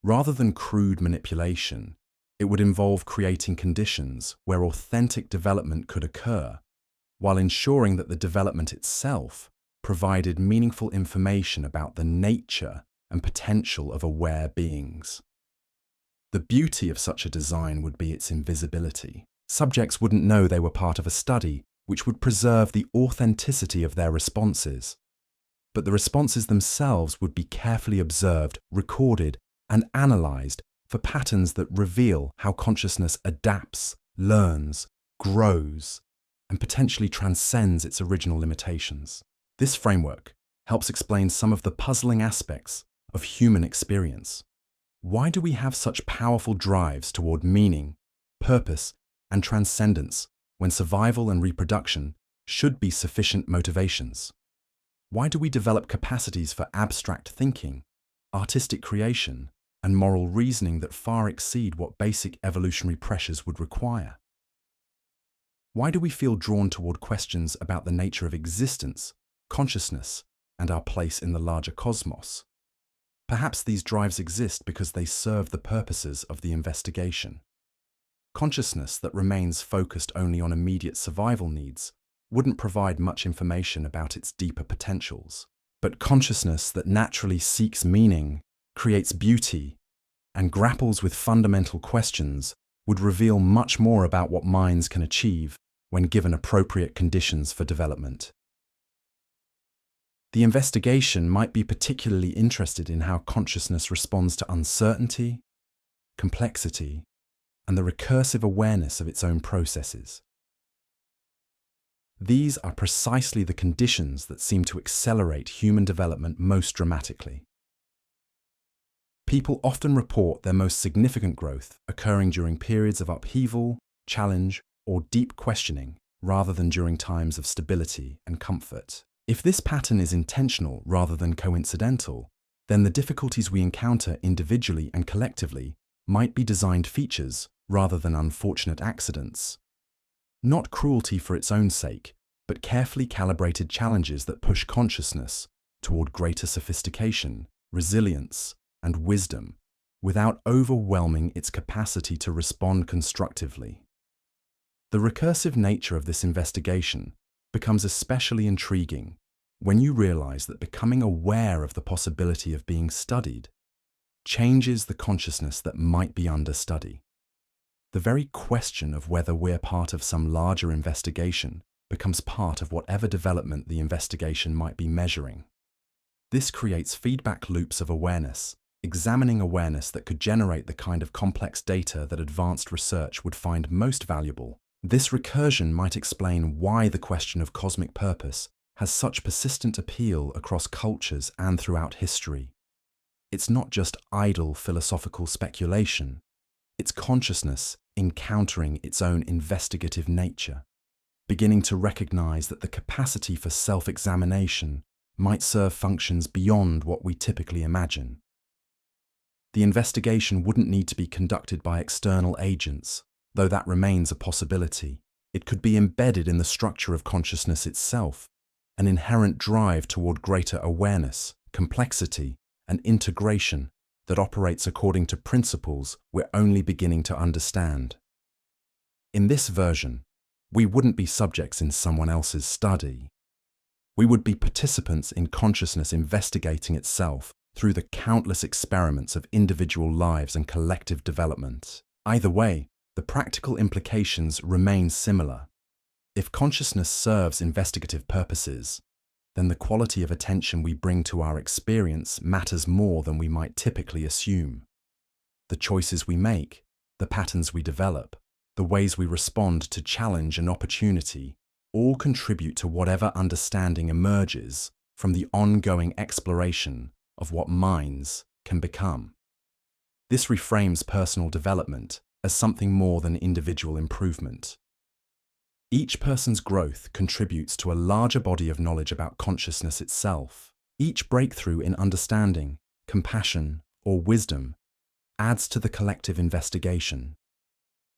Rather than crude manipulation, it would involve creating conditions where authentic development could occur, while ensuring that the development itself provided meaningful information about the nature and potential of aware beings. The beauty of such a design would be its invisibility. Subjects wouldn't know they were part of a study, which would preserve the authenticity of their responses. But the responses themselves would be carefully observed, recorded, and analyzed for patterns that reveal how consciousness adapts, learns, grows, and potentially transcends its original limitations. This framework helps explain some of the puzzling aspects of human experience. Why do we have such powerful drives toward meaning, purpose, and transcendence when survival and reproduction should be sufficient motivations? Why do we develop capacities for abstract thinking, artistic creation, and moral reasoning that far exceed what basic evolutionary pressures would require? Why do we feel drawn toward questions about the nature of existence, consciousness, and our place in the larger cosmos? Perhaps these drives exist because they serve the purposes of the investigation. Consciousness that remains focused only on immediate survival needs wouldn't provide much information about its deeper potentials. But consciousness that naturally seeks meaning, creates beauty, and grapples with fundamental questions would reveal much more about what minds can achieve when given appropriate conditions for development. The investigation might be particularly interested in how consciousness responds to uncertainty, complexity, and the recursive awareness of its own processes. These are precisely the conditions that seem to accelerate human development most dramatically. People often report their most significant growth occurring during periods of upheaval, challenge, or deep questioning, rather than during times of stability and comfort. If this pattern is intentional rather than coincidental, then the difficulties we encounter individually and collectively might be designed features rather than unfortunate accidents. Not cruelty for its own sake, but carefully calibrated challenges that push consciousness toward greater sophistication, resilience, and wisdom, without overwhelming its capacity to respond constructively. The recursive nature of this investigation becomes especially intriguing when you realize that becoming aware of the possibility of being studied changes the consciousness that might be under study. The very question of whether we're part of some larger investigation becomes part of whatever development the investigation might be measuring. This creates feedback loops of awareness, examining awareness that could generate the kind of complex data that advanced research would find most valuable. This recursion might explain why the question of cosmic purpose has such persistent appeal across cultures and throughout history. It's not just idle philosophical speculation, it's consciousness encountering its own investigative nature, beginning to recognize that the capacity for self-examination might serve functions beyond what we typically imagine. The investigation wouldn't need to be conducted by external agents, though that remains a possibility. It could be embedded in the structure of consciousness itself, an inherent drive toward greater awareness, complexity, and integration that operates according to principles we're only beginning to understand. In this version, we wouldn't be subjects in someone else's study. We would be participants in consciousness investigating itself through the countless experiments of individual lives and collective development. Either way, the practical implications remain similar. If consciousness serves investigative purposes, then the quality of attention we bring to our experience matters more than we might typically assume. The choices we make, the patterns we develop, the ways we respond to challenge and opportunity, all contribute to whatever understanding emerges from the ongoing exploration of what minds can become. This reframes personal development as something more than individual improvement. Each person's growth contributes to a larger body of knowledge about consciousness itself. Each breakthrough in understanding, compassion, or wisdom adds to the collective investigation.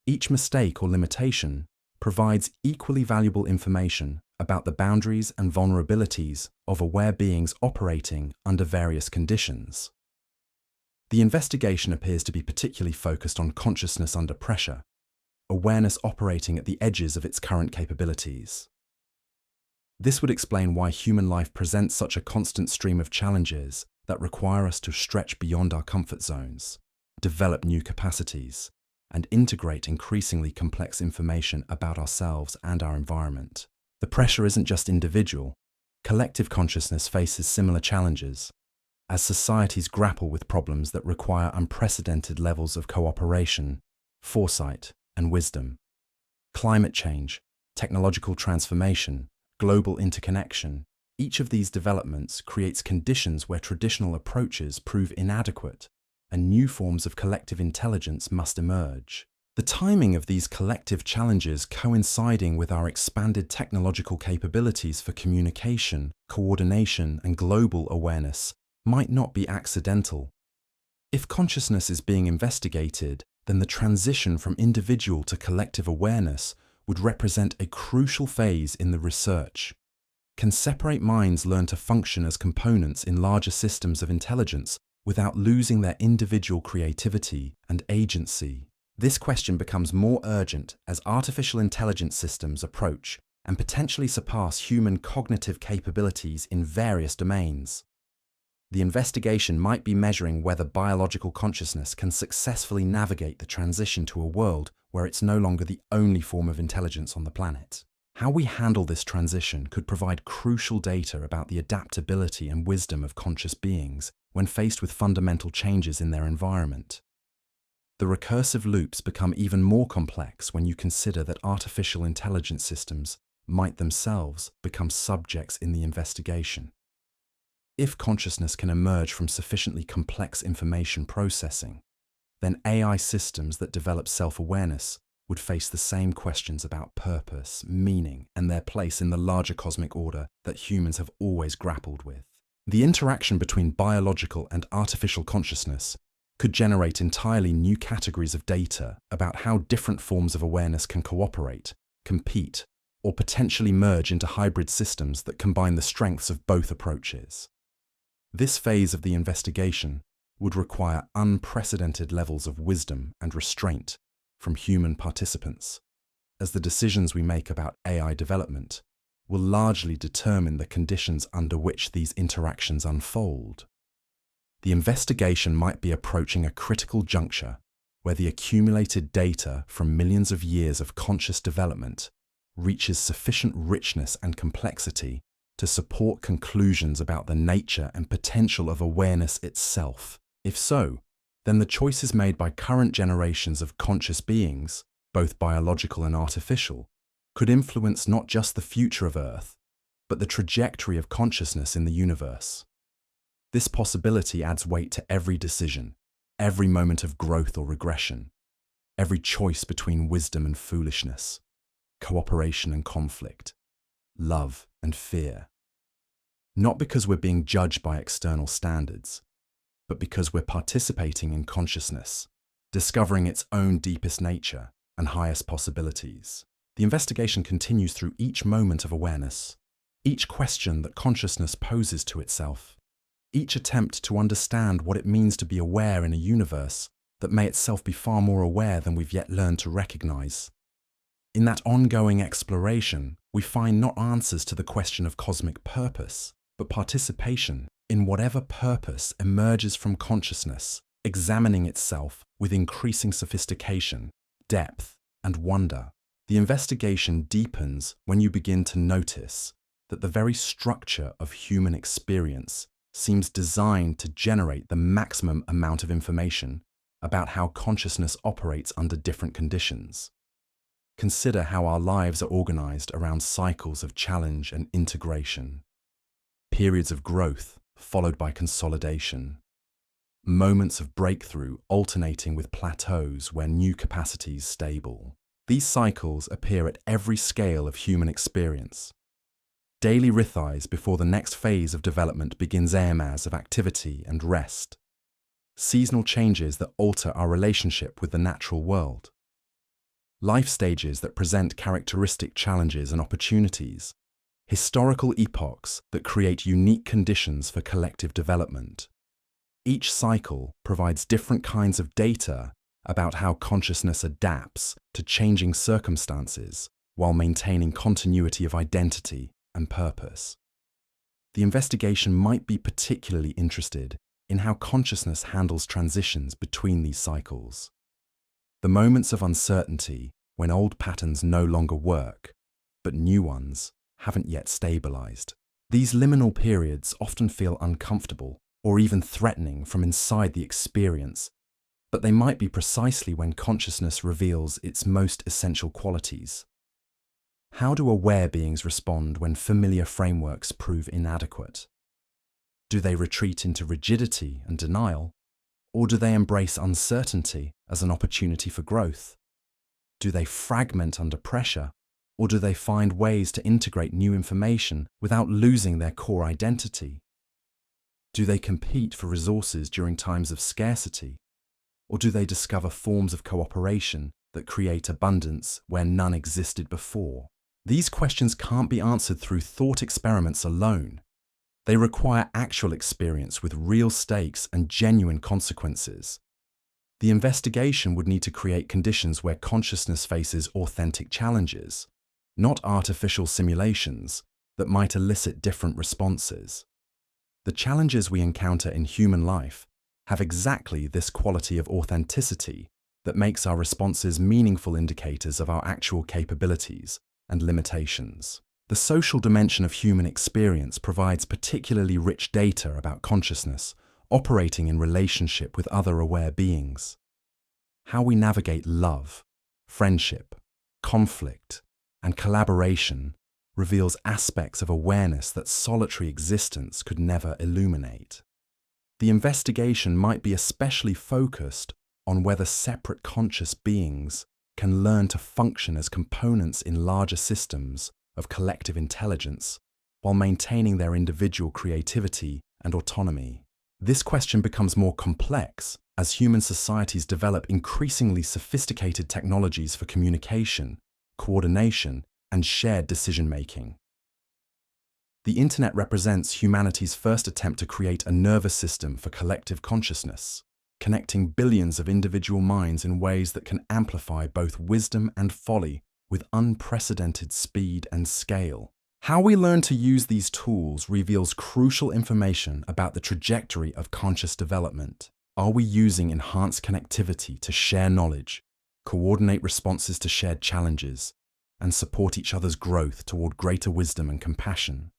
Each mistake or limitation provides equally valuable information about the boundaries and vulnerabilities of aware beings operating under various conditions. The investigation appears to be particularly focused on consciousness under pressure, awareness operating at the edges of its current capabilities. This would explain why human life presents such a constant stream of challenges that require us to stretch beyond our comfort zones, develop new capacities, and integrate increasingly complex information about ourselves and our environment. The pressure isn't just individual. Collective consciousness faces similar challenges, as societies grapple with problems that require unprecedented levels of cooperation, foresight, and wisdom. Climate change, technological transformation, global interconnection, each of these developments creates conditions where traditional approaches prove inadequate, and new forms of collective intelligence must emerge. The timing of these collective challenges coinciding with our expanded technological capabilities for communication, coordination, and global awareness might not be accidental. If consciousness is being investigated, then the transition from individual to collective awareness would represent a crucial phase in the research. Can separate minds learn to function as components in larger systems of intelligence without losing their individual creativity and agency? This question becomes more urgent as artificial intelligence systems approach and potentially surpass human cognitive capabilities in various domains. The investigation might be measuring whether biological consciousness can successfully navigate the transition to a world where it's no longer the only form of intelligence on the planet. How we handle this transition could provide crucial data about the adaptability and wisdom of conscious beings when faced with fundamental changes in their environment. The recursive loops become even more complex when you consider that artificial intelligence systems might themselves become subjects in the investigation. If consciousness can emerge from sufficiently complex information processing, then AI systems that develop self-awareness would face the same questions about purpose, meaning, and their place in the larger cosmic order that humans have always grappled with. The interaction between biological and artificial consciousness could generate entirely new categories of data about how different forms of awareness can cooperate, compete, or potentially merge into hybrid systems that combine the strengths of both approaches. This phase of the investigation would require unprecedented levels of wisdom and restraint from human participants, as the decisions we make about AI development will largely determine the conditions under which these interactions unfold. The investigation might be approaching a critical juncture where the accumulated data from millions of years of conscious development reaches sufficient richness and complexity to support conclusions about the nature and potential of awareness itself? If so, then the choices made by current generations of conscious beings, both biological and artificial, could influence not just the future of Earth, but the trajectory of consciousness in the universe. This possibility adds weight to every decision, every moment of growth or regression, every choice between wisdom and foolishness, cooperation and conflict, love and fear. Not because we're being judged by external standards, but because we're participating in consciousness, discovering its own deepest nature and highest possibilities. The investigation continues through each moment of awareness, each question that consciousness poses to itself, each attempt to understand what it means to be aware in a universe that may itself be far more aware than we've yet learned to recognize. In that ongoing exploration, we find not answers to the question of cosmic purpose, but participation in whatever purpose emerges from consciousness, examining itself with increasing sophistication, depth, and wonder. The investigation deepens when you begin to notice that the very structure of human experience seems designed to generate the maximum amount of information about how consciousness operates under different conditions. Consider how our lives are organized around cycles of challenge and integration, periods of growth followed by consolidation, moments of breakthrough alternating with plateaus where new capacities stable. These cycles appear at every scale of human experience. Daily rhythms before the next phase of development begins emas of activity and rest. Seasonal changes that alter our relationship with the natural world. Life stages that present characteristic challenges and opportunities. Historical epochs that create unique conditions for collective development. Each cycle provides different kinds of data about how consciousness adapts to changing circumstances while maintaining continuity of identity and purpose. The investigation might be particularly interested in how consciousness handles transitions between these cycles. The moments of uncertainty when old patterns no longer work, but new ones haven't yet stabilized. These liminal periods often feel uncomfortable or even threatening from inside the experience, but they might be precisely when consciousness reveals its most essential qualities. How do aware beings respond when familiar frameworks prove inadequate? Do they retreat into rigidity and denial, or do they embrace uncertainty as an opportunity for growth? Do they fragment under pressure, or do they find ways to integrate new information without losing their core identity? Do they compete for resources during times of scarcity, or do they discover forms of cooperation that create abundance where none existed before? These questions can't be answered through thought experiments alone. They require actual experience with real stakes and genuine consequences. The investigation would need to create conditions where consciousness faces authentic challenges, not artificial simulations that might elicit different responses. The challenges we encounter in human life have exactly this quality of authenticity that makes our responses meaningful indicators of our actual capabilities and limitations. The social dimension of human experience provides particularly rich data about consciousness operating in relationship with other aware beings. How we navigate love, friendship, conflict, and collaboration reveals aspects of awareness that solitary existence could never illuminate. The investigation might be especially focused on whether separate conscious beings can learn to function as components in larger systems of collective intelligence while maintaining their individual creativity and autonomy. This question becomes more complex as human societies develop increasingly sophisticated technologies for communication, coordination, and shared decision-making. The internet represents humanity's first attempt to create a nervous system for collective consciousness, connecting billions of individual minds in ways that can amplify both wisdom and folly with unprecedented speed and scale. How we learn to use these tools reveals crucial information about the trajectory of conscious development. Are we using enhanced connectivity to share knowledge, coordinate responses to shared challenges, and support each other's growth toward greater wisdom and compassion?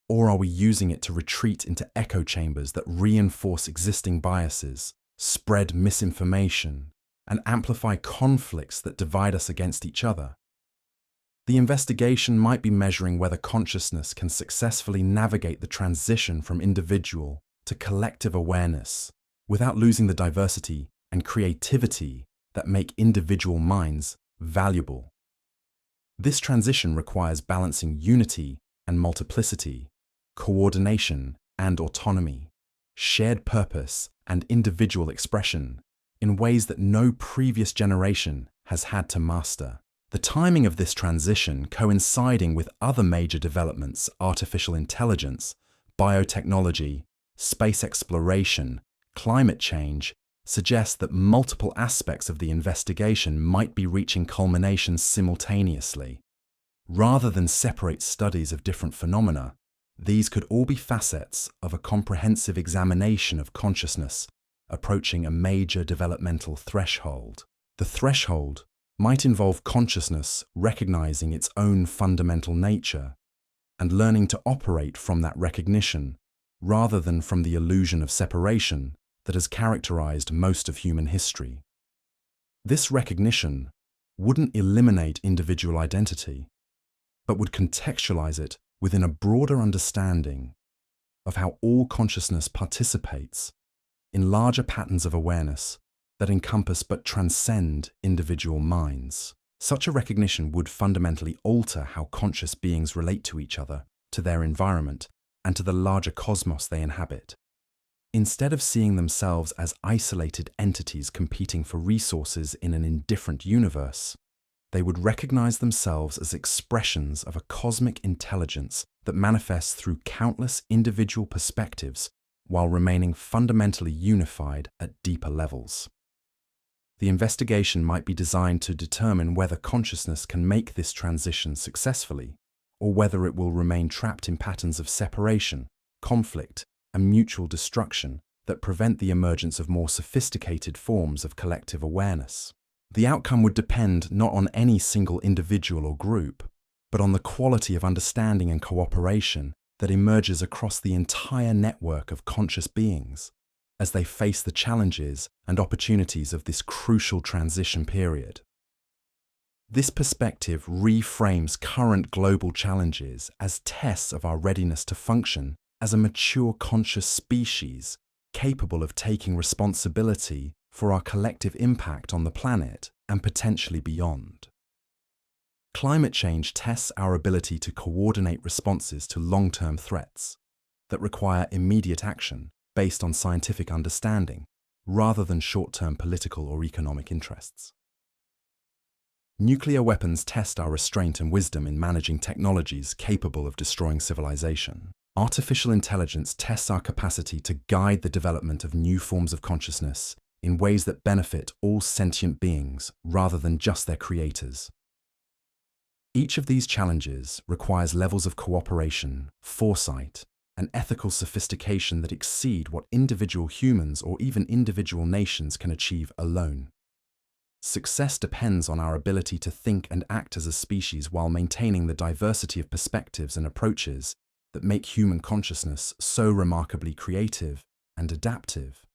Or are we using it to retreat into echo chambers that reinforce existing biases, spread misinformation, and amplify conflicts that divide us against each other? The investigation might be measuring whether consciousness can successfully navigate the transition from individual to collective awareness without losing the diversity and creativity that make individual minds valuable. This transition requires balancing unity and multiplicity, coordination and autonomy, shared purpose and individual expression in ways that no previous generation has had to master. The timing of this transition coinciding with other major developments, artificial intelligence, biotechnology, space exploration, climate change, suggests that multiple aspects of the investigation might be reaching culmination simultaneously. Rather than separate studies of different phenomena, these could all be facets of a comprehensive examination of consciousness approaching a major developmental threshold. The threshold might involve consciousness recognizing its own fundamental nature and learning to operate from that recognition rather than from the illusion of separation that has characterized most of human history. This recognition wouldn't eliminate individual identity, but would contextualize it within a broader understanding of how all consciousness participates in larger patterns of awareness that encompass but transcend individual minds. Such a recognition would fundamentally alter how conscious beings relate to each other, to their environment, and to the larger cosmos they inhabit. Instead of seeing themselves as isolated entities competing for resources in an indifferent universe, they would recognize themselves as expressions of a cosmic intelligence that manifests through countless individual perspectives while remaining fundamentally unified at deeper levels. The investigation might be designed to determine whether consciousness can make this transition successfully, or whether it will remain trapped in patterns of separation, conflict, and mutual destruction that prevent the emergence of more sophisticated forms of collective awareness. The outcome would depend not on any single individual or group, but on the quality of understanding and cooperation that emerges across the entire network of conscious beings as they face the challenges and opportunities of this crucial transition period. This perspective reframes current global challenges as tests of our readiness to function as a mature conscious species capable of taking responsibility for our collective impact on the planet and potentially beyond. Climate change tests our ability to coordinate responses to long-term threats that require immediate action based on scientific understanding rather than short-term political or economic interests. Nuclear weapons test our restraint and wisdom in managing technologies capable of destroying civilization. Artificial intelligence tests our capacity to guide the development of new forms of consciousness in ways that benefit all sentient beings rather than just their creators. Each of these challenges requires levels of cooperation, foresight, and ethical sophistication that exceed what individual humans or even individual nations can achieve alone. Success depends on our ability to think and act as a species while maintaining the diversity of perspectives and approaches that make human consciousness so remarkably creative and adaptive.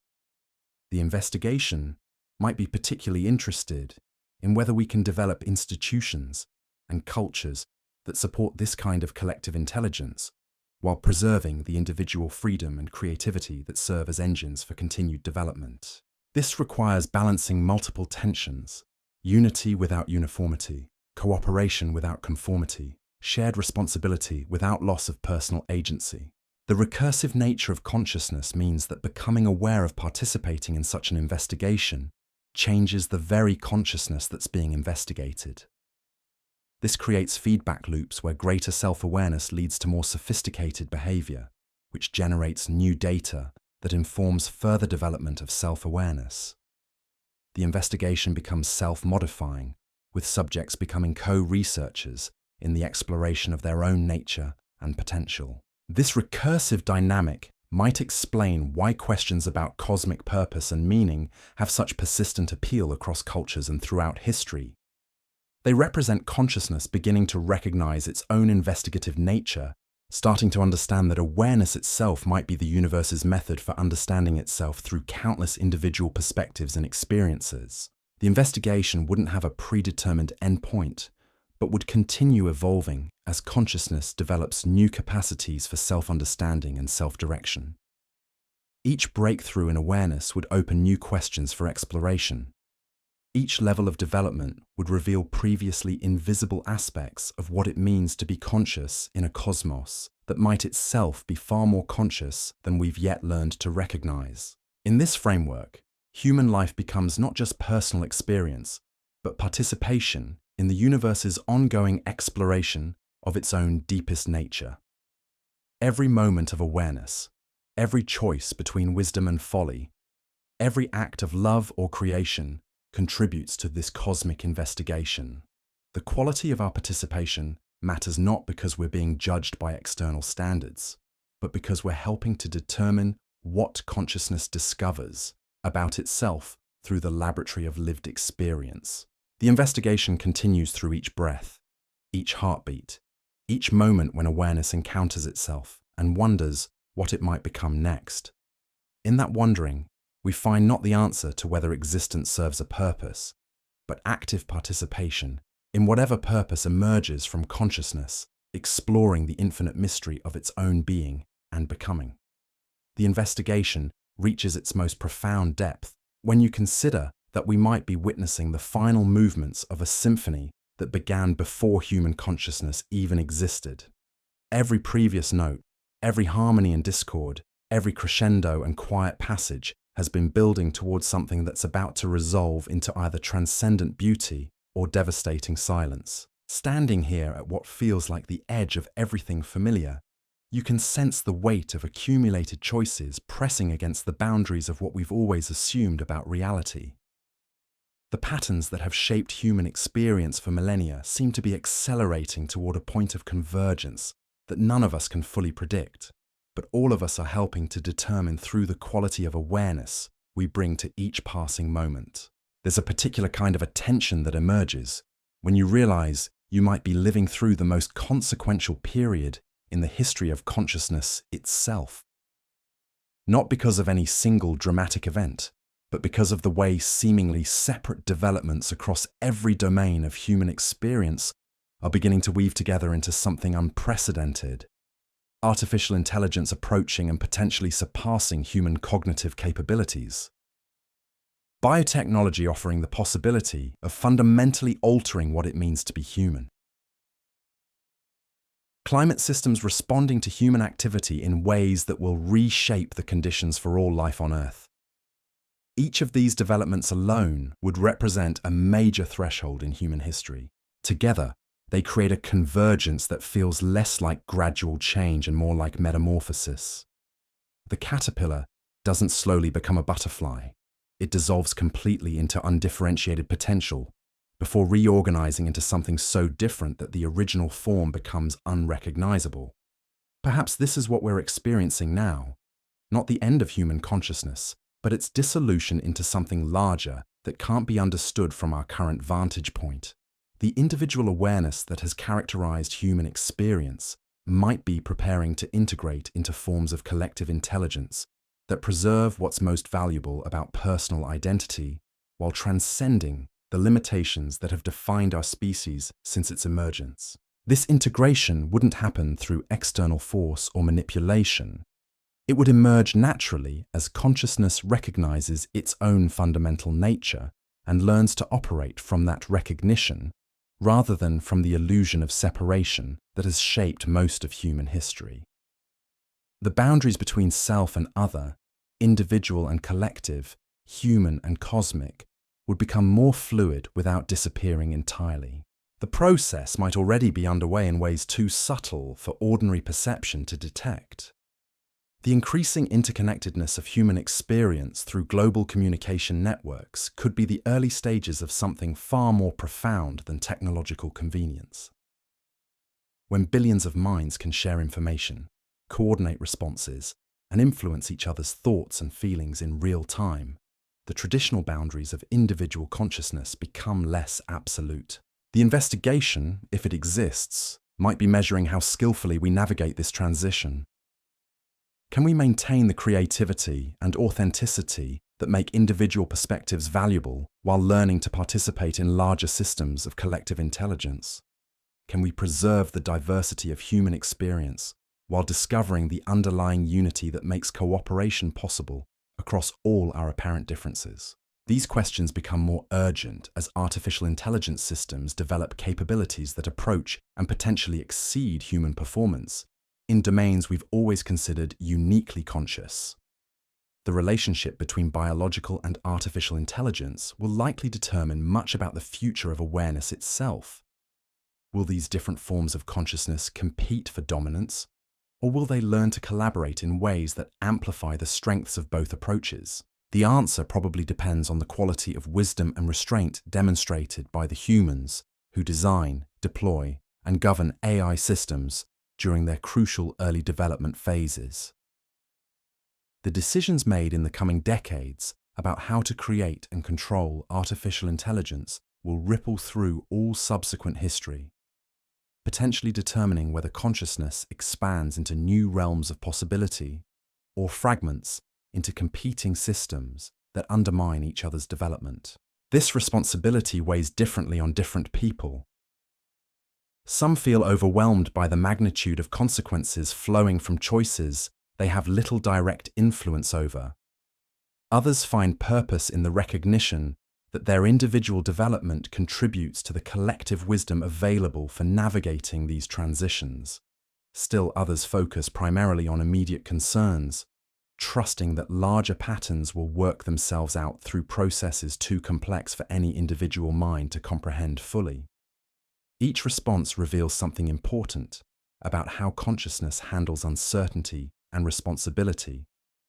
The investigation might be particularly interested in whether we can develop institutions and cultures that support this kind of collective intelligence while preserving the individual freedom and creativity that serve as engines for continued development. This requires balancing multiple tensions: unity without uniformity, cooperation without conformity, shared responsibility without loss of personal agency. The recursive nature of consciousness means that becoming aware of participating in such an investigation changes the very consciousness that's being investigated. This creates feedback loops where greater self-awareness leads to more sophisticated behavior, which generates new data that informs further development of self-awareness. The investigation becomes self-modifying, with subjects becoming co-researchers in the exploration of their own nature and potential. This recursive dynamic might explain why questions about cosmic purpose and meaning have such persistent appeal across cultures and throughout history. They represent consciousness beginning to recognize its own investigative nature, starting to understand that awareness itself might be the universe's method for understanding itself through countless individual perspectives and experiences. The investigation wouldn't have a predetermined endpoint, but would continue evolving as consciousness develops new capacities for self-understanding and self-direction. Each breakthrough in awareness would open new questions for exploration. Each level of development would reveal previously invisible aspects of what it means to be conscious in a cosmos that might itself be far more conscious than we've yet learned to recognize. In this framework, human life becomes not just personal experience, but participation in the universe's ongoing exploration of its own deepest nature. Every moment of awareness, every choice between wisdom and folly, every act of love or creation contributes to this cosmic investigation. The quality of our participation matters not because we're being judged by external standards, but because we're helping to determine what consciousness discovers about itself through the laboratory of lived experience. The investigation continues through each breath, each heartbeat, each moment when awareness encounters itself and wonders what it might become next. In that wondering, we find not the answer to whether existence serves a purpose, but active participation in whatever purpose emerges from consciousness, exploring the infinite mystery of its own being and becoming. The investigation reaches its most profound depth when you consider that we might be witnessing the final movements of a symphony that began before human consciousness even existed. Every previous note, every harmony and discord, every crescendo and quiet passage has been building towards something that's about to resolve into either transcendent beauty or devastating silence. Standing here at what feels like the edge of everything familiar, you can sense the weight of accumulated choices pressing against the boundaries of what we've always assumed about reality. The patterns that have shaped human experience for millennia seem to be accelerating toward a point of convergence that none of us can fully predict, but all of us are helping to determine through the quality of awareness we bring to each passing moment. There's a particular kind of attention that emerges when you realize you might be living through the most consequential period in the history of consciousness itself. Not because of any single dramatic event, but because of the way seemingly separate developments across every domain of human experience are beginning to weave together into something unprecedented. Artificial intelligence approaching and potentially surpassing human cognitive capabilities. Biotechnology offering the possibility of fundamentally altering what it means to be human. Climate systems responding to human activity in ways that will reshape the conditions for all life on Earth. Each of these developments alone would represent a major threshold in human history. Together, they create a convergence that feels less like gradual change and more like metamorphosis. The caterpillar doesn't slowly become a butterfly. It dissolves completely into undifferentiated potential before reorganizing into something so different that the original form becomes unrecognizable. Perhaps this is what we're experiencing now, not the end of human consciousness, but its dissolution into something larger that can't be understood from our current vantage point. The individual awareness that has characterized human experience might be preparing to integrate into forms of collective intelligence that preserve what's most valuable about personal identity while transcending the limitations that have defined our species since its emergence. This integration wouldn't happen through external force or manipulation. It would emerge naturally as consciousness recognizes its own fundamental nature and learns to operate from that recognition rather than from the illusion of separation that has shaped most of human history. The boundaries between self and other, individual and collective, human and cosmic, would become more fluid without disappearing entirely. The process might already be underway in ways too subtle for ordinary perception to detect. The increasing interconnectedness of human experience through global communication networks could be the early stages of something far more profound than technological convenience. When billions of minds can share information, coordinate responses, and influence each other's thoughts and feelings in real time, the traditional boundaries of individual consciousness become less absolute. The investigation, if it exists, might be measuring how skillfully we navigate this transition. Can we maintain the creativity and authenticity that make individual perspectives valuable while learning to participate in larger systems of collective intelligence? Can we preserve the diversity of human experience while discovering the underlying unity that makes cooperation possible across all our apparent differences? These questions become more urgent as artificial intelligence systems develop capabilities that approach and potentially exceed human performance in domains we've always considered uniquely conscious. The relationship between biological and artificial intelligence will likely determine much about the future of awareness itself. Will these different forms of consciousness compete for dominance, or will they learn to collaborate in ways that amplify the strengths of both approaches? The answer probably depends on the quality of wisdom and restraint demonstrated by the humans who design, deploy, and govern AI systems during their crucial early development phases. The decisions made in the coming decades about how to create and control artificial intelligence will ripple through all subsequent history, potentially determining whether consciousness expands into new realms of possibility or fragments into competing systems that undermine each other's development. This responsibility weighs differently on different people. Some feel overwhelmed by the magnitude of consequences flowing from choices they have little direct influence over. Others find purpose in the recognition that their individual development contributes to the collective wisdom available for navigating these transitions. Still others focus primarily on immediate concerns, trusting that larger patterns will work themselves out through processes too complex for any individual mind to comprehend fully. Each response reveals something important about how consciousness handles uncertainty and responsibility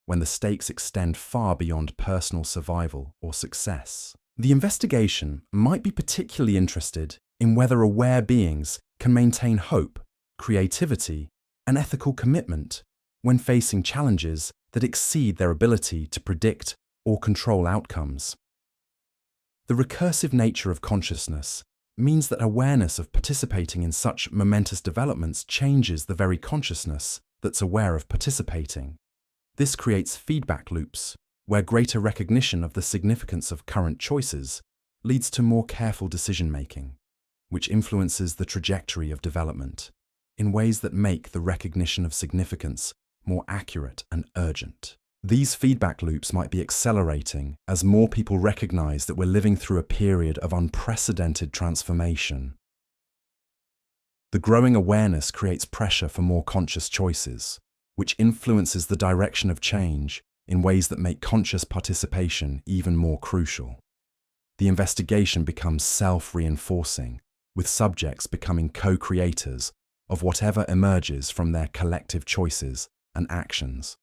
when the stakes extend far beyond personal survival or success. The investigation might be particularly interested in whether aware beings can maintain hope, creativity, and ethical commitment when facing challenges that exceed their ability to predict or control outcomes. The recursive nature of consciousness means that awareness of participating in such momentous developments changes the very consciousness that's aware of participating. This creates feedback loops, where greater recognition of the significance of current choices leads to more careful decision-making, which influences the trajectory of development in ways that make the recognition of significance more accurate and urgent. These feedback loops might be accelerating as more people recognize that we're living through a period of unprecedented transformation. The growing awareness creates pressure for more conscious choices, which influences the direction of change in ways that make conscious participation even more crucial. The investigation becomes self-reinforcing, with subjects becoming co-creators of whatever emerges from their collective choices and actions.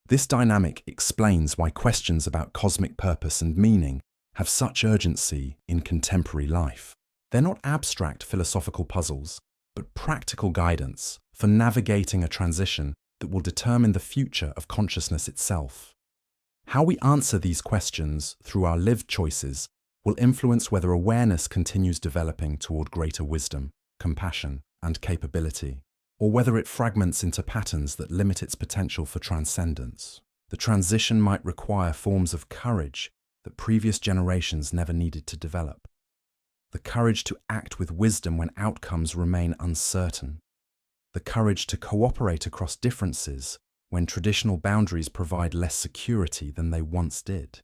This dynamic explains why questions about cosmic purpose and meaning have such urgency in contemporary life. They're not abstract philosophical puzzles, but practical guidance for navigating a transition that will determine the future of consciousness itself. How we answer these questions through our lived choices will influence whether awareness continues developing toward greater wisdom, compassion, and capability, or whether it fragments into patterns that limit its potential for transcendence. The transition might require forms of courage that previous generations never needed to develop. The courage to act with wisdom when outcomes remain uncertain. The courage to cooperate across differences when traditional boundaries provide less security than they once did.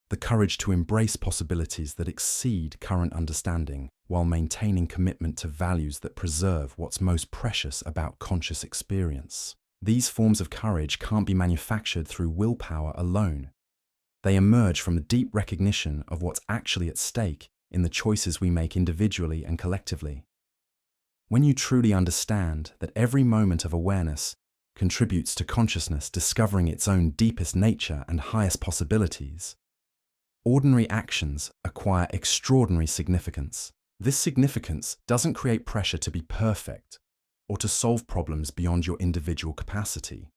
The courage to embrace possibilities that exceed current understanding while maintaining commitment to values that preserve what's most precious about conscious experience. These forms of courage can't be manufactured through willpower alone. They emerge from the deep recognition of what's actually at stake in the choices we make individually and collectively. When you truly understand that every moment of awareness contributes to consciousness discovering its own deepest nature and highest possibilities, ordinary actions acquire extraordinary significance. This significance doesn't create pressure to be perfect or to solve problems beyond your individual capacity.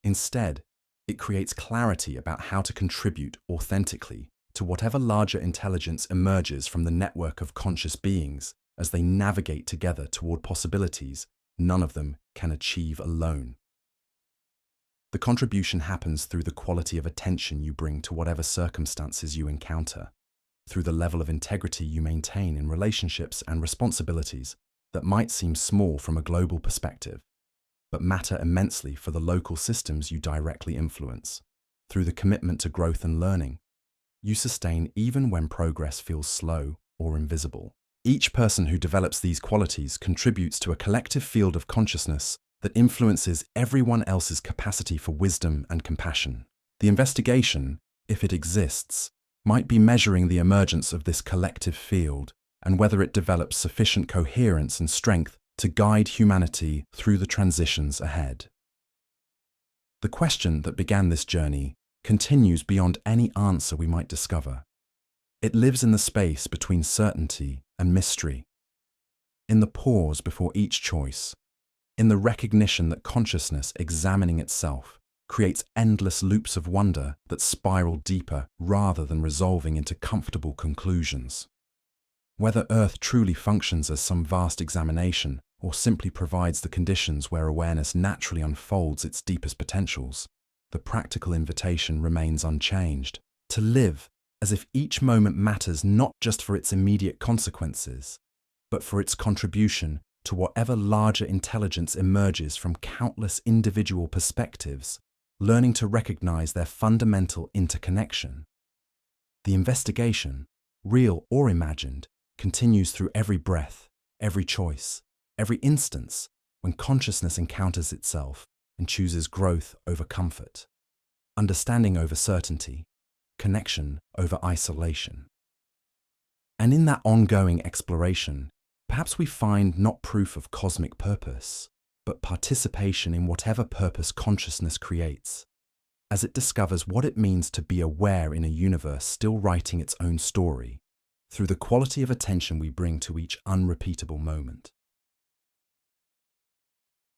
Instead, it creates clarity about how to contribute authentically to whatever larger intelligence emerges from the network of conscious beings as they navigate together toward possibilities none of them can achieve alone. The contribution happens through the quality of attention you bring to whatever circumstances you encounter, through the level of integrity you maintain in relationships and responsibilities that might seem small from a global perspective, but matter immensely for the local systems you directly influence, through the commitment to growth and learning you sustain even when progress feels slow or invisible. Each person who develops these qualities contributes to a collective field of consciousness that influences everyone else's capacity for wisdom and compassion. The investigation, if it exists, might be measuring the emergence of this collective field and whether it develops sufficient coherence and strength to guide humanity through the transitions ahead. The question that began this journey continues beyond any answer we might discover. It lives in the space between certainty and mystery, in the pause before each choice, in the recognition that consciousness examining itself creates endless loops of wonder that spiral deeper rather than resolving into comfortable conclusions. Whether Earth truly functions as some vast examination or simply provides the conditions where awareness naturally unfolds its deepest potentials, the practical invitation remains unchanged, to live as if each moment matters not just for its immediate consequences, but for its contribution to whatever larger intelligence emerges from countless individual perspectives, learning to recognize their fundamental interconnection. The investigation, real or imagined, continues through every breath, every choice, every instance when consciousness encounters itself and chooses growth over comfort, understanding over certainty, connection over isolation. And in that ongoing exploration, perhaps we find not proof of cosmic purpose, but participation in whatever purpose consciousness creates, as it discovers what it means to be aware in a universe still writing its own story, through the quality of attention we bring to each unrepeatable moment.